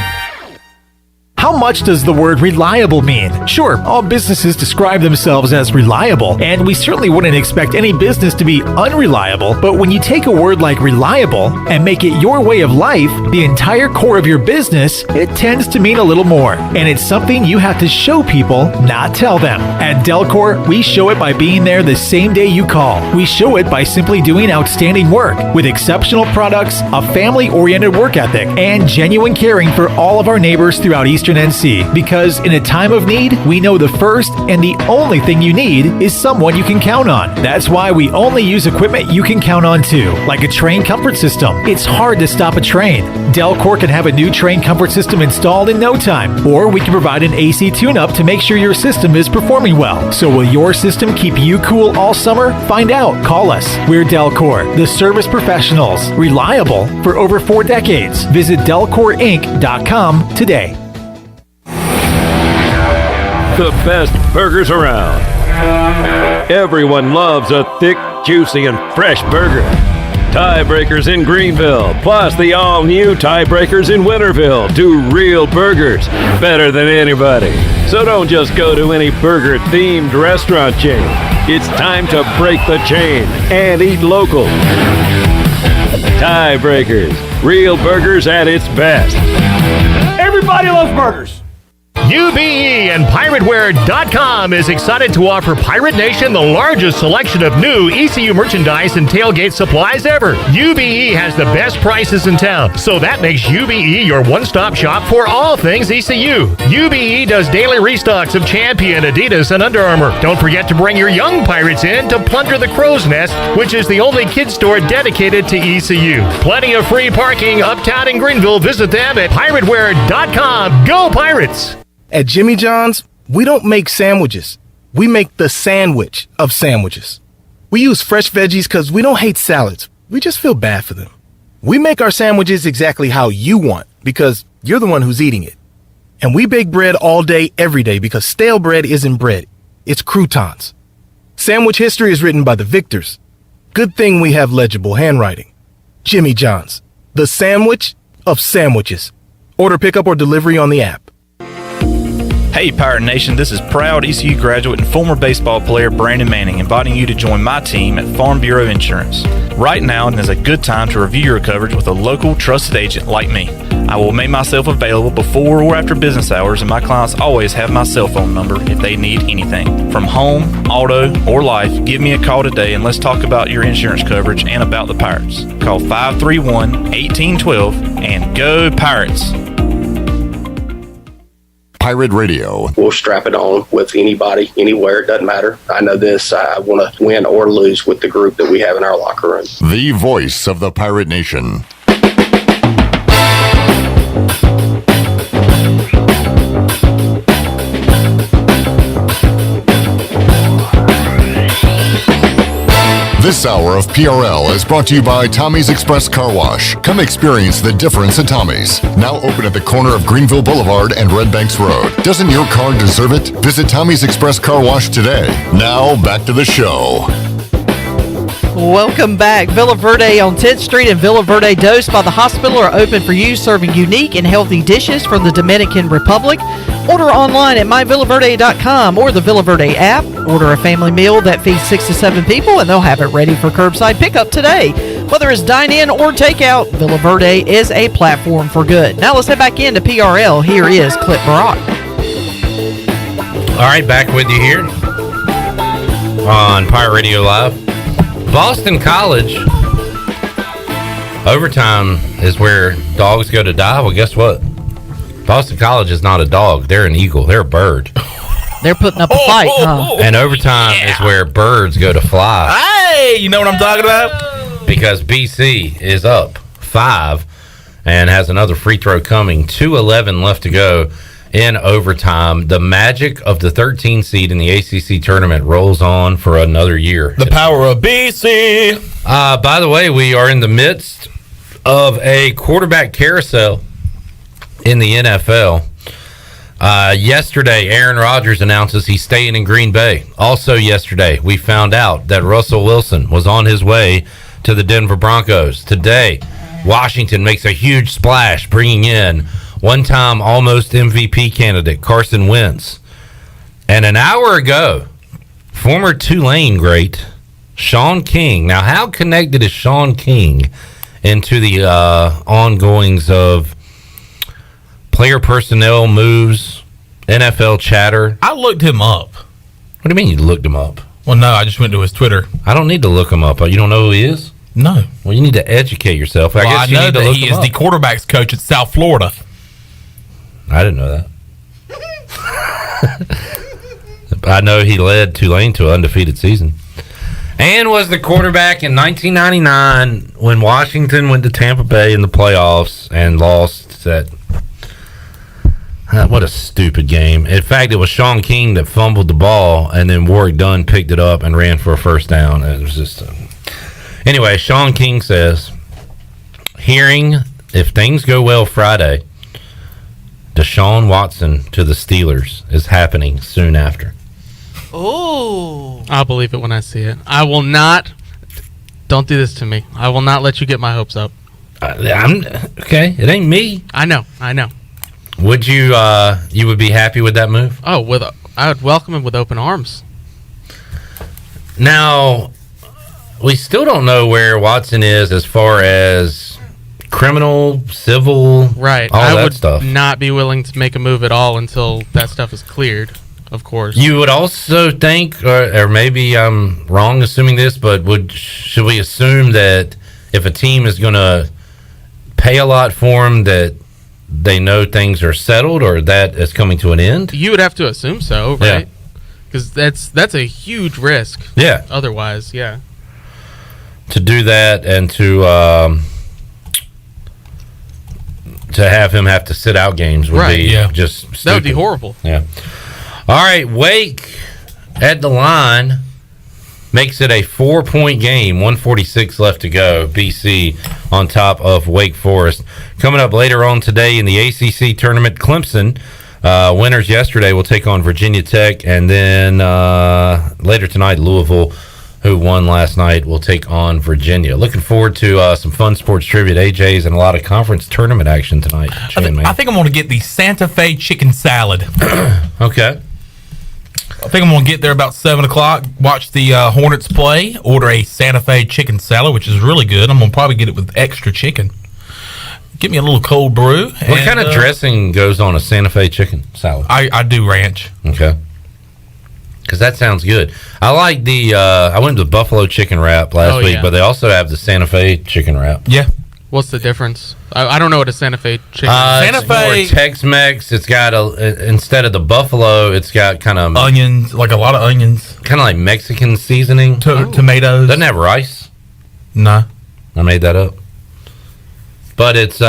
How much does the word reliable mean? Sure, all businesses describe themselves as reliable, and we certainly wouldn't expect any business to be unreliable, but when you take a word like reliable and make it your way of life, the entire core of your business, it tends to mean a little more. And it's something you have to show people, not tell them. At Delcor, we show it by being there the same day you call. We show it by simply doing outstanding work with exceptional products, a family-oriented work ethic, and genuine caring for all of our neighbors throughout Eastern NC, because in a time of need, we know the first and the only thing you need is someone you can count on. That's why we only use equipment you can count on too, like a train comfort system. It's hard to stop a train. Delcor can have a new train comfort system installed in no time, or we can provide an AC tune-up to make sure your system is performing well. So will your system keep you cool all summer? Find out. Call us. We're Delcor, the service professionals. Reliable for over 4 decades. Visit DelcorInc.com today. The best burgers around. Everyone loves a thick, juicy, and fresh burger. Tiebreakers in Greenville, plus the all-new Tiebreakers in Winterville, do real burgers better than anybody. So don't just go to any burger-themed restaurant chain. It's time to break the chain and eat local. Tiebreakers, real burgers at its best. Everybody loves burgers. UBE and PirateWear.com is excited to offer Pirate Nation the largest selection of new ECU merchandise and tailgate supplies ever. UBE has the best prices in town, so that makes UBE your one-stop shop for all things ECU. UBE does daily restocks of Champion, Adidas, and Under Armour. Don't forget to bring your young Pirates in to plunder the Crow's Nest, which is the only kids store dedicated to ECU. Plenty of free parking uptown in Greenville. Visit them at PirateWear.com. Go Pirates! At Jimmy John's, we don't make sandwiches. We make the sandwich of sandwiches. We use fresh veggies because we don't hate salads. We just feel bad for them. We make our sandwiches exactly how you want because you're the one who's eating it. And we bake bread all day, every day because stale bread isn't bread. It's croutons. Sandwich history is written by the victors. Good thing we have legible handwriting. Jimmy John's, the sandwich of sandwiches. Order pickup or delivery on the app. Hey Pirate Nation, this is proud ECU graduate and former baseball player Brandon Manning inviting you to join my team at Farm Bureau Insurance. Right now is a good time to review your coverage with a local trusted agent like me. I will make myself available before or after business hours, and my clients always have my cell phone number if they need anything. From home, auto, or life, give me a call today and let's talk about your insurance coverage and about the Pirates. Call 531-1812 and go Pirates! Pirate Radio. We'll strap it on with anybody, anywhere. It doesn't matter. I know this. I want to win or lose with the group that we have in our locker room. The voice of the Pirate Nation. This hour of PRL is brought to you by Tommy's Express Car Wash. Come experience the difference at Tommy's. Now open at the corner of Greenville Boulevard and Red Banks Road. Doesn't your car deserve it? Visit Tommy's Express Car Wash today. Now back to the show. Welcome back. Villa Verde on 10th Street and Villa Verde Dos by the hospital are open for you, serving unique and healthy dishes from the Dominican Republic. Order online at myvillaverde.com or the Villa Verde app. Order a family meal that feeds 6 to 7 people and they'll have it ready for curbside pickup today. Whether it's dine-in or takeout, Villa Verde is a platform for good. Now let's head back into PRL. Here is Clip Brock. All right, back with you here on Pirate Radio Live. Boston College. Overtime is where dogs go to die. Well, guess what? Boston College is not a dog. They're an eagle. They're a bird. They're putting up a fight, huh? And overtime is where birds go to fly. Hey, you know what I'm talking about? Because BC is up 5 and has another free throw coming. 2:11 left to go in overtime. The magic of the 13 seed in the ACC tournament rolls on for another year. The power of BC. By the way, we are in the midst of a quarterback carousel in the NFL. Yesterday, Aaron Rodgers announces he's staying in Green Bay. Also yesterday, we found out that Russell Wilson was on his way to the Denver Broncos. Today, Washington makes a huge splash, bringing in one-time almost MVP candidate Carson Wentz. And an hour ago, former Tulane great Sean King. Now, how connected is Sean King into the ongoings of player personnel moves, NFL chatter? I looked him up. What do you mean you looked him up? Well, no, I just went to his Twitter. I don't need to look him up. You don't know who he is? No. Well, you need to educate yourself. Well, I guess you know need to that look he him is up. the quarterback's coach at South Florida. I didn't know that. I know he led Tulane to an undefeated season. And was the quarterback in 1999 when Washington went to Tampa Bay in the playoffs and lost that. What a stupid game. In fact, it was Sean King that fumbled the ball, and then Warwick Dunn picked it up and ran for a first down. It was just... Anyway, Sean King says, hearing if things go well Friday, Deshaun Watson to the Steelers is happening soon after. Oh, I'll believe it when I see it. I will not. Don't do this to me. I will not let you get my hopes up. I'm okay. It ain't me. I know. Would you? You would be happy with that move? Oh, I would welcome him with open arms. Now, we still don't know where Watson is as far as criminal, civil, right? All I that would stuff. Not be willing to make a move at all until that stuff is cleared. Of course. You would also think, or maybe I'm wrong assuming this, but should we assume that if a team is going to pay a lot for him, that they know things are settled or that is coming to an end? You would have to assume so, right? Because that's a huge risk. Yeah. Otherwise, yeah. To do that and to have him have to sit out games would be just stupid. That would be horrible. Yeah. All right, Wake at the line makes it a 4-point game. 1:46 left to go. BC on top of Wake Forest. Coming up later on today in the ACC tournament, Clemson, winners yesterday, will take on Virginia Tech. And then later tonight, Louisville, who won last night, will take on Virginia. Looking forward to some fun sports trivia at AJ's and a lot of conference tournament action tonight. I think I'm going to get the Santa Fe chicken salad. Okay. I think I'm going to get there about 7 o'clock, watch the Hornets play, order a Santa Fe chicken salad, which is really good. I'm going to probably get it with extra chicken. Get me a little cold brew. What kind of dressing goes on a Santa Fe chicken salad? I do ranch. Okay. Because that sounds good. I like the, I went to the buffalo chicken wrap last week, but they also have the Santa Fe chicken wrap. Yeah. What's the difference? I don't know what a Santa Fe chicken Santa Fe Tex-Mex. It's got instead of the buffalo, it's got kind of onions, like a lot of onions, kind of like Mexican seasoning. Tomatoes. Doesn't have rice. No, I made that up. But it's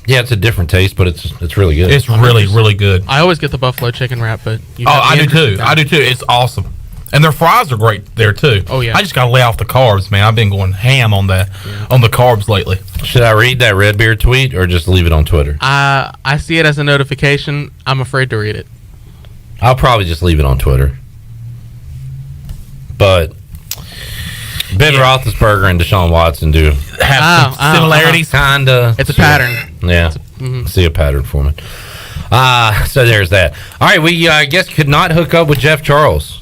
it's a different taste, but it's really good. It's really good. I always get the buffalo chicken wrap, but I do too. It's awesome. And their fries are great there too. Oh yeah. I just got to lay off the carbs, man. I've been going ham on that on the carbs lately. Should I read that Redbeard tweet or just leave it on Twitter? I see it as a notification. I'm afraid to read it. I'll probably just leave it on Twitter. But Ben Roethlisberger and Deshaun Watson do have some similarities. Kinda. It's a pattern. Yeah. See a pattern for me. So there's that. All right, we I guess could not hook up with Jeff Charles.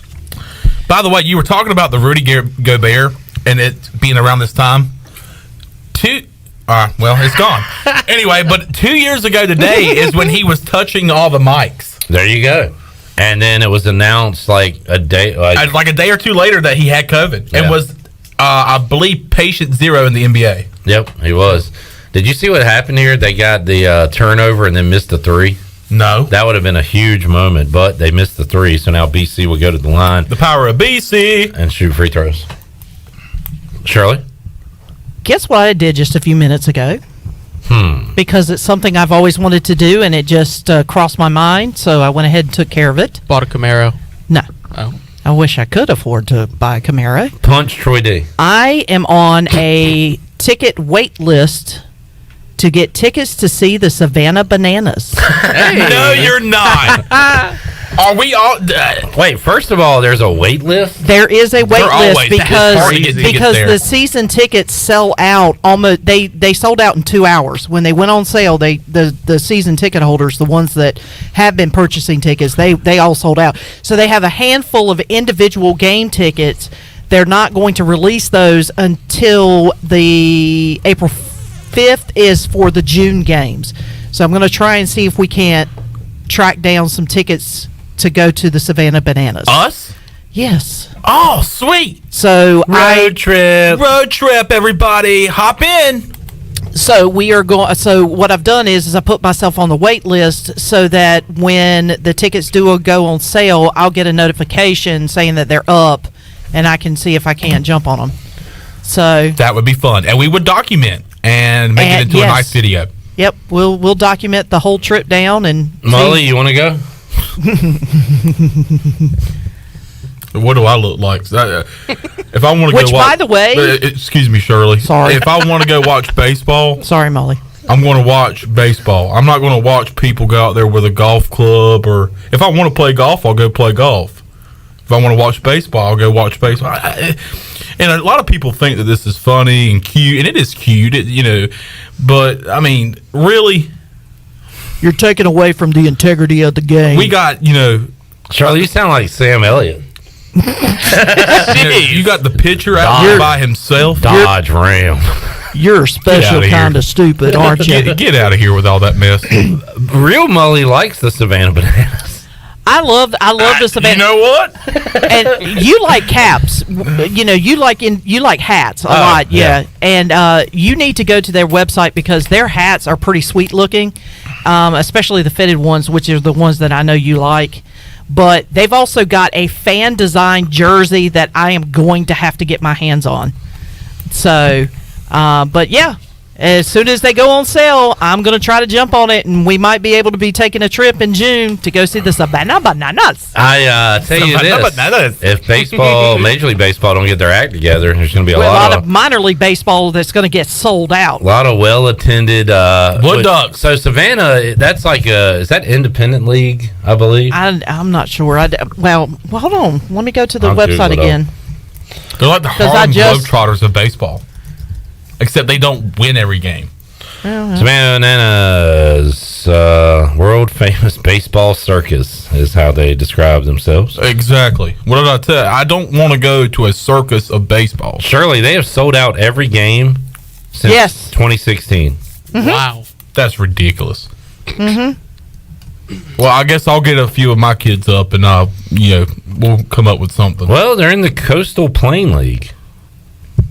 By the way, you were talking about the Rudy Gobert and it being around this time. It's gone. Anyway, but 2 years ago today is when he was touching all the mics. There you go. And then it was announced like a day or two later that he had COVID and was, I believe, patient zero in the NBA. Yep, he was. Did you see what happened here? They got the turnover and then missed the three. No. That would have been a huge moment, but they missed the three, so now BC will go to the line. The power of BC. And shoot free throws. Shirley? Guess what I did just a few minutes ago? Because it's something I've always wanted to do, and it just crossed my mind, so I went ahead and took care of it. Bought a Camaro. No. Oh. I wish I could afford to buy a Camaro. Punch Troy D. I am on a ticket wait list to get tickets to see the Savannah Bananas. No, you're not. Are we all? Wait, first of all, there's a wait list? There is a wait list because there. the season tickets sell out almost. They sold out in 2 hours when they went on sale. The season ticket holders, the ones that have been purchasing tickets, they all sold out. So they have a handful of individual game tickets. They're not going to release those until the April 5th is for the June games. So I'm going to try and see if we can't track down some tickets to go to the Savannah Bananas. Us? Yes. Oh, sweet. So road trip, everybody, hop in. So we are going. So what I've done is I put myself on the wait list so that when the tickets do go on sale, I'll get a notification saying that they're up, and I can see if I can't jump on them. So that would be fun, and we would document and make it into a nice video. Yep, we'll document the whole trip down. And Molly, you want to go? What do I look like? If I want to go watch, by the way, excuse me, Shirley. Sorry. If I want to go watch baseball, sorry, Molly. I'm going to watch baseball. I'm not going to watch people go out there with a golf club, or if I want to play golf, I'll go play golf. If I want to watch baseball, I'll go watch baseball. And a lot of people think that this is funny and cute, and it is cute, but I mean, really, you're taking away from the integrity of the game. We got, Charlie, you sound like Sam Elliott. You got the pitcher out here by himself. Dodge Ram. You're special kind of stupid, aren't you? Get out of here with all that mess. Real Molly likes the Savannah Bananas. I love the Savannah. You know what? And you like caps. You like hats a lot. Yeah. And you need to go to their website because their hats are pretty sweet looking, especially the fitted ones, which are the ones that I know you like. But they've also got a fan designed jersey that I am going to have to get my hands on. So, but yeah. As soon as they go on sale, I'm going to try to jump on it, and we might be able to be taking a trip in June to go see the Savannah Bananas. I tell you this, if baseball, Major League Baseball don't get their act together, there's going to be a lot of minor league baseball that's going to get sold out. A lot of well-attended Wood Ducks. So Savannah, that's like is that independent league, I believe? I'm not sure. Well, hold on. Let me go to the website again. They're like the Harlem Globetrotters of baseball. Except they don't win every game. Savannah Bananas, world famous baseball circus is how they describe themselves. Exactly. What did I tell you? I don't want to go to a circus of baseball. Shirley, they have sold out every game since 2016. Mm-hmm. Wow. That's ridiculous. Mm-hmm. Well, I guess I'll get a few of my kids up and we'll come up with something. Well, they're in the Coastal Plain League.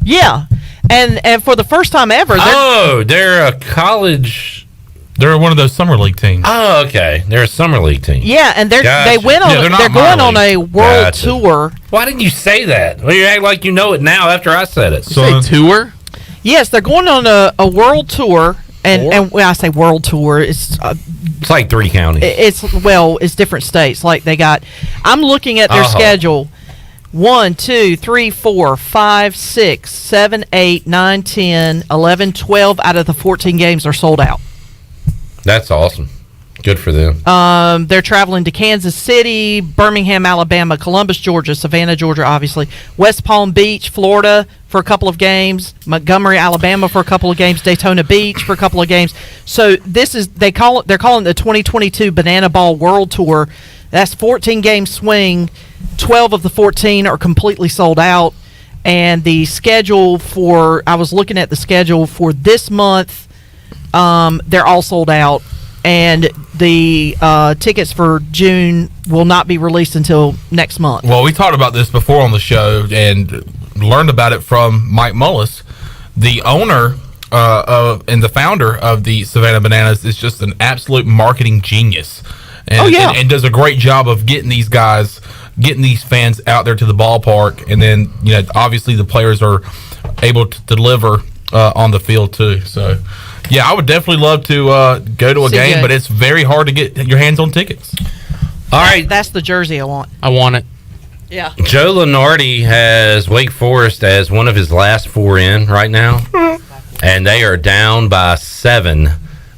Yeah. And for the first time ever, they're a college. They're one of those summer league teams. Oh, okay. They're a summer league team. Yeah, and they went on. They're going on a world tour. Why didn't you say that? Well, you act like you know it now after I said it. So tour? Yes, they're going on a world tour, and when I say world tour, it's like 3 counties. It's different states. Like they got. I'm looking at their schedule. 1, 2, 3, 4, 5, 6, 7, 8, 9, 10, 11, 12 out of the 14 games are sold out. That's awesome. Good for them. They're traveling to Kansas City, Birmingham, Alabama, Columbus, Georgia, Savannah, Georgia, obviously, West Palm Beach, Florida for a couple of games, Montgomery, Alabama for a couple of games, Daytona Beach for a couple of games. So they're calling it the 2022 Banana Ball World Tour. That's 14 game swing. 12 of the 14 are completely sold out. And the schedule I was looking at the schedule for this month, they're all sold out. And the tickets for June will not be released until next month. Well, we talked about this before on the show and learned about it from Mike Mullis, the owner and the founder of the Savannah Bananas. Is just an absolute marketing genius. And, and does a great job of getting these fans out there to the ballpark. And then, obviously the players are able to deliver on the field too. So, yeah, I would definitely love to go to a game, but it's very hard to get your hands on tickets. All right. That's the jersey I want. I want it. Yeah. Joe Lunardi has Wake Forest as one of his last 4 in right now. And they are down by 7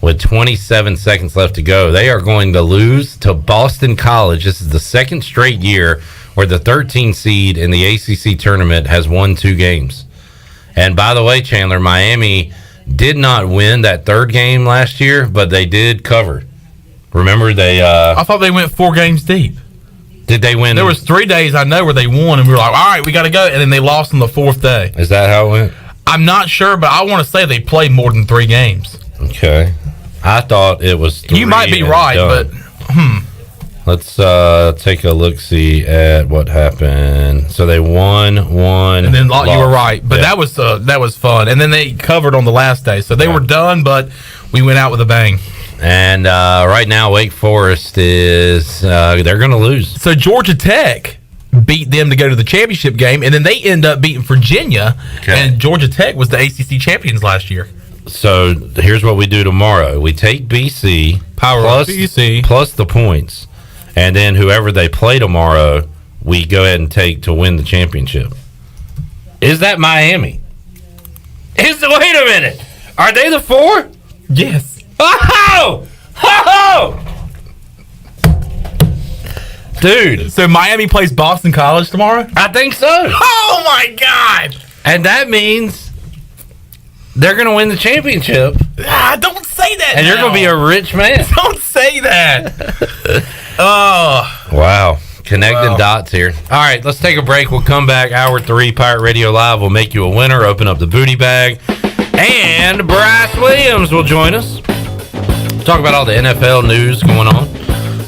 with 27 seconds left to go. They are going to lose to Boston College. This is the second straight year where the 13 seed in the ACC tournament has won 2 games. And by the way, Chandler, Miami did not win that third game last year, but they did cover. Remember, they... I thought they went 4 games deep. Did they win? There was 3 days, I know, where they won, and we were like, all right, we got to go. And then they lost on the 4th day. Is that how it went? I'm not sure, but I want to say they played more than 3 games. Okay. I thought it was 3. You might be right, done. but... Let's take a look-see at what happened. So they won, and then lost. You were right, but that was fun. And then they covered on the last day, so they were done, but we went out with a bang. And right now, Wake Forest is they're going to lose. So Georgia Tech beat them to go to the championship game, and then they end up beating Virginia. And Georgia Tech was the ACC champions last year. So here's what we do tomorrow: we take BC plus BC plus the points. And then whoever they play tomorrow, we go ahead and take to win the championship. Is that Miami? Wait a minute. Are they the 4? Yes. Oh! Oh! Dude. So Miami plays Boston College tomorrow? I think so. Oh, my God. And that means they're going to win the championship. Don't say that. And you're going to be a rich man. Don't say that. Oh. Wow. Connecting dots here. All right, let's take a break. We'll come back. Hour 3, Pirate Radio Live will make you a winner. Open up the booty bag. And Bryce Williams will join us. Talk about all the NFL news going on.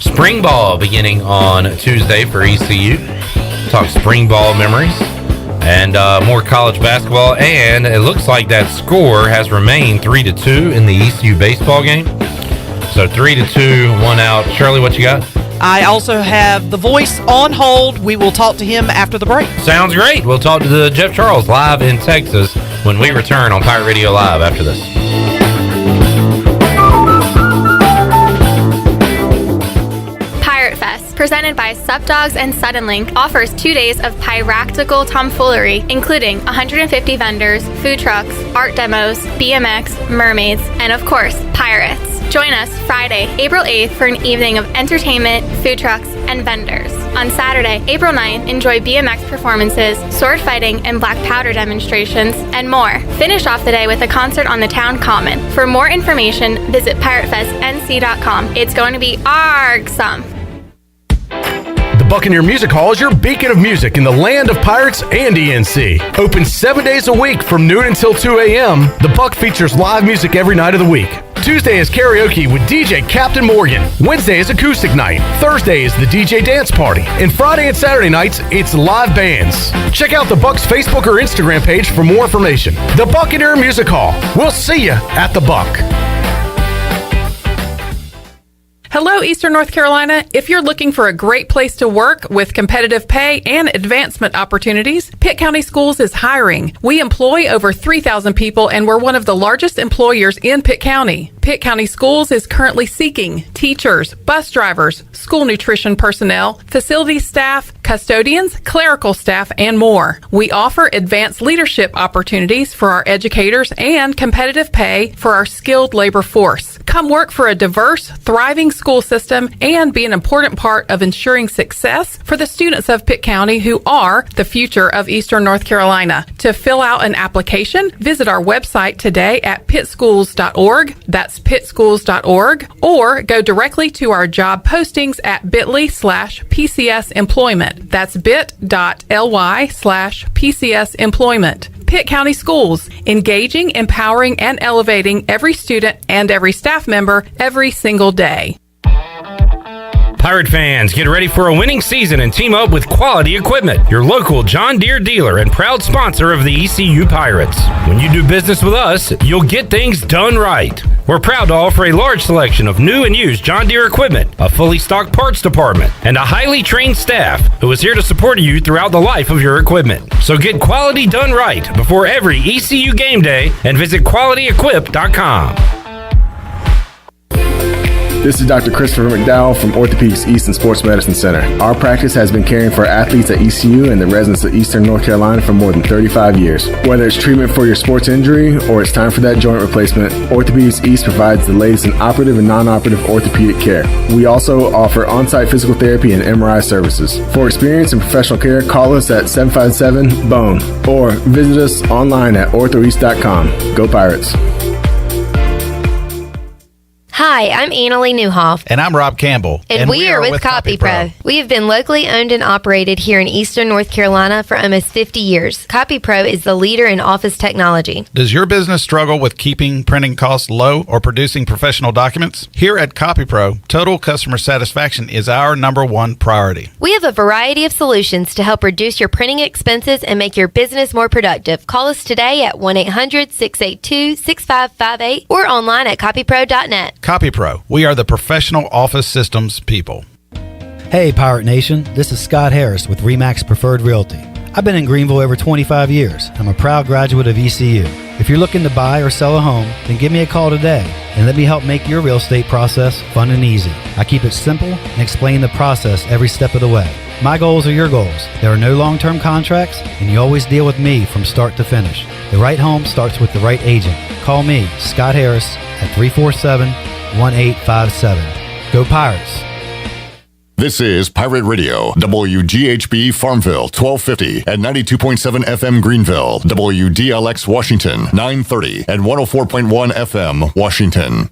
Spring ball beginning on Tuesday for ECU. Talk spring ball memories. And more college basketball. And it looks like that score has remained 3-2 in the ECU baseball game. So 3-2, 1 out. Shirley, what you got? I also have the voice on hold. We will talk to him after the break. Sounds great. We'll talk to Jeff Charles live in Texas when we return on Pirate Radio Live after this. Pirate Fest, presented by Sup Dogs and Suddenlink, offers 2 days of piractical tomfoolery, including 150 vendors, food trucks, art demos, BMX, mermaids, and of course, pirates. Join us Friday, April 8th for an evening of entertainment, food trucks, and vendors. On Saturday, April 9th, enjoy BMX performances, sword fighting, and black powder demonstrations, and more. Finish off the day with a concert on the town common. For more information, visit piratefestnc.com. It's going to be argsome. The Buccaneer Music Hall is your beacon of music in the land of pirates and ENC. Open 7 days a week from noon until 2 a.m., the Buck features live music every night of the week. Tuesday is karaoke with DJ Captain Morgan. Wednesday is acoustic night. Thursday is the DJ dance party. And Friday and Saturday nights, it's live bands. Check out the Buck's Facebook or Instagram page for more information. The Buccaneer Music Hall. We'll see you at the Buck. Hello, Eastern North Carolina. If you're looking for a great place to work with competitive pay and advancement opportunities, Pitt County Schools is hiring. We employ over 3,000 people, and we're one of the largest employers in Pitt County. Pitt County Schools is currently seeking teachers, bus drivers, school nutrition personnel, facility staff, custodians, clerical staff, and more. We offer advanced leadership opportunities for our educators and competitive pay for our skilled labor force. Come work for a diverse, thriving school system and be an important part of ensuring success for the students of Pitt County who are the future of Eastern North Carolina. To fill out an application, visit our website today at pittschools.org. That's pittschools.org, or go directly to our job postings at bit.ly/PCS Employment. Employment. That's bit.ly/PCS Employment. Pitt County Schools, engaging, empowering, and elevating every student and every staff member every single day. Pirate fans, get ready for a winning season and team up with Quality Equipment, your local John Deere dealer and proud sponsor of the ECU Pirates. When you do business with us, you'll get things done right. We're proud to offer a large selection of new and used John Deere equipment, a fully stocked parts department, and a highly trained staff who is here to support you throughout the life of your equipment. So get quality done right before every ECU game day and visit QualityEquip.com. This is Dr. Christopher McDowell from Orthopedics East and Sports Medicine Center. Our practice has been caring for athletes at ECU and the residents of Eastern North Carolina for more than 35 years. Whether it's treatment for your sports injury or it's time for that joint replacement, Orthopedics East provides the latest in operative and non-operative orthopedic care. We also offer on-site physical therapy and MRI services. For experience and professional care, call us at 757-BONE or visit us online at orthoeast.com. Go Pirates! Hi, I'm Annalie Newhoff. And I'm Rob Campbell. And we are with CopyPro. We have been locally owned and operated here in Eastern North Carolina for almost 50 years. CopyPro is the leader in office technology. Does your business struggle with keeping printing costs low or producing professional documents? Here at CopyPro, total customer satisfaction is our #1 priority. We have a variety of solutions to help reduce your printing expenses and make your business more productive. Call us today at 1-800-682-6558 or online at copypro.net. CopyPro, we are the professional office systems people. Hey Pirate Nation, this is Scott Harris with RE/MAX Preferred Realty. I've been in Greenville over 25 years. I'm a proud graduate of ECU. If you're looking to buy or sell a home, then give me a call today and let me help make your real estate process fun and easy. I keep it simple and explain the process every step of the way. My goals are your goals. There are no long-term contracts, and you always deal with me from start to finish. The right home starts with the right agent. Call me, Scott Harris, at 347-1857. Go Pirates! This is Pirate Radio, WGHB Farmville, 1250 and 92.7 FM Greenville, WDLX Washington, 930 and 104.1 FM Washington.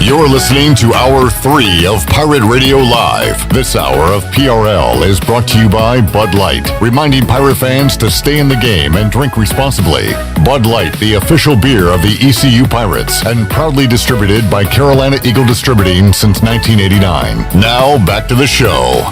You're listening to Hour 3 of Pirate Radio Live. This hour of PRL is brought to you by Bud Light, reminding pirate fans to stay in the game and drink responsibly. Bud Light, the official beer of the ECU Pirates, and proudly distributed by Carolina Eagle Distributing since 1989. Now, back to the show.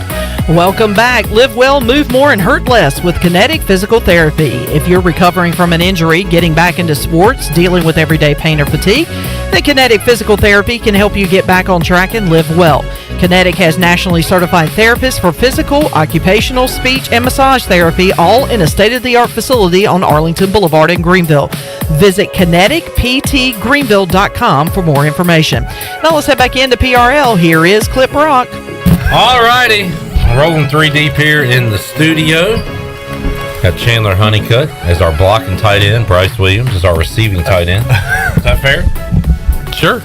Welcome back. Live well, move more, and hurt less with Kinetic Physical Therapy. If you're recovering from an injury, getting back into sports, dealing with everyday pain or fatigue, then Kinetic Physical Therapy can help you get back on track and live well. Kinetic has nationally certified therapists for physical, occupational, speech, and massage therapy, all in a state-of-the-art facility on Arlington Boulevard in Greenville. Visit kineticptgreenville.com for more information. Now let's head back into PRL. Here is Clip Rock. All righty. Rolling 3 deep here in the studio. Got Chandler Honeycutt as our blocking tight end. Bryce Williams as our receiving tight end. Is that fair? Sure.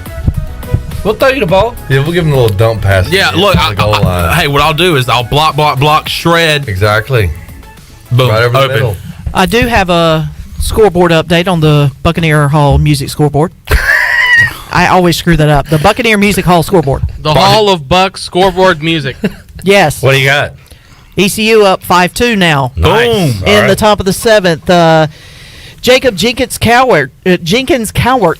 We'll throw you the ball. Yeah, we'll give him a little dump pass. Yeah, look, hey, what I'll do is I'll block, shred. Exactly. Boom, right over the open. middle. I do have a scoreboard update on the Buccaneer Hall Music scoreboard. I always screw that up. The Buccaneer Music Hall scoreboard. The Hall of Bucks scoreboard music. Yes. What do you got? ECU up 5-2 now. Nice. Boom. In the top of the 7th. Jacob Jenkins Cowart.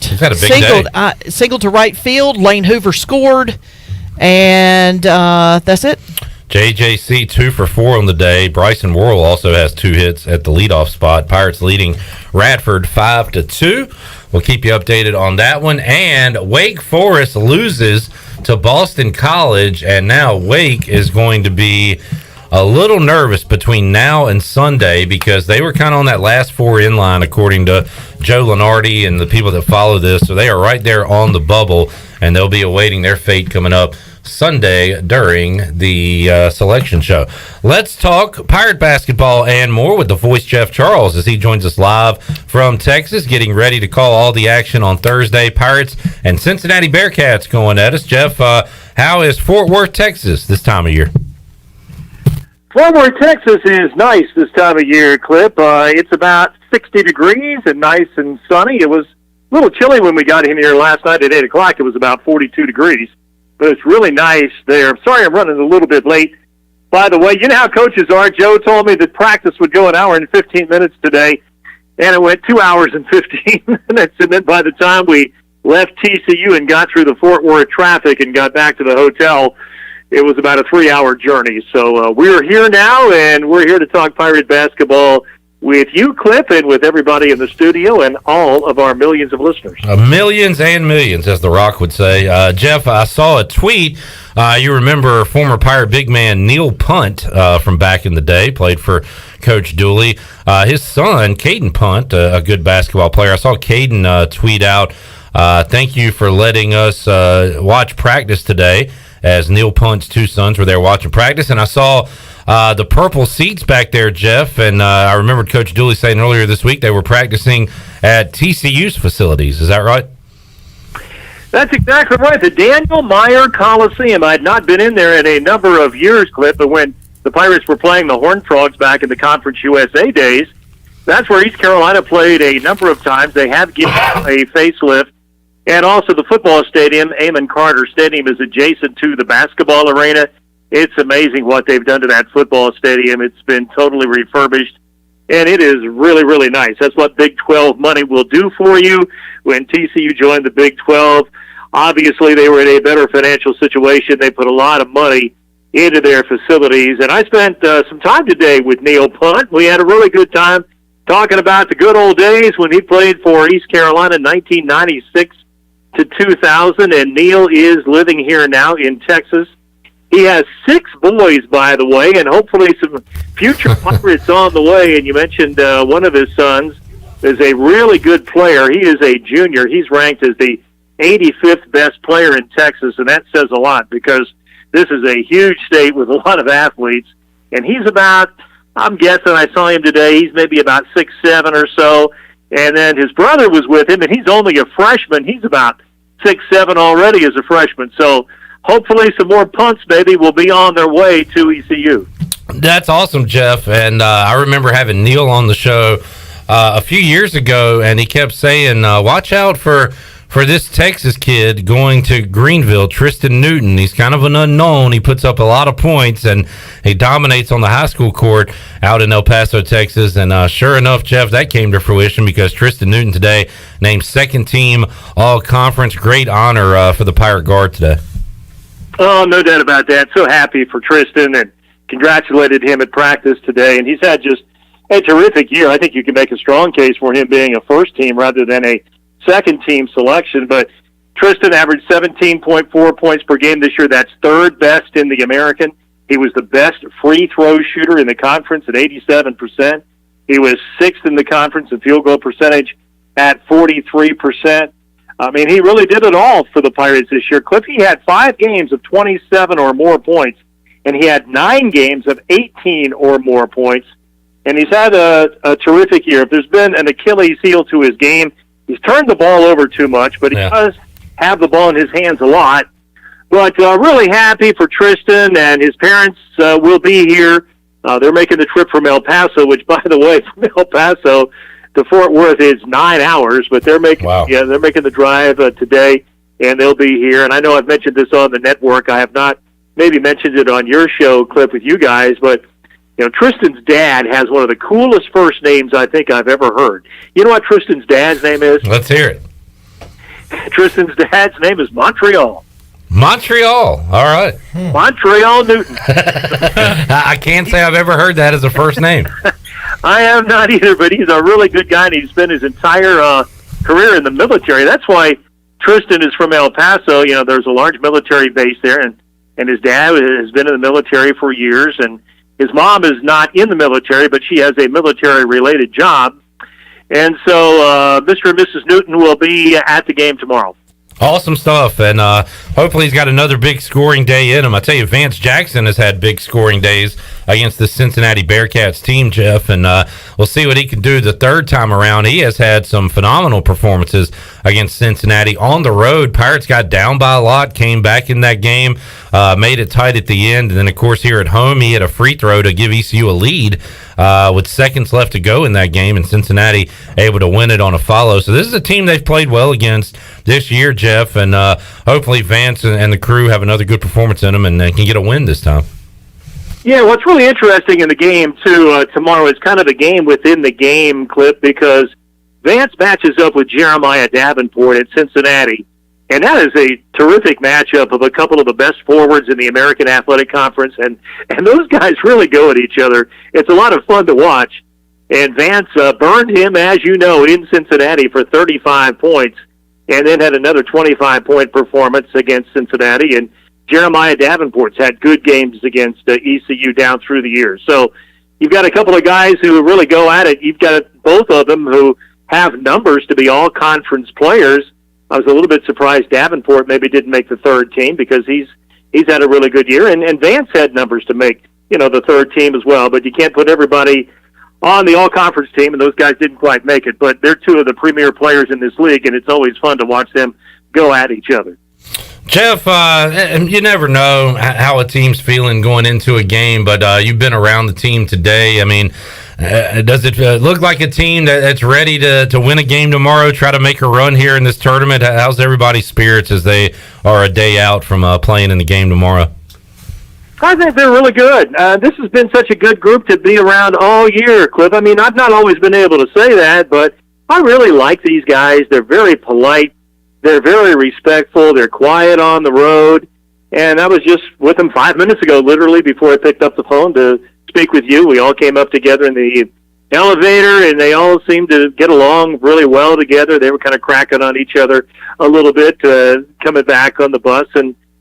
He's had a big day. Singled to right field. Lane Hoover scored. And that's it. JJC 2 for 4 on the day. Bryson Worrell also has 2 hits at the leadoff spot. Pirates leading Radford 5-2. We'll keep you updated on that one. And Wake Forest loses to Boston College, and now Wake is going to be a little nervous between now and Sunday because they were kind of on that last 4 in line, according to Joe Lenardi and the people that follow this. So they are right there on the bubble, and they'll be awaiting their fate coming up Sunday during the selection show. Let's talk Pirate basketball and more with the voice Jeff Charles as he joins us live from Texas, getting ready to call all the action on Thursday. Pirates and Cincinnati Bearcats going at us. Jeff, how is Fort Worth, Texas this time of year? Fort Worth, Texas is nice this time of year, Clip. It's about 60 degrees and nice and sunny. It was A little chilly when we got in here last night at 8 o'clock. It was about 42 degrees, but it's really nice there. I'm sorry I'm running a little bit late. By the way, you know how coaches are. Joe told me that practice would go an hour and 15 minutes today, and it went 2 hours and 15 minutes. And then by the time we left TCU and got through the Fort Worth traffic and got back to the hotel, it was about a 3-hour journey. So we're here now, and we're here to talk Pirate basketball with you, Cliff, and with everybody in the studio and all of our millions of listeners. Millions and millions, as The Rock would say. Jeff, I saw a tweet. You remember former Pirate big man Neil Punt from back in the day, played for Coach Dooley. His son, Caden Punt, a good basketball player. I saw Caden tweet out, thank you for letting us watch practice today, as Neil Punt's two sons were there watching practice. And I saw the purple seats back there, Jeff, and I remembered Coach Dooley saying earlier this week they were practicing at TCU's facilities. Is that right? That's exactly right. The Daniel Meyer Coliseum. I had not been in there in a number of years, Cliff, but when the Pirates were playing the Horned Frogs back in the Conference USA days, that's where East Carolina played a number of times. They have given a facelift. And also the football stadium, Amon Carter Stadium, is adjacent to the basketball arena. It's amazing what they've done to that football stadium. It's been totally refurbished, and it is really, really nice. That's what Big 12 money will do for you. When TCU joined the Big 12, obviously they were in a better financial situation. They put a lot of money into their facilities, and I spent some time today with Neil Punt. We had a really good time talking about the good old days when he played for East Carolina in 1996 to 2000, and Neil is living here now in Texas. He has 6 boys, by the way, and hopefully some future Pirates on the way. And you mentioned one of his sons is a really good player. He is a junior. He's ranked as the 85th best player in Texas, and that says a lot because this is a huge state with a lot of athletes. And he's about, I'm guessing, I saw him today, he's maybe about 6'7" or so. And then his brother was with him, and he's only a freshman. He's about 6'7" already as a freshman. So hopefully some more punts maybe will be on their way to ECU. That's awesome, Jeff. And I remember having Neil on the show a few years ago, and he kept saying, watch out for this Texas kid going to Greenville, Tristan Newton. He's kind of an unknown. He puts up a lot of points, and he dominates on the high school court out in El Paso, Texas. And sure enough, Jeff, that came to fruition because Tristan Newton today named second team all-conference. Great honor for the Pirate guard today. Oh, no doubt about that. So happy for Tristan and congratulated him at practice today. And he's had just a terrific year. I think you can make a strong case for him being a first team rather than a second team selection. But Tristan averaged 17.4 points per game this year. That's third best in the American. He was the best free throw shooter in the conference at 87%. He was sixth in the conference in field goal percentage at 43%. I mean, he really did it all for the Pirates this year. Cliff, he had 5 games of 27 or more points, and he had 9 games of 18 or more points. And he's had a terrific year. If there's been an Achilles heel to his game, he's turned the ball over too much, but he does have the ball in his hands a lot. But really happy for Tristan, and his parents will be here. They're making the trip from El Paso, which, by the way, from El Paso to Fort Worth is 9 hours, but they're making they're making the drive today, and they'll be here. And I know I've mentioned this on the network. I have not maybe mentioned it on your show, Clip, with you guys, but you know, Tristan's dad has one of the coolest first names I think I've ever heard. You know what Tristan's dad's name is? Let's hear it. Tristan's dad's name is Montreal. Montreal. All right. Montreal Newton. I can't say I've ever heard that as a first name. I have not either, but he's a really good guy, and he's spent his entire career in the military. That's why Tristan is from El Paso. You know, there's a large military base there, and his dad has been in the military for years, and his mom is not in the military, but she has a military-related job. And so Mr. and Mrs. Newton will be at the game tomorrow. Awesome stuff, and hopefully he's got another big scoring day in him. I tell you, Vance Jackson has had big scoring days against the Cincinnati Bearcats team, Jeff, and we'll see what he can do the third time around. He has had some phenomenal performances against Cincinnati on the road. Pirates got down by a lot, came back in that game, made it tight at the end, and then, of course, here at home, he had a free throw to give ECU a lead with seconds left to go in that game, and Cincinnati able to win it on a follow. So this is a team they've played well against this year, Jeff, and hopefully Vance and the crew have another good performance in them and can get a win this time. Yeah, what's really interesting in the game, too, tomorrow is kind of a game within the game, Clip, because Vance matches up with Jeremiah Davenport at Cincinnati, and that is a terrific matchup of a couple of the best forwards in the American Athletic Conference, and those guys really go at each other. It's a lot of fun to watch, and Vance burned him, as you know, in Cincinnati for 35 points, and then had another 25-point performance against Cincinnati, and Jeremiah Davenport's had good games against ECU down through the years. So you've got a couple of guys who really go at it. You've got both of them who have numbers to be all-conference players. I was a little bit surprised Davenport maybe didn't make the third team because he's had a really good year, and Vance had numbers to make, the third team as well. But you can't put everybody on the all-conference team, and those guys didn't quite make it. But they're two of the premier players in this league, and it's always fun to watch them go at each other. Jeff, and you never know how a team's feeling going into a game, but you've been around the team today. I mean, does it look like a team that's ready to win a game tomorrow, try to make a run here in this tournament? How's everybody's spirits as they are a day out from playing in the game tomorrow? I think they're really good. This has been such a good group to be around all year, Cliff. I mean, I've not always been able to say that, but I really like these guys. They're very polite. They're very respectful. They're quiet on the road. And I was just with them 5 minutes ago, literally, before I picked up the phone to speak with you. We all came up together in the elevator, and they all seemed to get along really well together. They were kind of cracking on each other a little bit, coming back on the bus,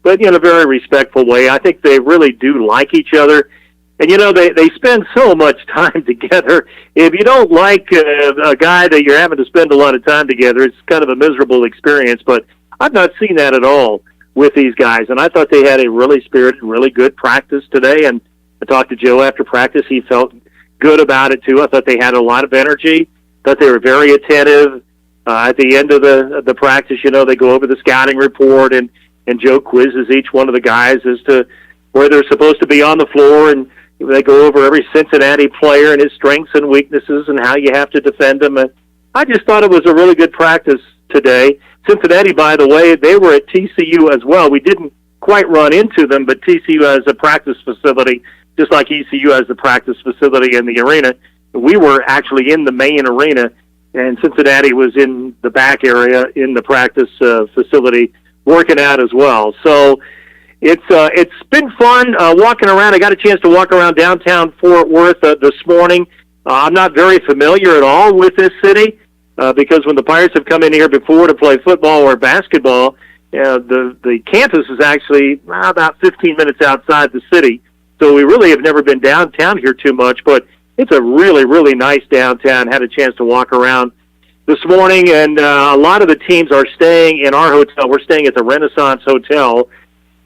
but in a very respectful way. I think they really do like each other. And, they spend so much time together. If you don't like a guy that you're having to spend a lot of time together, it's kind of a miserable experience. But I've not seen that at all with these guys. And I thought they had a really spirited, really good practice today. And I talked to Joe after practice. He felt good about it, too. I thought they had a lot of energy. Thought they were very attentive. At the end of the practice, they go over the scouting report, and Joe quizzes each one of the guys as to where they're supposed to be on the floor, and they go over every Cincinnati player and his strengths and weaknesses and how you have to defend them. And I just thought it was a really good practice today. Cincinnati, by the way, they were at TCU as well. We didn't quite run into them, but TCU has a practice facility, just like ECU has the practice facility in the arena. We were actually in the main arena, and Cincinnati was in the back area in the practice facility working out as well. So it's been fun walking around. I got a chance to walk around downtown Fort Worth this morning. I'm not very familiar at all with this city because when the Pirates have come in here before to play football or basketball, the campus is actually about 15 minutes outside the city. So we really have never been downtown here too much, but it's a really, really nice downtown. Had a chance to walk around this morning, and a lot of the teams are staying in our hotel. We're staying at the Renaissance Hotel.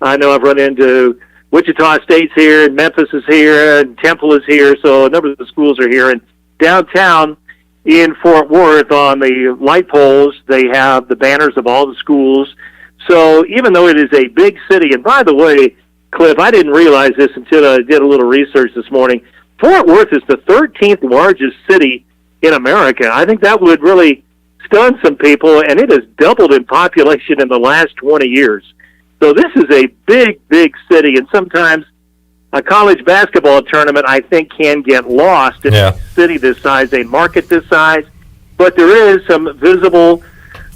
I know I've run into Wichita State's here, and Memphis is here, and Temple is here, so a number of the schools are here. And downtown in Fort Worth on the light poles, they have the banners of all the schools. So even though it is a big city, and by the way, Cliff, I didn't realize this until I did a little research this morning, Fort Worth is the 13th largest city in America. I think that would really stun some people, and it has doubled in population in the last 20 years. So this is a big, big city, and sometimes a college basketball tournament, I think, can get lost in a city this size, a market this size. But there is some visible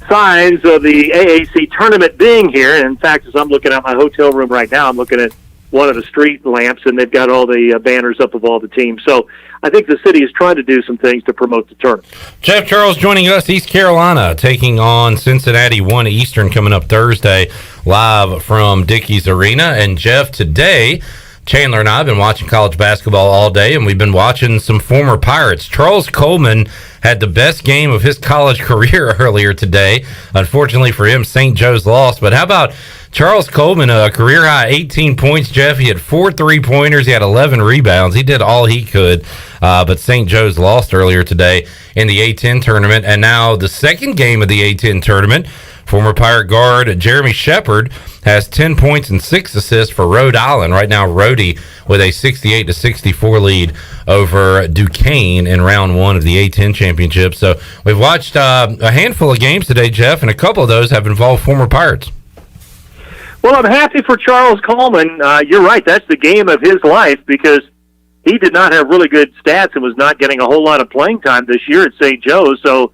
signs of the AAC tournament being here. And in fact, as I'm looking at my hotel room right now, I'm looking at one of the street lamps, and they've got all the banners up of all the teams. So I think the city is trying to do some things to promote the tournament. Jeff Charles joining us, East Carolina, taking on Cincinnati 1 Eastern coming up Thursday, live from Dickies Arena. And Jeff, today, Chandler and I have been watching college basketball all day, and we've been watching some former Pirates. Charles Coleman had the best game of his college career earlier today. Unfortunately for him, St. Joe's lost. But how about Charles Coleman, a career high 18 points, Jeff. He had 4 3-pointers. He had 11 rebounds. He did all he could. But St. Joe's lost earlier today in the A-10 tournament. And now the second game of the A-10 tournament, former Pirate guard Jeremy Shepard has 10 points and 6 assists for Rhode Island. Right now, Rhodey with a 68-64 lead over Duquesne in round 1 of the A-10 championship. So we've watched a handful of games today, Jeff, and a couple of those have involved former Pirates. Well, I'm happy for Charles Coleman. You're right. That's the game of his life because he did not have really good stats and was not getting a whole lot of playing time this year at St. Joe's. So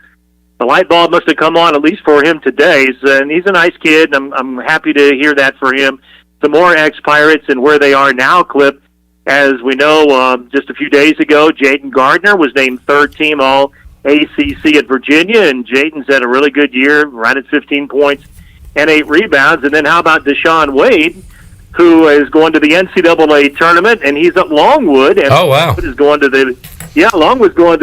the light bulb must have come on, at least for him today. And he's a nice kid. I'm happy to hear that for him. The more ex-Pirates and where they are now, Clip, as we know, just a few days ago, Jaden Gardner was named third-team All-ACC at Virginia, and Jaden's had a really good year, right at 15 points and 8 rebounds. And then how about Deshaun Wade, who is going to the NCAA tournament, and he's at Longwood. And oh, wow. Longwood's going to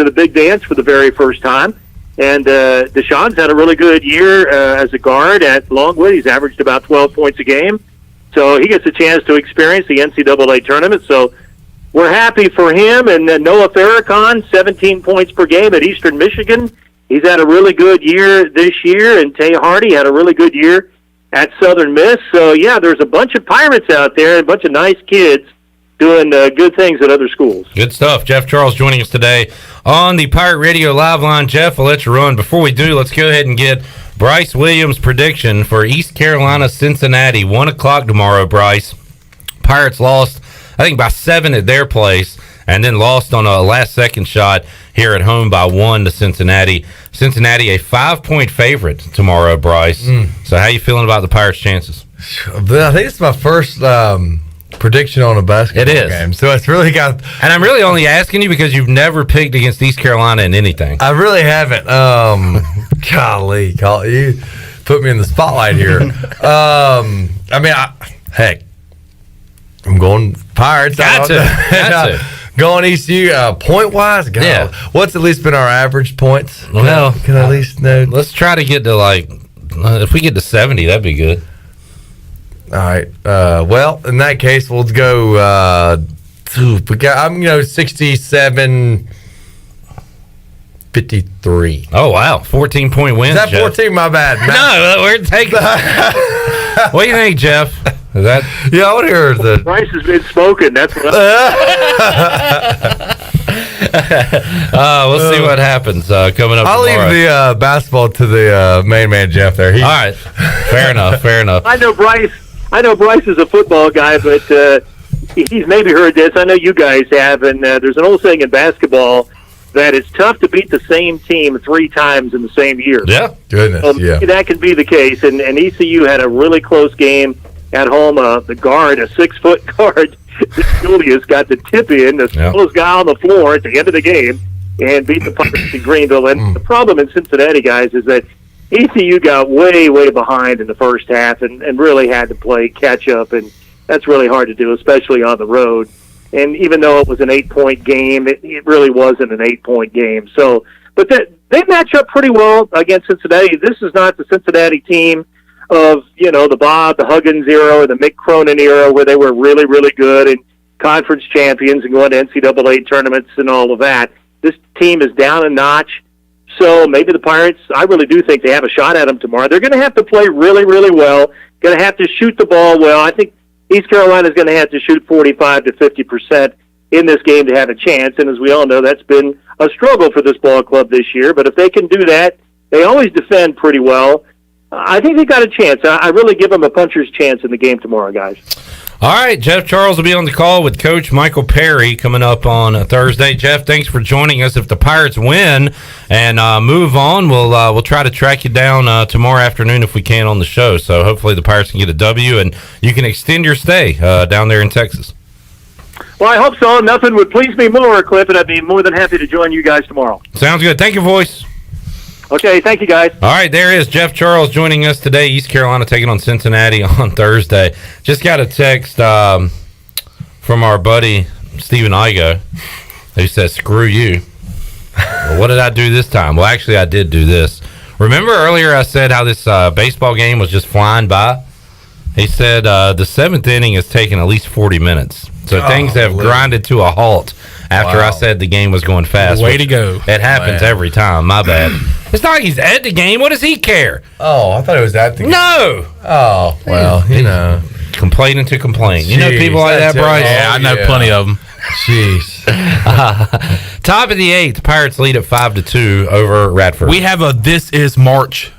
the big dance for the very first time. And Deshaun's had a really good year as a guard at Longwood. He's averaged about 12 points a game. So he gets a chance to experience the NCAA tournament. So we're happy for him. And Noah Farrakhan, 17 points per game at Eastern Michigan. He's had a really good year this year. And Tay Hardy had a really good year at Southern Miss. So, yeah, there's a bunch of Pirates out there, a bunch of nice kids doing good things at other schools. Good stuff. Jeff Charles joining us today on the Pirate Radio Live Line. Jeff, I'll let you run. Before we do, let's go ahead and get Bryce Williams' prediction for East Carolina, Cincinnati. 1 o'clock tomorrow, Bryce. Pirates lost, I think, by 7 at their place, and then lost on a last-second shot here at home by 1 to Cincinnati. Cincinnati, a 5-point favorite tomorrow, Bryce. So how you feeling about the Pirates' chances? I think it's my first prediction on a basketball game. So it's really got... And I'm really only asking you because you've never picked against East Carolina in anything. I really haven't. Golly, you put me in the spotlight here. Heck, I'm going Pirates. Got to. Going ECU point-wise? God, yeah. What's at least been our average points? Well, can I at least know? Let's try to get to, if we get to 70, that'd be good. All right. Well, in that case, we'll go. I'm 67, 53. Oh wow, 14-point win. Is that 14? My bad. No, we're taking. What do you think, Jeff? Is that? Yeah, I want to hear the Bryce has been spoken. That's what. We'll see what happens coming up. I'll tomorrow. leave the basketball to the main man, Jeff. There. All right. Fair enough. I know Bryce is a football guy, but he's maybe heard this. I know you guys have, and there's an old saying in basketball that it's tough to beat the same team 3 times in the same year. Yeah, goodness, yeah. That can be the case, and ECU had a really close game at home. The guard, a 6-foot guard, Julius, got the tip in, the slowest guy on the floor at the end of the game, and beat the Pirates in Greenville. And the problem in Cincinnati, guys, is that ECU got way, way behind in the first half and really had to play catch-up, and that's really hard to do, especially on the road. And even though it was an 8-point game, it really wasn't an 8-point game. So, but they match up pretty well against Cincinnati. This is not the Cincinnati team of, the Bob, the Huggins era, or the Mick Cronin era, where they were really, really good and conference champions and going to NCAA tournaments and all of that. This team is down a notch. So maybe the Pirates, I really do think they have a shot at them tomorrow. They're going to have to play really, really well, going to have to shoot the ball well. I think East Carolina is going to have to shoot 45 to 50% in this game to have a chance. And as we all know, that's been a struggle for this ball club this year. But if they can do that, they always defend pretty well. I think they got a chance. I really give them a puncher's chance in the game tomorrow, guys. All right, Jeff Charles will be on the call with Coach Michael Perry coming up on Thursday. Jeff, thanks for joining us. If the Pirates win and move on, we'll try to track you down tomorrow afternoon if we can on the show. So hopefully the Pirates can get a W and you can extend your stay down there in Texas. Well, I hope so. Nothing would please me more, Cliff, and I'd be more than happy to join you guys tomorrow. Sounds good. Thank you, voice. Okay, thank you, guys. All right, there is Jeff Charles joining us today. East Carolina taking on Cincinnati on Thursday. Just got a text from our buddy Stephen Igo, who says, "Screw you." Well, what did I do this time? Well, actually, I did do this. Remember earlier I said how this baseball game was just flying by? He said the seventh inning has taken at least 40 minutes. So things have grinded to a halt after I said the game was going fast. Way to go. It happens every time. My bad. It's not like he's at the game. What does he care? Oh, I thought it was at the game. No. Oh, well, you know. Complaining to complain. You know people like that, Bryce? Yeah, I know plenty of them. Jeez. Top of the eighth, Pirates lead at 5-2 over Radford. We have a This Is March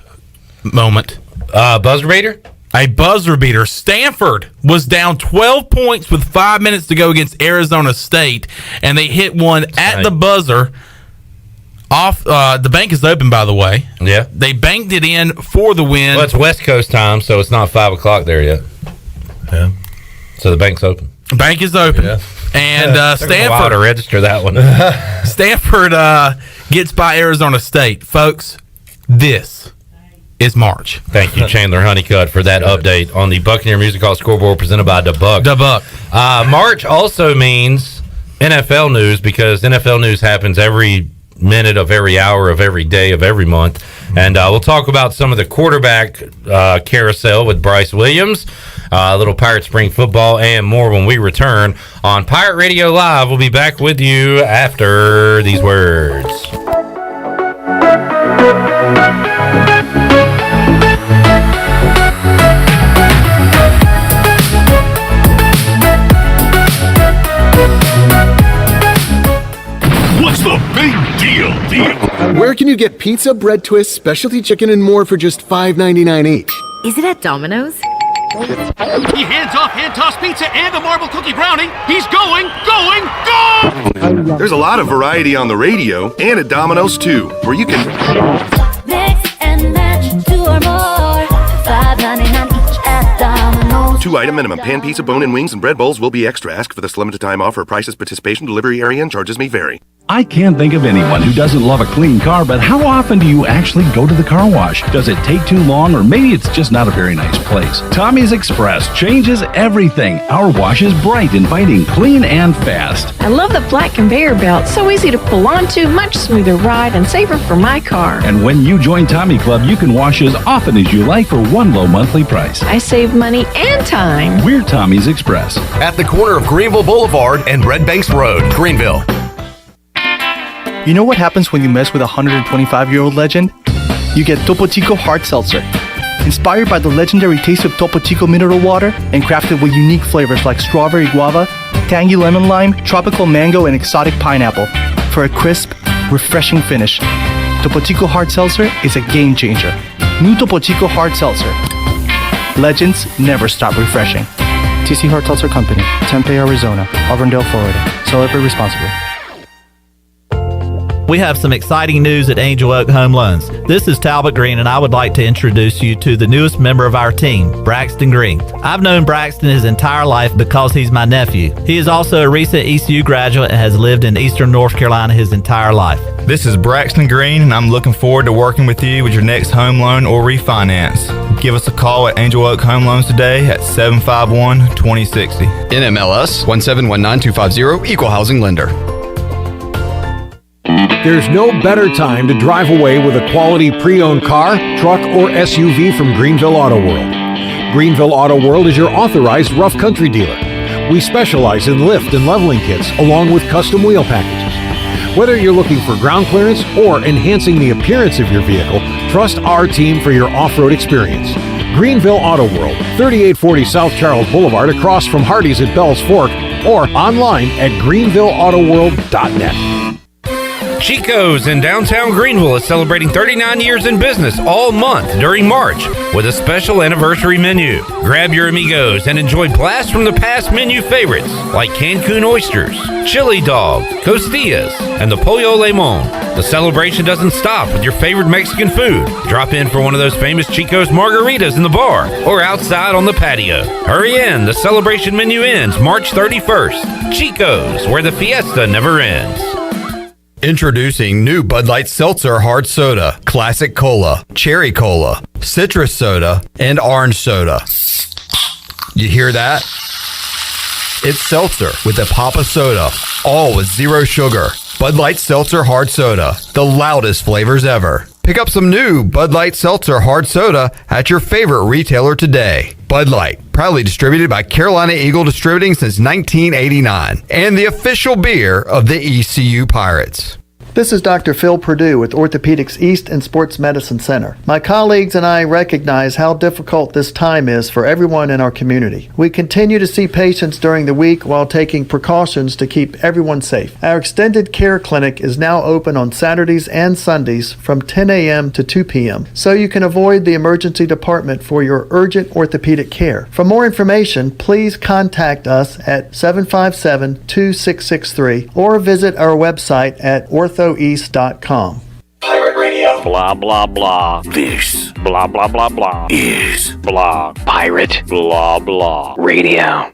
moment. Buzzer beater? A buzzer beater. Stanford was down 12 points with 5 minutes to go against Arizona State, and they hit one at the buzzer. Off the bank is open, by the way. Yeah. They banked it in for the win. Well, it's West Coast time, so it's not 5 o'clock there yet. Yeah. So the bank's open. Bank is open. Yeah. And Stanford to register that one. Stanford gets by Arizona State. Folks, this is March. Thank you, Chandler Honeycutt, for that update on the Buccaneer Music Hall scoreboard presented by Da Buck. Da Buck. March also means NFL news, because NFL news happens every minute of every hour of every day of every month. And we'll talk about some of the quarterback carousel with Bryce Williams, a little Pirate Spring football, and more when we return on Pirate Radio Live. We'll be back with you after these words. What's the big deal? Where can you get pizza, bread twists, specialty chicken, and more for just $5.99 each? Is it at Domino's? He hands off hand-tossed pizza and the marble cookie brownie. He's going! There's a lot of variety on the radio and at Domino's too, where you can Mix and match 2 or more. $5.99 each at Domino's. 2-item minimum. Pan pizza, bone-in wings, and bread bowls will be extra. Ask for this limited time offer. Prices, participation, delivery area, and charges may vary. I can't think of anyone who doesn't love a clean car, but how often do you actually go to the car wash? Does it take too long, or maybe it's just not a very nice place? Tommy's Express changes everything. Our wash is bright, inviting, clean, and fast. I love the flat conveyor belt. So easy to pull onto, much smoother ride, and safer for my car. And when you join Tommy Club, you can wash as often as you like for one low monthly price. I save money and time. We're Tommy's Express. At the corner of Greenville Boulevard and Red Banks Road, Greenville. You know what happens when you mess with a 125-year-old legend? You get Topo Chico Hard Seltzer. Inspired by the legendary taste of Topo Chico mineral water and crafted with unique flavors like strawberry guava, tangy lemon lime, tropical mango, and exotic pineapple for a crisp, refreshing finish. Topo Chico Hard Seltzer is a game changer. New Topo Chico Hard Seltzer. Legends never stop refreshing. TC Hard Seltzer Company, Tempe, Arizona, Auburndale, Florida. Celebrate responsibly. We have some exciting news at Angel Oak Home Loans. This is Talbot Green, and I would like to introduce you to the newest member of our team, Braxton Green. I've known Braxton his entire life because he's my nephew. He is also a recent ECU graduate and has lived in Eastern North Carolina his entire life. This is Braxton Green, and I'm looking forward to working with you with your next home loan or refinance. Give us a call at Angel Oak Home Loans today at 751-2060. NMLS 1719250, Equal Housing Lender. There's no better time to drive away with a quality pre-owned car, truck, or SUV from Greenville Auto World. Greenville Auto World is your authorized rough country dealer. We specialize in lift and leveling kits along with custom wheel packages. Whether you're looking for ground clearance or enhancing the appearance of your vehicle, trust our team for your off-road experience. Greenville Auto World, 3840 South Charles Boulevard across from Hardee's at Bell's Fork, or online at greenvilleautoworld.net. Chico's in downtown Greenville is celebrating 39 years in business all month during March with a special anniversary menu. Grab your amigos and enjoy blasts from the past menu favorites like Cancun oysters, chili dog, costillas, and the pollo limon. The celebration doesn't stop with your favorite Mexican food. Drop in for one of those famous Chico's margaritas in the bar or outside on the patio. Hurry in, the celebration menu ends March 31st. Chico's, where the fiesta never ends. Introducing new Bud Light Seltzer Hard Soda, Classic Cola, Cherry Cola, Citrus Soda, and Orange Soda. You hear that? It's seltzer with a pop of soda, all with zero sugar. Bud Light Seltzer Hard Soda, the loudest flavors ever. Pick up some new Bud Light Seltzer Hard Soda at your favorite retailer today. Bud Light, proudly distributed by Carolina Eagle Distributing since 1989, and the official beer of the ECU Pirates. This is Dr. Phil Perdue with Orthopedics East and Sports Medicine Center. My colleagues and I recognize how difficult this time is for everyone in our community. We continue to see patients during the week while taking precautions to keep everyone safe. Our extended care clinic is now open on Saturdays and Sundays from 10 a.m. to 2 p.m., so you can avoid the emergency department for your urgent orthopedic care. For more information, please contact us at 757-2663 or visit our website at orthoeast.com. Pirate Radio. Blah, blah, blah. This. Blah, blah, blah, blah. Is. Blah. Pirate. Blah, blah. Radio.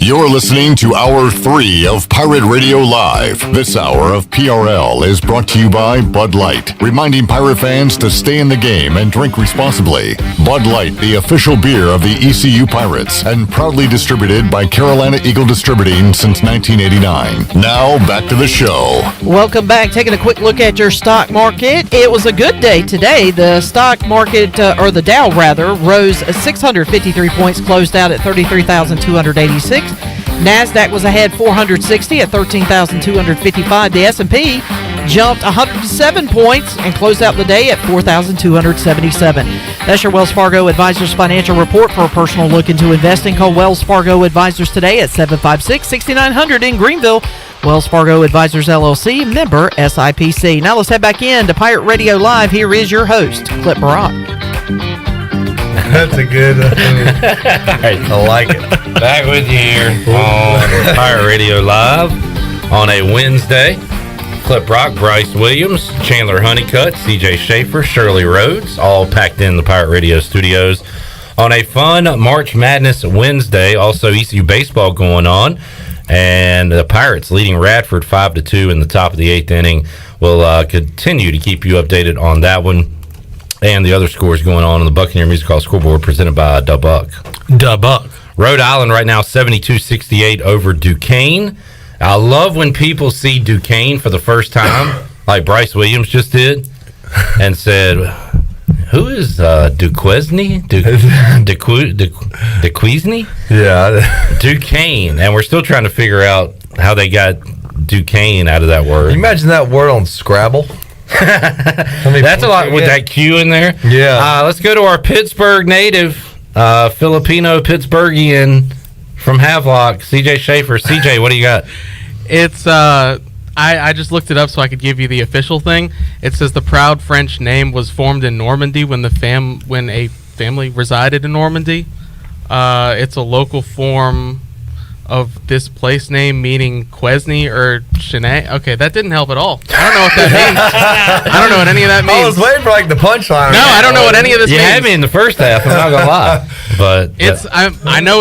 You're listening to Hour 3 of Pirate Radio Live. This hour of PRL is brought to you by Bud Light, reminding pirate fans to stay in the game and drink responsibly. Bud Light, the official beer of the ECU Pirates, and proudly distributed by Carolina Eagle Distributing since 1989. Now, back to the show. Welcome back. Taking a quick look at your stock market. It was a good day today. The stock market, or the Dow rather, rose 653 points, closed out at 33,286. NASDAQ was ahead 460 at 13,255. The S&P jumped 107 points and closed out the day at 4,277. That's your Wells Fargo Advisors Financial Report. For a personal look into investing, call Wells Fargo Advisors today at 756-6900 in Greenville. Wells Fargo Advisors LLC, member SIPC. Now let's head back in to Pirate Radio Live. Here is your host, Clip Barak. That's a good I like it. Back with you here on Pirate Radio Live on a Wednesday. Clip Rock, Bryce Williams, Chandler Honeycutt, CJ Schaefer, Shirley Rhodes, all packed in the Pirate Radio studios on a fun March Madness Wednesday. Also ECU baseball going on, and the Pirates leading Radford 5-2 in the top of the 8th inning. We'll continue to keep you updated on that one and the other scores going on the Buccaneer Music Hall scoreboard presented by Buck. Buck. Rhode Island right now 72-68 over Duquesne. I love when people see Duquesne for the first time, like Bryce Williams just did, and said, who is Duquesne? Duquesne? Yeah. Duquesne. And we're still trying to figure out how they got Duquesne out of that word. You imagine that word on Scrabble? That's a lot with that Q in there. Yeah. Let's go to our Pittsburgh native, Filipino Pittsburghian from Havelock, CJ Schaefer. CJ, what do you got? It's I just looked it up so I could give you the official thing. It says the proud French name was formed in Normandy when a family resided in Normandy. It's a local form of this place name meaning Quesney or Chenet. Okay, that didn't help at all. I don't know what that means. I don't know what any of that means. I was waiting for like the punchline. No, I don't know what any of this means. You had me in the first half, I'm not gonna lie. But I know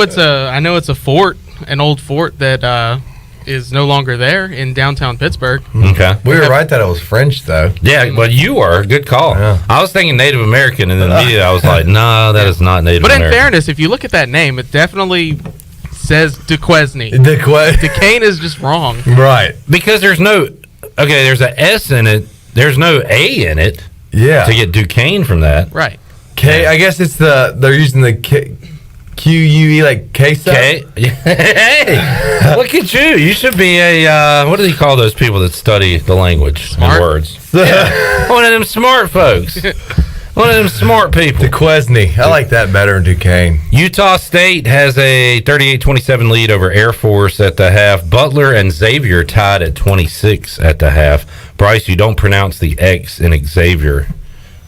it's a fort, an old fort that is no longer there in downtown Pittsburgh. Okay. We were right that it was French though. Yeah, well you were. Good call. Yeah. I was thinking Native American, and then immediately I was like, no, that is not Native American. But in fairness, if you look at that name, it definitely says Duquesne. Duquesne is just wrong. Right. Because there's an S in it. There's no A in it. Yeah. To get Duquesne from that. Right. K. I guess it's they're using the QUE like queso. Hey, look at you. You should be a what do they call those people that study the language and words? Yeah. One of them smart folks. One of them smart people. Duquesne. I like that better than Duquesne. Utah State has a 38-27 lead over Air Force at the half. Butler and Xavier tied at 26 at the half. Bryce, you don't pronounce the X in Xavier,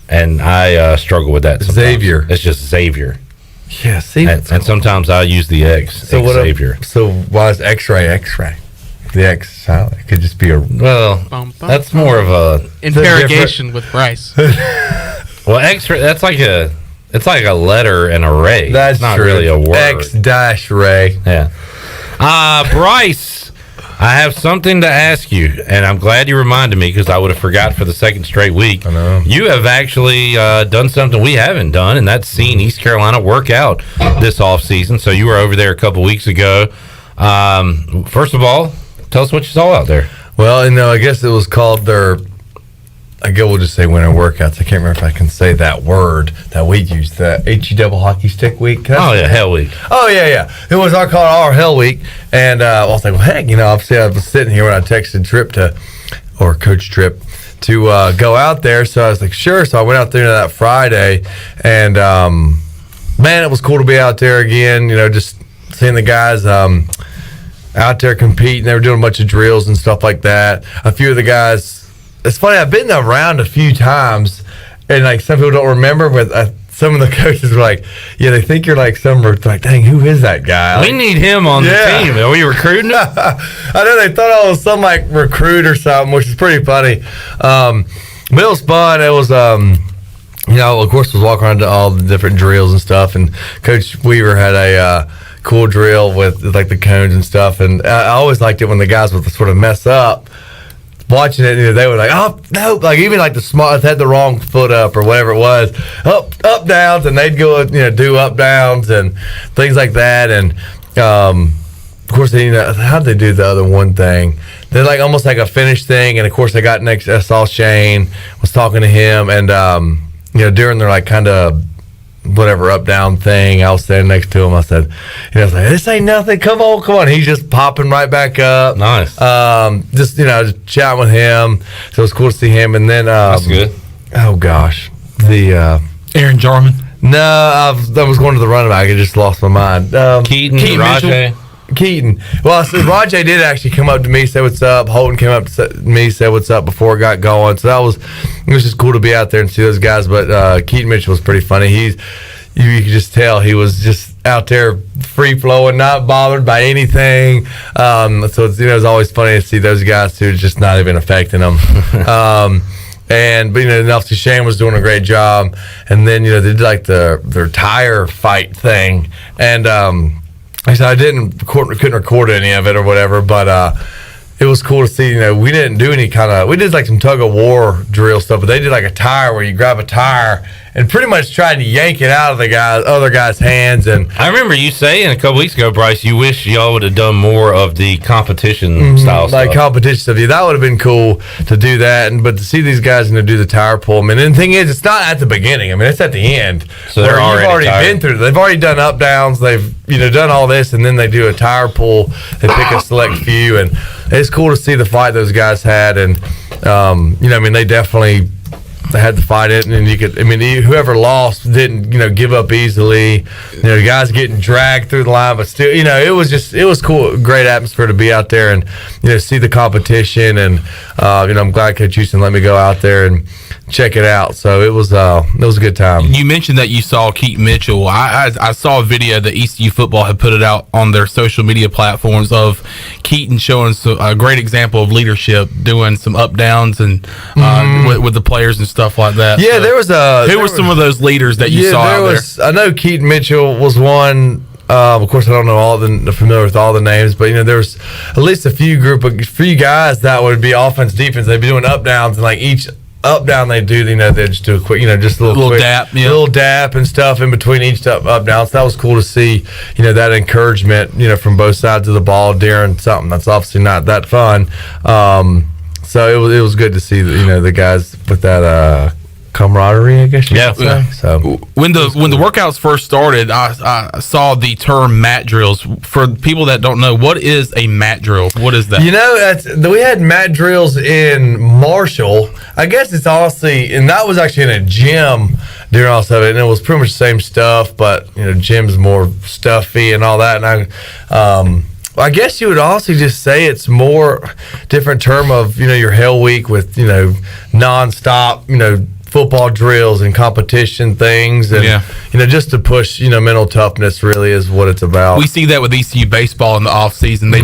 and I struggle with that sometimes. Xavier. It's just Xavier. Yeah, see. And sometimes I use the X. So Xavier. So why is X-ray? The X silent. It could just be a. Well, that's more of a interrogation with Bryce. Well, X-ray. It's like a letter and a ray. That's not true. really a word. X-ray. Yeah. Bryce, I have something to ask you, and I'm glad you reminded me because I would have forgot for the second straight week. I know. You have actually done something we haven't done, and that's seen East Carolina work out this off season. So you were over there a couple weeks ago. First of all, tell us what you saw out there. Well, I guess it was called their we'll just say winter workouts. I can't remember if I can say that word that we used, the HE double hockey stick week. Hell week. Oh, yeah. It was called our hell week. And I was like, well, heck, obviously I was sitting here when I texted Coach Tripp to go out there. So I was like, sure. So I went out there that Friday. And, man, it was cool to be out there again, just seeing the guys out there competing. They were doing a bunch of drills and stuff like that. A few of the guys, it's funny, I've been around a few times, and like some people don't remember, but some of the coaches were like, yeah, they think you're like like, dang, who is that guy? We need him on the team. Are we recruiting him? I know they thought I was some like recruit or something, which is pretty funny. But it was fun. It was, of course, was walking around to all the different drills and stuff, and Coach Weaver had a cool drill with like the cones and stuff, and I always liked it when the guys would sort of mess up. Watching it, they were like, oh, no, like even like the small had the wrong foot up or whatever it was, up downs, and they'd go, do up downs and things like that. And of course, how did they do the other one thing? They're like almost like a finished thing. And of course, I got next. I saw Shane, was talking to him, and during their like kind of whatever up down thing, I was standing next to him. I said, I was like, this ain't nothing. Come on. He's just popping right back up. Nice. Just chatting with him. So it was cool to see him. And then that's good. Oh gosh, the Aaron Jarman. No, I was going to the running back. I just lost my mind. Keaton Rajay. Keaton. Well, so Rajay did actually come up to me, say what's up. Holton came up to me, say what's up before it got going. So it was just cool to be out there and see those guys. But Keaton Mitchell was pretty funny. You could just tell he was just out there free flowing, not bothered by anything. So it's always funny to see those guys too, just not even affecting them. And obviously Shane was doing a great job. And then they did like their tire fight thing, and I couldn't record any of it or whatever, but it was cool to see. We didn't do any we did like some tug of war drill stuff, but they did like a tire where you grab a tire and pretty much tried to yank it out of the other guy's hands. And I remember you saying a couple weeks ago, Bryce, you wish y'all would have done more of the competition style stuff. Like competition stuff. Yeah, that would have been cool to do that. But to see these guys do the tire pull, and the thing is, it's not at the beginning. It's at the end. So they're already been through. They've already done up downs. They've done all this, and then they do a tire pull. They pick a select few, and it's cool to see the fight those guys had. And they definitely. They had to fight it, and whoever lost didn't, give up easily. The guys getting dragged through the line, but still, it was cool, great atmosphere to be out there and, see the competition. And, I'm glad Coach Houston let me go out there and check it out. So it was a good time. You mentioned that you saw Keaton Mitchell. I saw a video that ECU football had put it out on their social media platforms of Keaton showing a great example of leadership, doing some up downs and with the players and stuff like that. Yeah, so who were some of those leaders that you saw out there? I know Keaton Mitchell was one. Of course, I don't know familiar with all the names, but there was at least a few guys that would be offense, defense. They'd be doing up downs, and like each up down they do, they just do a quick, just a little quick, dap, little dap and stuff in between each up down. So that was cool to see, that encouragement, from both sides of the ball during something that's obviously not that fun. So it was good to see, the guys with that camaraderie, I guess you could say. So when the workouts first started, I saw the term mat drills. For people that don't know, what is a mat drill? What is that? We had mat drills in Marshall. I guess it's honestly, and that was actually in a gym during all of it, and it was pretty much the same stuff, but gym's more stuffy and all that. And I guess you would also just say it's more different term of your hell week with nonstop football drills and competition things, and just to push mental toughness really is what it's about. We see that with ECU baseball in the off season. They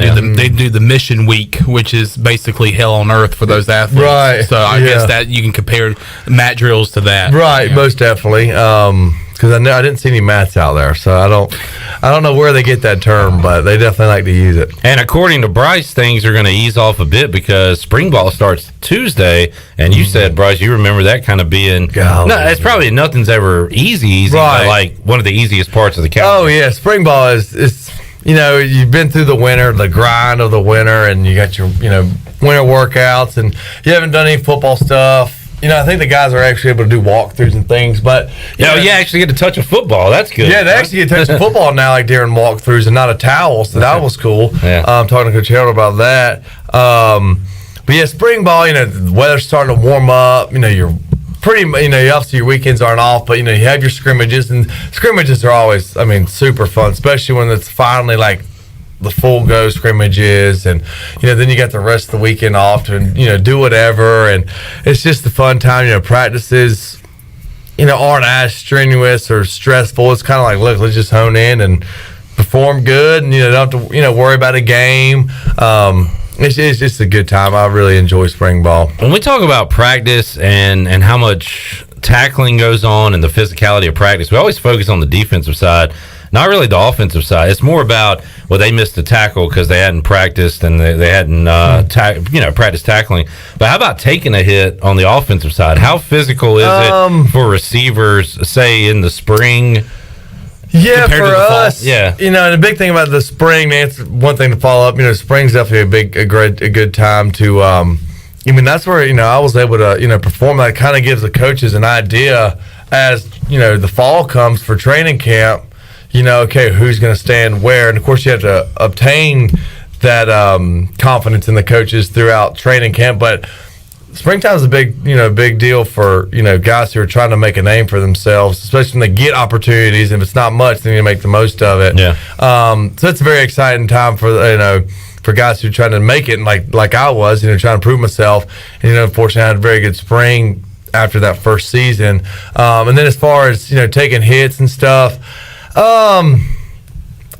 do the mission week, which is basically hell on earth for those athletes. Right. So I guess that you can compare mat drills to that. Right. Most definitely. Because I didn't see any mats out there, so I don't know where they get that term, but they definitely like to use it. And according to Bryce, things are going to ease off a bit because spring ball starts Tuesday, and you said, Bryce, you remember that kind of being it's probably nothing's ever easy, right. But like one of the easiest parts of the calendar. Oh yeah, spring ball is you've been through the winter, the grind of the winter, and you got your winter workouts, and you haven't done any football stuff. I think the guys are actually able to do walkthroughs and things, but you actually get to touch a football. That's good. Yeah, they actually get to touch a football now, like during walkthroughs, and not a towel. So that was cool. Yeah. Talking to Coach Harold about that. But yeah, spring ball. The weather's starting to warm up. You're pretty. Obviously your weekends aren't off, but you have your scrimmages, and scrimmages are always, super fun, especially when it's finally like the full go scrimmages, and then you got the rest of the weekend off to do whatever, and it's just a fun time. Practices aren't as strenuous or stressful. It's kind of like, look, let's just hone in and perform good, and don't have to worry about a game. It's just a good time. I really enjoy spring ball. When we talk about practice and how much tackling goes on and the physicality of practice, we always focus on the defensive side, not really the offensive side. It's more about, they missed a tackle because they hadn't practiced and they hadn't practiced tackling. But how about taking a hit on the offensive side? How physical is it for receivers, say in the spring? Yeah, for us, yeah. The big thing about the spring, man, it's one thing to follow up. Spring's definitely a good time to. That's where I was able to perform. That kind of gives the coaches an idea as the fall comes for training camp. Okay, who's going to stand where, and of course you have to obtain that confidence in the coaches throughout training camp. But springtime is a big deal for guys who are trying to make a name for themselves, especially when they get opportunities. And if it's not much, then you make the most of it. Yeah. So it's a very exciting time for for guys who are trying to make it, and like I was, trying to prove myself. And unfortunately, I had a very good spring after that first season. And then as far as taking hits and stuff, I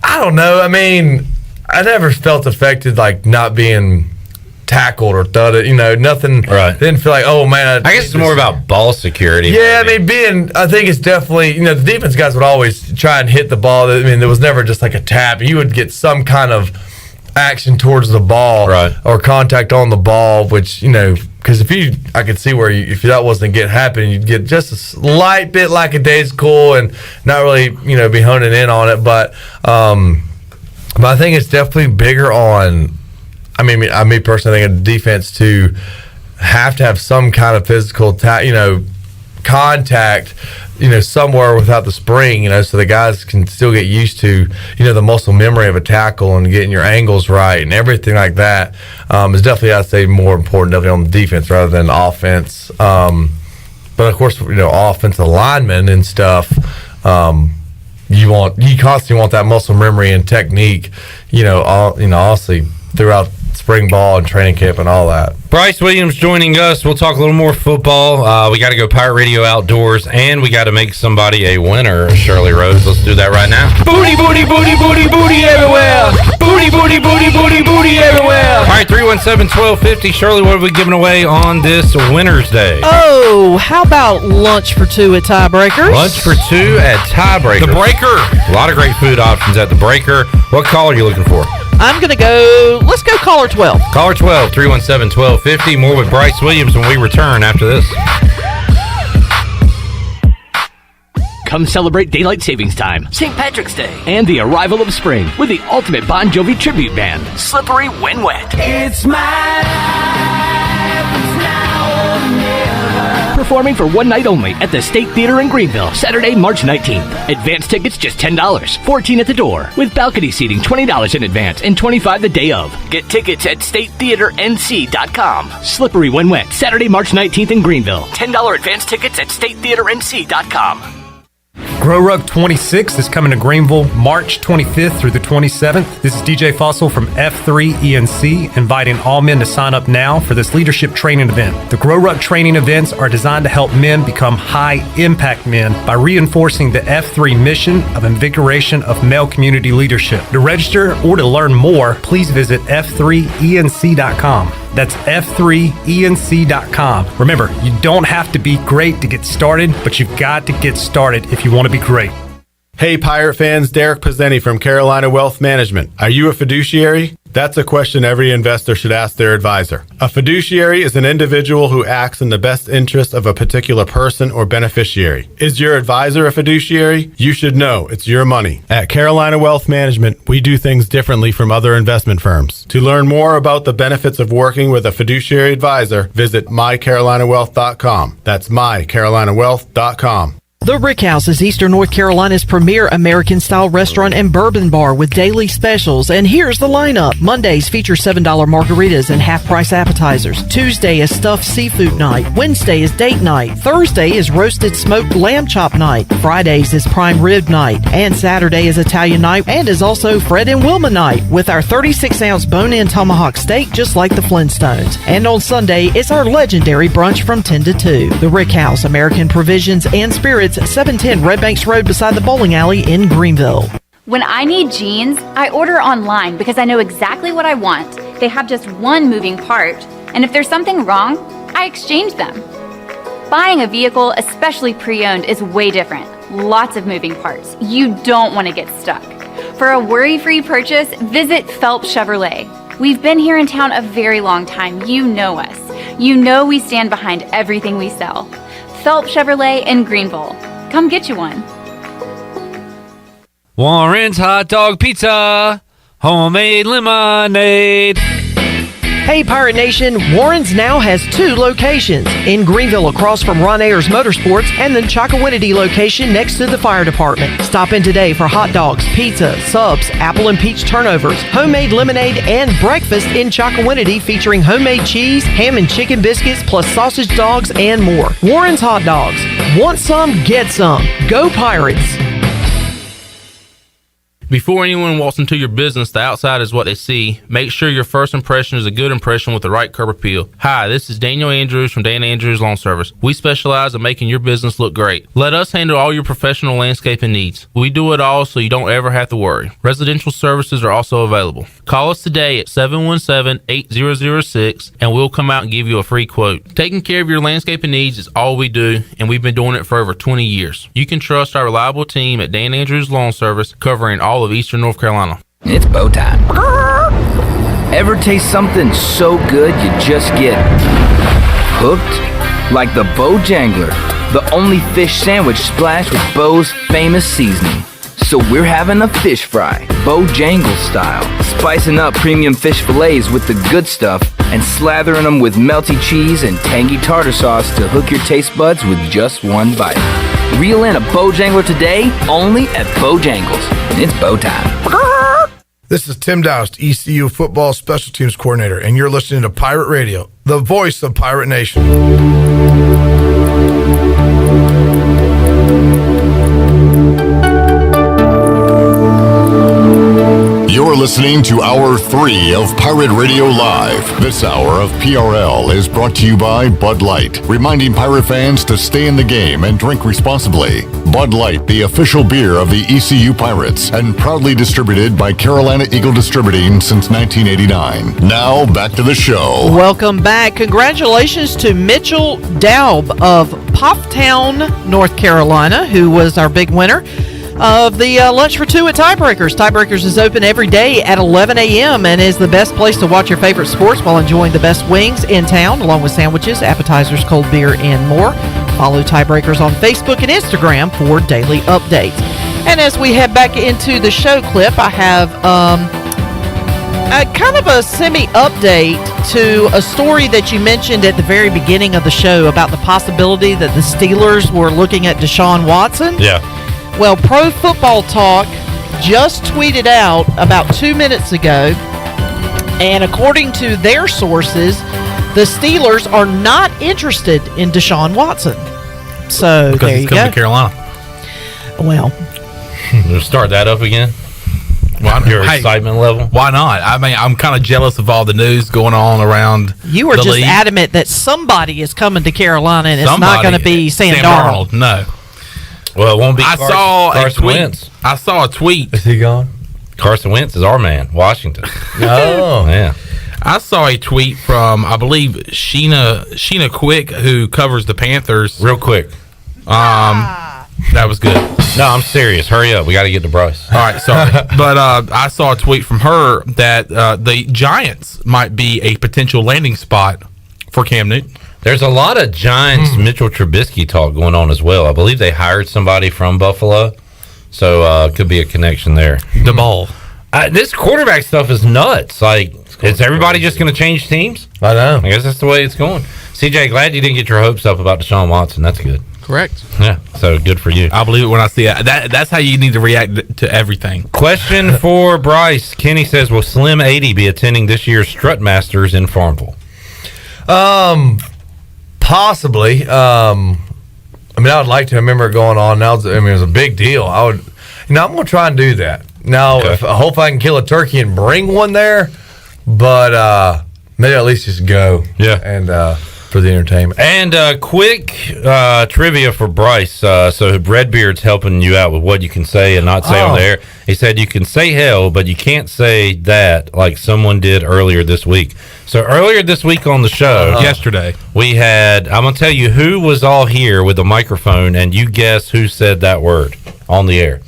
don't know. I never felt affected like not being tackled or thudded, nothing. Right. Didn't feel like, oh man. I guess it's more about ball security. Yeah, I think it's definitely, the defense guys would always try and hit the ball. There was never just like a tap. You would get some kind of action towards the ball, right, or contact on the ball, which, because I could see where if that wasn't happening, you'd get just a slight bit lackadaisical and not really, be honing in on it. But I think it's definitely bigger on, me personally, I think a defense to have some kind of physical, contact, somewhere without the spring, so the guys can still get used to, the muscle memory of a tackle and getting your angles right and everything like that. Is definitely, I'd say, more important definitely on the defense rather than offense. But of course, offensive linemen and stuff, you constantly want that muscle memory and technique, honestly, throughout spring ball and training camp and all that. Bryce Williams joining us. We'll talk a little more football. We got to go Pirate Radio outdoors, and we got to make somebody a winner, Shirley Rose. Let's do that right now. Booty, booty, booty, booty, booty everywhere. Booty, booty, booty, booty, booty everywhere. All right, 317-1250. Shirley, what are we giving away on this Winner's Day? Oh, how about lunch for two at Tiebreakers? Lunch for two at Tiebreakers. The Breaker. A lot of great food options at the Breaker. What call are you looking for? I'm going to let's go caller 12. Caller 12, 317-1250. More with Bryce Williams when we return after this. Come celebrate Daylight Savings Time, St. Patrick's Day, and the arrival of spring with the ultimate Bon Jovi tribute band, Slippery When Wet. It's my life, it's now or never. Performing for one night only at the State Theater in Greenville, Saturday, March 19th. Advance tickets just $10, 14 at the door, with balcony seating $20 in advance and $25 the day of. Get tickets at statetheaternc.com. Slippery When Wet, Saturday, March 19th in Greenville. $10 advance tickets at statetheaternc.com. Grow Rug 26 is coming to Greenville March 25th through the 27th. This is DJ Fossil from F3 ENC, inviting all men to sign up now for this leadership training event. The Grow Rug training events are designed to help men become high-impact men by reinforcing the F3 mission of invigoration of male community leadership. To register or to learn more, please visit f3enc.com. That's f3enc.com. Remember, you don't have to be great to get started, but you've got to get started if you want to be great. Hey Pirate fans, Derek Pizzeni from Carolina Wealth Management. Are you a fiduciary? That's a question every investor should ask their advisor. A fiduciary is an individual who acts in the best interest of a particular person or beneficiary. Is your advisor a fiduciary? You should know it's your money. At Carolina Wealth Management, we do things differently from other investment firms. To learn more about the benefits of working with a fiduciary advisor, visit mycarolinawealth.com. That's mycarolinawealth.com. The Rick House is Eastern North Carolina's premier American-style restaurant and bourbon bar with daily specials. And here's the lineup. Mondays feature $7 margaritas and half-price appetizers. Tuesday is stuffed seafood night. Wednesday is date night. Thursday is roasted smoked lamb chop night. Fridays is prime rib night. And Saturday is Italian night and is also Fred and Wilma night with our 36-ounce bone-in tomahawk steak just like the Flintstones. And on Sunday, it's our legendary brunch from 10 to 2. The Rick House, American Provisions and Spirits, 710 Red Banks Road beside the bowling alley in Greenville. When I need jeans, I order online because I know exactly what I want. They have just one moving part, and if there's something wrong, I exchange them. Buying a vehicle, especially pre-owned, is way different. Lots of moving parts. You don't want to get stuck. For a worry-free purchase, visit Phelps Chevrolet. We've been here in town a very long time. You know us. You know we stand behind everything we sell. Phelps Chevrolet in Greenville. Come get you one. Warren's Hot Dog Pizza, homemade lemonade. Hey Pirate Nation, Warren's now has 2 locations. In Greenville across from Ron Ayers Motorsports and the Chocowinity location next to the fire department. Stop in today for hot dogs, pizza, subs, apple and peach turnovers, homemade lemonade, and breakfast in Chocowinity featuring homemade cheese, ham and chicken biscuits, plus sausage dogs and more. Warren's Hot Dogs. Want some? Get some. Go Pirates. Before anyone walks into your business, the outside is what they see. Make sure your first impression is a good impression with the right curb appeal. Hi, this is Daniel Andrews from Dan Andrews Lawn Service. We specialize in making your business look great. Let us handle all your professional landscaping needs. We do it all so you don't ever have to worry. Residential services are also available. Call us today at 717-8006 and we'll come out and give you a free quote. Taking care of your landscaping needs is all we do, and we've been doing it for over 20 years. You can trust our reliable team at Dan Andrews Lawn Service, covering all of Eastern North Carolina. It's bow time. Ever taste something so good you just get hooked? Like the Bo Jangler, the only fish sandwich splashed with Bo's famous seasoning. So we're having a fish fry, Bo Jangle style, spicing up premium fish fillets with the good stuff and slathering them with melty cheese and tangy tartar sauce to hook your taste buds with just one bite. Reel in a Bojangler today, only at Bojangles. It's bow time. This is Tim Doust, ECU Football Special Teams Coordinator, and you're listening to Pirate Radio, the voice of Pirate Nation. You're listening to Hour 3 of Pirate Radio Live. This hour of PRL is brought to you by Bud Light, reminding pirate fans to stay in the game and drink responsibly. Bud Light, the official beer of the ECU Pirates, and proudly distributed by Carolina Eagle Distributing since 1989. Now, back to the show. Welcome back. Congratulations to Mitchell Daub of Pofftown, North Carolina, who was our big winner of the Lunch for Two at Tiebreakers. Tiebreakers is open every day at 11 a.m. and is the best place to watch your favorite sports while enjoying the best wings in town, along with sandwiches, appetizers, cold beer, and more. Follow Tiebreakers on Facebook and Instagram for daily updates. And as we head back into the show clip, I have a kind of a semi-update to a story that you mentioned at the very beginning of the show about the possibility that the Steelers were looking at Deshaun Watson. Yeah. Well, Pro Football Talk just tweeted out about 2 minutes ago, and according to their sources, the Steelers are not interested in Deshaun Watson. So because there he's you coming go. to Carolina. Well, we'll start that up again. Your excitement level. Why not? I mean, I'm kind of jealous of all the news going on around. You were the just league. adamant that somebody is coming to Carolina, and it's not going to be Sam Darnold. No. Well, it won't be. Carson Wentz. I saw a tweet. Is he gone? Carson Wentz is our man, Washington. Oh, yeah. I saw a tweet from, I believe, Sheena Quick, who covers the Panthers. Real quick. That was good. No, I'm serious. Hurry up. We got to get to Bryce. All right, sorry. But I saw a tweet from her that the Giants might be a potential landing spot for Cam Newton. There's a lot of Giants Mitchell Trubisky talk going on as well. I believe they hired somebody from Buffalo, so could be a connection there. The ball. This quarterback stuff is nuts. Like, is everybody just going to change teams? I know. I guess that's the way it's going. CJ, glad you didn't get your hopes up about Deshaun Watson. That's good. Correct. Yeah, so good for you. I believe it when I see it. That's how you need to react to everything. Question for Bryce. Kenny says, will Slim 80 be attending this year's Strut Masters in Farmville? Possibly. I would like to remember it going on now. It was a big deal. I'm going to try and do that. Now, I hope I can kill a turkey and bring one there, but maybe at least just go. Yeah. And for the entertainment. And quick trivia for Bryce. So Redbeard's helping you out with what you can say and not say on the air. He said you can say hell, but you can't say that like someone did earlier this week. So earlier this week on the show, yesterday, we had, I'm going to tell you who was all here with a microphone, and you guess who said that word on the air.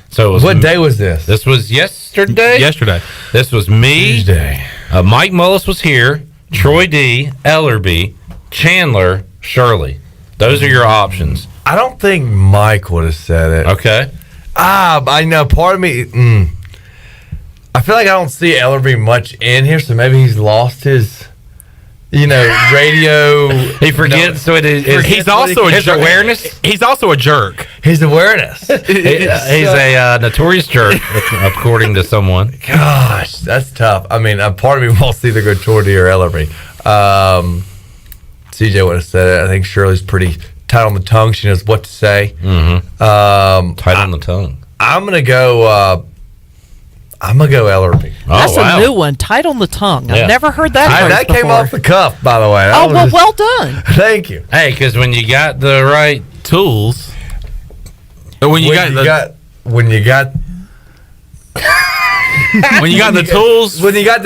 So it was what day was this? This was yesterday? Yesterday. This was me. Tuesday. Mike Mullis was here. Troy D. Ellerby. Chandler, Shirley. Those are your options. I don't think Mike would have said it. Okay. I know. Part of me, I feel like I don't see Ellerby much in here, so maybe he's lost his, radio. He forgets. So he's also a jerk. Awareness. He's also a jerk. His awareness. He's a notorious jerk, according to someone. Gosh, that's tough. Part of me wants to either go Tordy or Ellerby. CJ would have said it. I think Shirley's pretty tight on the tongue. She knows what to say. Mm-hmm. Tight on the tongue. I'm gonna go. Ellerby. That's a new one. Tight on the tongue. Yeah. I've never heard that. That came off the cuff, by the way. Well done. Thank you. Hey, because when you got the right tools, when you got the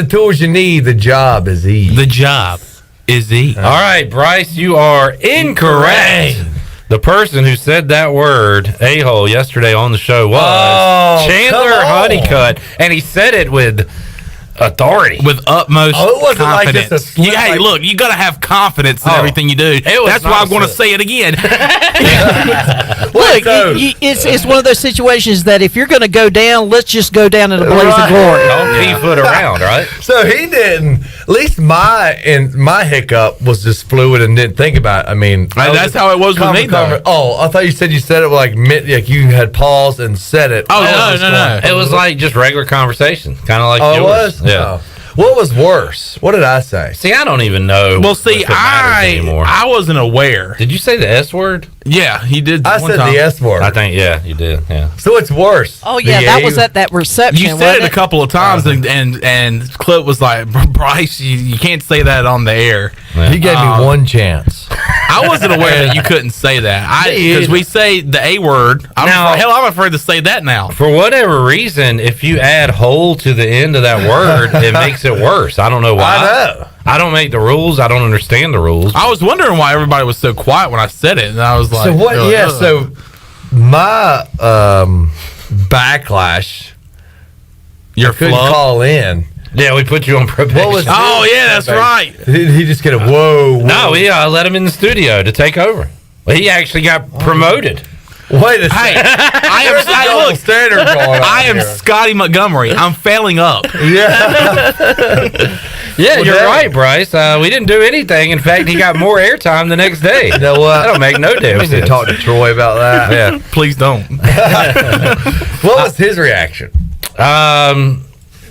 tools you need, the job is easy. The job is easy. All right, Bryce, you are incorrect. The person who said that word, a-hole, yesterday on the show was Chandler Honeycutt, and he said it with authority. With utmost it wasn't confidence. like just a slip, Hey, look, you got to have confidence in everything you do. That's why I'm going to say it again. Look, it's one of those situations that if you're going to go down, let's just go down in a blaze of glory. Don't pea-foot around, right? So he didn't. At least my hiccup was just fluid and didn't think about it. That's how it was with me, though. I thought you said it like you had paused and said it. Oh, no. It was like just regular conversation, kind of like yours. It was? Yeah. What was worse? What did I say? See, I don't even know. Well, see, I wasn't aware. Did you say the S word? Yeah, he did. I said the S word. I think, yeah, you did. Yeah. So it's worse. Oh yeah, that was at that reception. You said it a couple of times, and Clip was like, "Bryce, you can't say that on the air." Yeah. He gave me one chance. I wasn't aware that you couldn't say that. Because we say the A word. I'm afraid to say that now. For whatever reason, if you add "hole" to the end of that word, it makes it worse. I don't know why. I know. I don't make the rules. I don't understand the rules. I was wondering why everybody was so quiet when I said it, and I was like, "So what?" Yeah. So my backlash. Your couldn't call in. Yeah, we put you on probation. That's right. Did he just get a whoa? No, we let him in the studio to take over. Well, he actually got promoted. Wait a second. I am Scotty Montgomery. I'm failing up. Yeah, you're right, Bryce. We didn't do anything. In fact, he got more airtime the next day. You know what? That don't make no damn We need to sense. talk to Troy about that. Yeah, please don't. What was his reaction?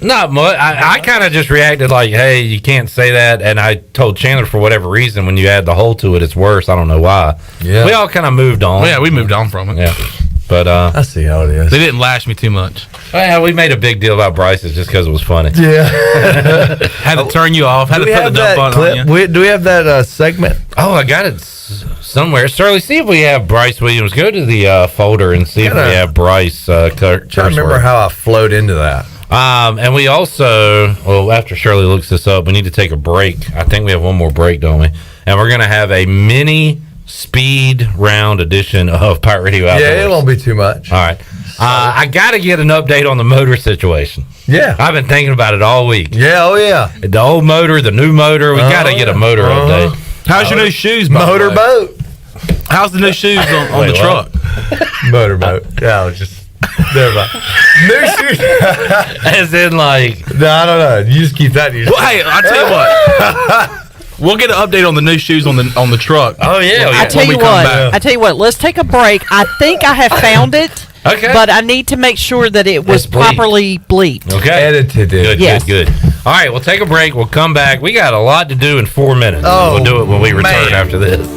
Not much. I kind of just reacted like, hey, you can't say that. And I told Chandler for whatever reason, when you add the hole to it, it's worse. I don't know why. Yeah. We all kind of moved on. Well, yeah, we moved on from it. Yeah. But I see how it is. They didn't lash me too much. Well, we made a big deal about Bryce's just because it was funny. Yeah. Had to turn you off. Had to put the dump on you. Do we have that segment? Oh, I got it somewhere. Shirley, see if we have Bryce Williams. Go to the folder and see if we have Bryce. Trying to remember how I flowed into that. And we also, after Shirley looks this up, we need to take a break. I think we have one more break, don't we? And we're going to have a mini speed round edition of Pirate Radio Outdoors. Yeah, it won't be too much. All right. I got to get an update on the motor situation. Yeah. I've been thinking about it all week. Yeah, oh yeah. The old motor, the new motor. We got to get a motor update. How's your new shoes, by the way? Motorboat. How's the new shoes on the truck? Motorboat. Yeah, I was just... Never mind. New shoes. As in, like... No, I don't know. You just keep that to yourself. Well, hey, I'll tell you what. We'll get an update on the new shoes on the truck. Oh, yeah. I tell you what. Let's take a break. I think I have found it. Okay. But I need to make sure that it was properly bleeped. Okay. Edited it. Good. All right, we'll take a break. We'll come back. We got a lot to do in 4 minutes. Oh, we'll do it when we return after this.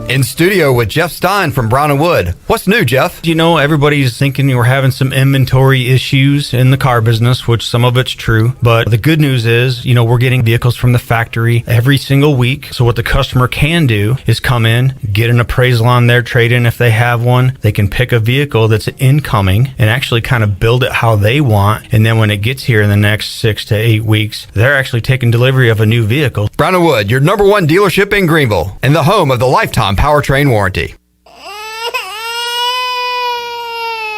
In studio with Jeff Stein from Brown & Wood. What's new, Jeff? You know, everybody's thinking we're having some inventory issues in the car business, which some of it's true. But the good news is, you know, we're getting vehicles from the factory every single week. So what the customer can do is come in, get an appraisal on their trade-in if they have one. They can pick a vehicle that's incoming and actually kind of build it how they want. And then when it gets here in the next 6 to 8 weeks, they're actually taking delivery of a new vehicle. Brown & Wood, your #1 dealership in Greenville and the home of the lifetime powertrain warranty.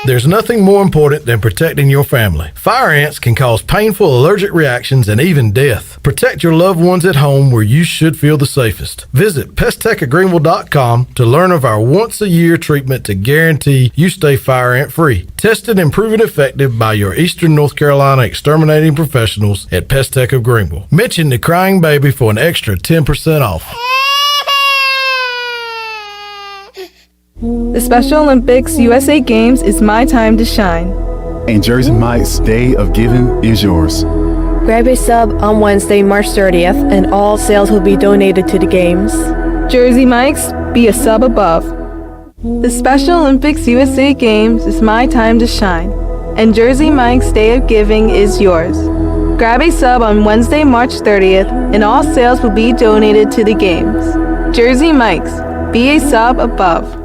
There's nothing more important than protecting your family. Fire ants can cause painful allergic reactions and even death. Protect your loved ones at home where you should feel the safest. Visit pesttechofgreenville.com to learn of our once-a-year treatment to guarantee you stay fire ant free. Tested and proven effective by your Eastern North Carolina exterminating professionals at Pest Tech of Greenville. Mention the crying baby for an extra 10% off. The Special Olympics USA Games is my time to shine. And Jersey Mike's Day of Giving is yours. Grab a sub on Wednesday, March 30th, and all sales will be donated to the Games. Jersey Mike's, be a sub above. The Special Olympics USA Games is my time to shine. And Jersey Mike's Day of Giving is yours. Grab a sub on Wednesday, March 30th, and all sales will be donated to the Games. Jersey Mike's, be a sub above.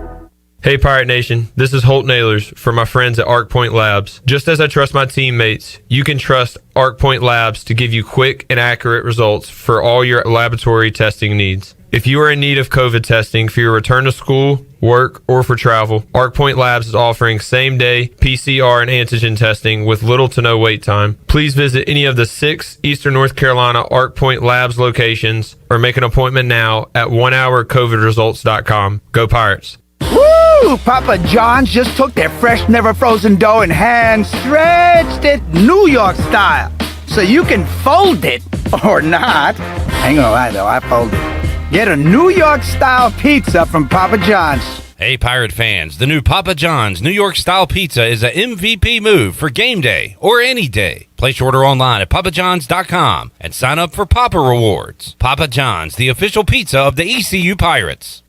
Hey Pirate Nation, this is Holt Nailers for my friends at Arc Point Labs. Just as I trust my teammates, you can trust Arc Point Labs to give you quick and accurate results for all your laboratory testing needs. If you are in need of COVID testing for your return to school, work, or for travel, Arc Point Labs is offering same-day PCR and antigen testing with little to no wait time. Please visit any of the 6 Eastern North Carolina Arc Point Labs locations or make an appointment now at onehourcovidresults.com. Go Pirates! Woo! Papa John's just took their fresh, never frozen dough and hand stretched it New York style. So you can fold it or not. I ain't gonna lie though, I fold it. Get a New York style pizza from Papa John's. Hey, Pirate fans, the new Papa John's New York Style Pizza is an MVP move for game day or any day. Place your order online at papajohns.com and sign up for Papa Rewards. Papa John's, the official pizza of the ECU Pirates.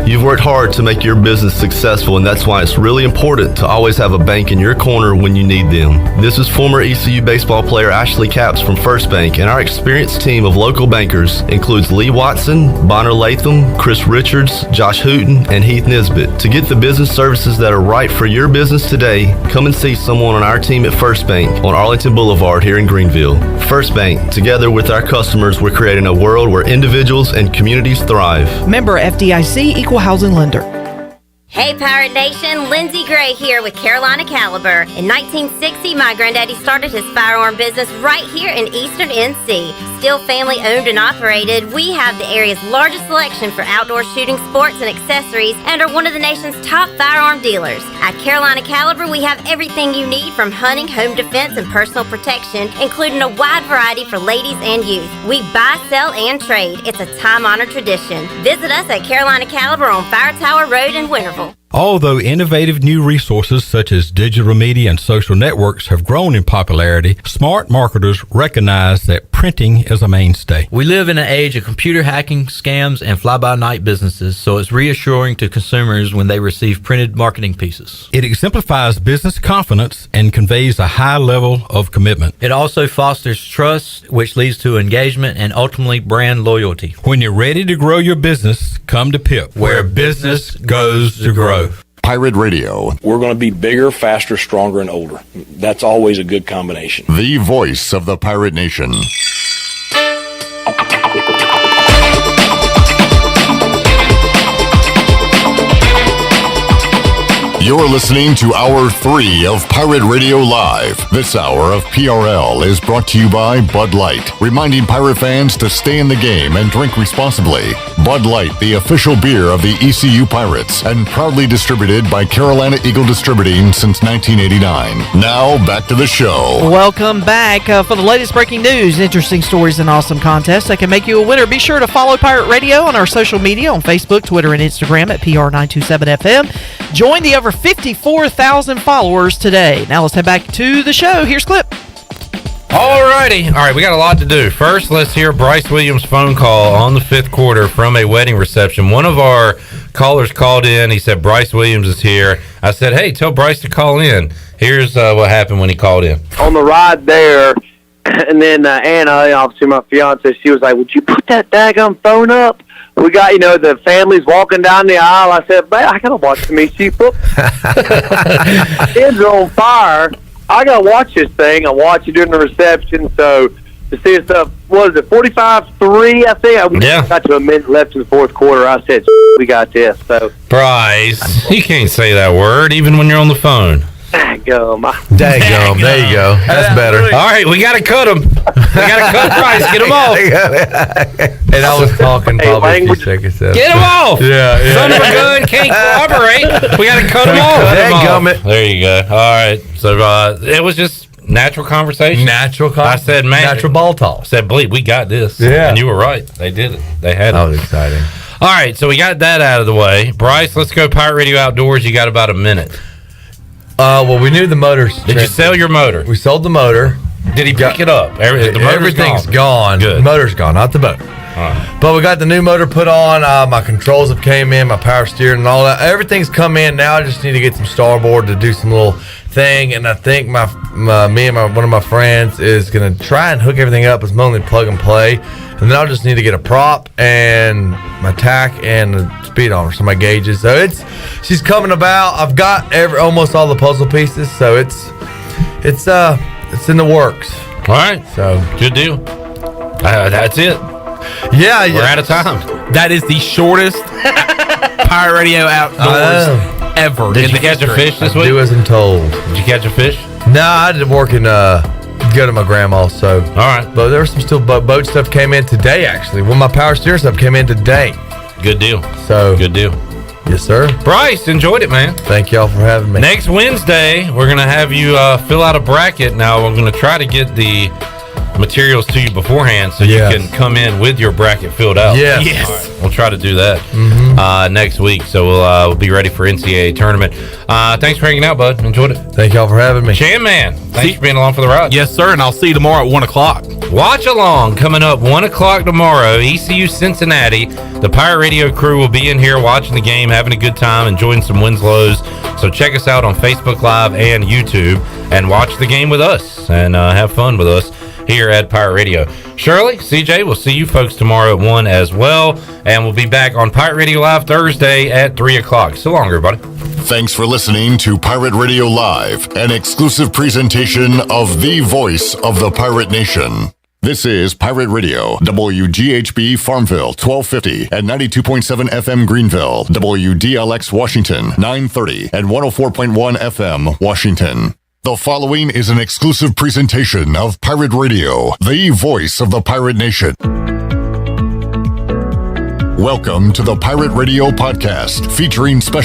You've worked hard to make your business successful, and that's why it's really important to always have a bank in your corner when you need them. This is former ECU baseball player Ashley Capps from First Bank, and our experienced team of local bankers includes Lee Watson, Bonner Latham, Chris Richards, Josh Hooten, and Heath Nisbet. To get the business services that are right for your business today, come and see someone on our team at First Bank on Arlington Boulevard here in Greenville. First Bank, together with our customers, we're creating a world where individuals and communities thrive. Member FDIC, Equal Housing Lender. Hey Pirate Nation, Lindsey Gray here with Carolina Caliber. In 1960, my granddaddy started his firearm business right here in Eastern NC. Still family owned and operated, we have the area's largest selection for outdoor shooting sports and accessories and are one of the nation's top firearm dealers. At Carolina Caliber, we have everything you need from hunting, home defense, and personal protection, including a wide variety for ladies and youth. We buy, sell, and trade. It's a time-honored tradition. Visit us at Carolina Caliber on Fire Tower Road in Winterville. Although innovative new resources such as digital media and social networks have grown in popularity, smart marketers recognize that printing is a mainstay. We live in an age of computer hacking, scams, and fly-by-night businesses, so it's reassuring to consumers when they receive printed marketing pieces. It exemplifies business confidence and conveys a high level of commitment. It also fosters trust, which leads to engagement and ultimately brand loyalty. When you're ready to grow your business, come to PIP, where business goes to grow. Pirate Radio. We're going to be bigger, faster, stronger, and older. That's always a good combination. The voice of the Pirate Nation. You're listening to Hour 3 of Pirate Radio Live. This hour of PRL is brought to you by Bud Light, reminding Pirate fans to stay in the game and drink responsibly. Bud Light, the official beer of the ECU Pirates, and proudly distributed by Carolina Eagle Distributing since 1989. Now, back to the show. Welcome back. For the latest breaking news, interesting stories, and awesome contests that can make you a winner, be sure to follow Pirate Radio on our social media on Facebook, Twitter, and Instagram at PR927FM. Join the over 54,000 followers today. Now let's head back to the show. Here's Clip. Alrighty. All right, we got a lot to do. First, let's hear Bryce Williams' phone call on the fifth quarter from a wedding reception. One of our callers called in. He said, Bryce Williams is here. I said, hey, tell Bryce to call in. Here's what happened when he called in. On the ride there, and then Anna, obviously my fiance, she was like, would you put that daggum phone up? We got, the family's walking down the aisle. I said, man, I got to watch me sheep up. Kids are on fire. I got to watch this thing. I watch it during the reception. So to see stuff, what is it, 45-3, I think? We got to a minute left in the fourth quarter. I said, we got this. So Bryce, you can't say that word even when you're on the phone. Daggum. Daggum. There you go. That's better. All right, we got to cut him. We got to cut Bryce. Get him off. And I was talking probably a few seconds. Get him off. Yeah. Son of a gun can't cooperate. We got to cut him off. Dadgummit. There you go. All right. So it was just natural conversation. I said, man. Natural ball talk. I said, bleep, we got this. Yeah. And you were right. They did it. They had it. That was exciting. All right. So we got that out of the way. Bryce, let's go Pirate Radio Outdoors. You got about a minute. Well, we knew the motor's... Did you sell your motor? We sold the motor. Did he pick it up? Everything's gone. Good. The motor's gone, not the boat. But we got the new motor put on. My controls have came in, my power steering and all that. Everything's come in now. I just need to get some starboard to do some little thing. And I think me and one of my friends is going to try and hook everything up. It's mainly plug and play. And then I'll just need to get a prop and my tack and the speedometer, so my gauges. So she's coming about. I've got almost all the puzzle pieces, so it's in the works. All right, so good deal. That's it. Yeah, we're out of time. That is the shortest Pirate Radio Outdoors ever. Did you catch a fish this week? Do as I'm told. Did you catch a fish? No, I did work in go to my grandma's. So all right, but there was some still boat stuff came in today. Actually, my power steering stuff came in today. Good deal. So good deal. Yes, sir. Bryce, enjoyed it, man. Thank y'all for having me. Next Wednesday, we're gonna have you fill out a bracket. Now we're gonna try to get the materials to you beforehand so you can come in with your bracket filled out. Yes. All right, we'll try to do that next week. So we'll be ready for NCAA tournament. Thanks for hanging out, bud. Enjoyed it. Thank y'all for having me. Chan Man, thanks for being along for the ride. Yes, sir. And I'll see you tomorrow at 1 o'clock. Watch along coming up 1 o'clock tomorrow. ECU Cincinnati. The Pirate Radio crew will be in here watching the game, having a good time, enjoying some Winslows. So check us out on Facebook Live and YouTube and watch the game with us and have fun with us here at Pirate Radio. Shirley, CJ, we'll see you folks tomorrow at 1 as well. And we'll be back on Pirate Radio Live Thursday at 3 o'clock. So long, everybody. Thanks for listening to Pirate Radio Live, an exclusive presentation of the voice of the Pirate Nation. This is Pirate Radio, WGHB Farmville, 1250 and 92.7 FM Greenville, WDLX Washington, 930 and 104.1 FM Washington. The following is an exclusive presentation of Pirate Radio, the voice of the Pirate Nation. Welcome to the Pirate Radio Podcast, featuring special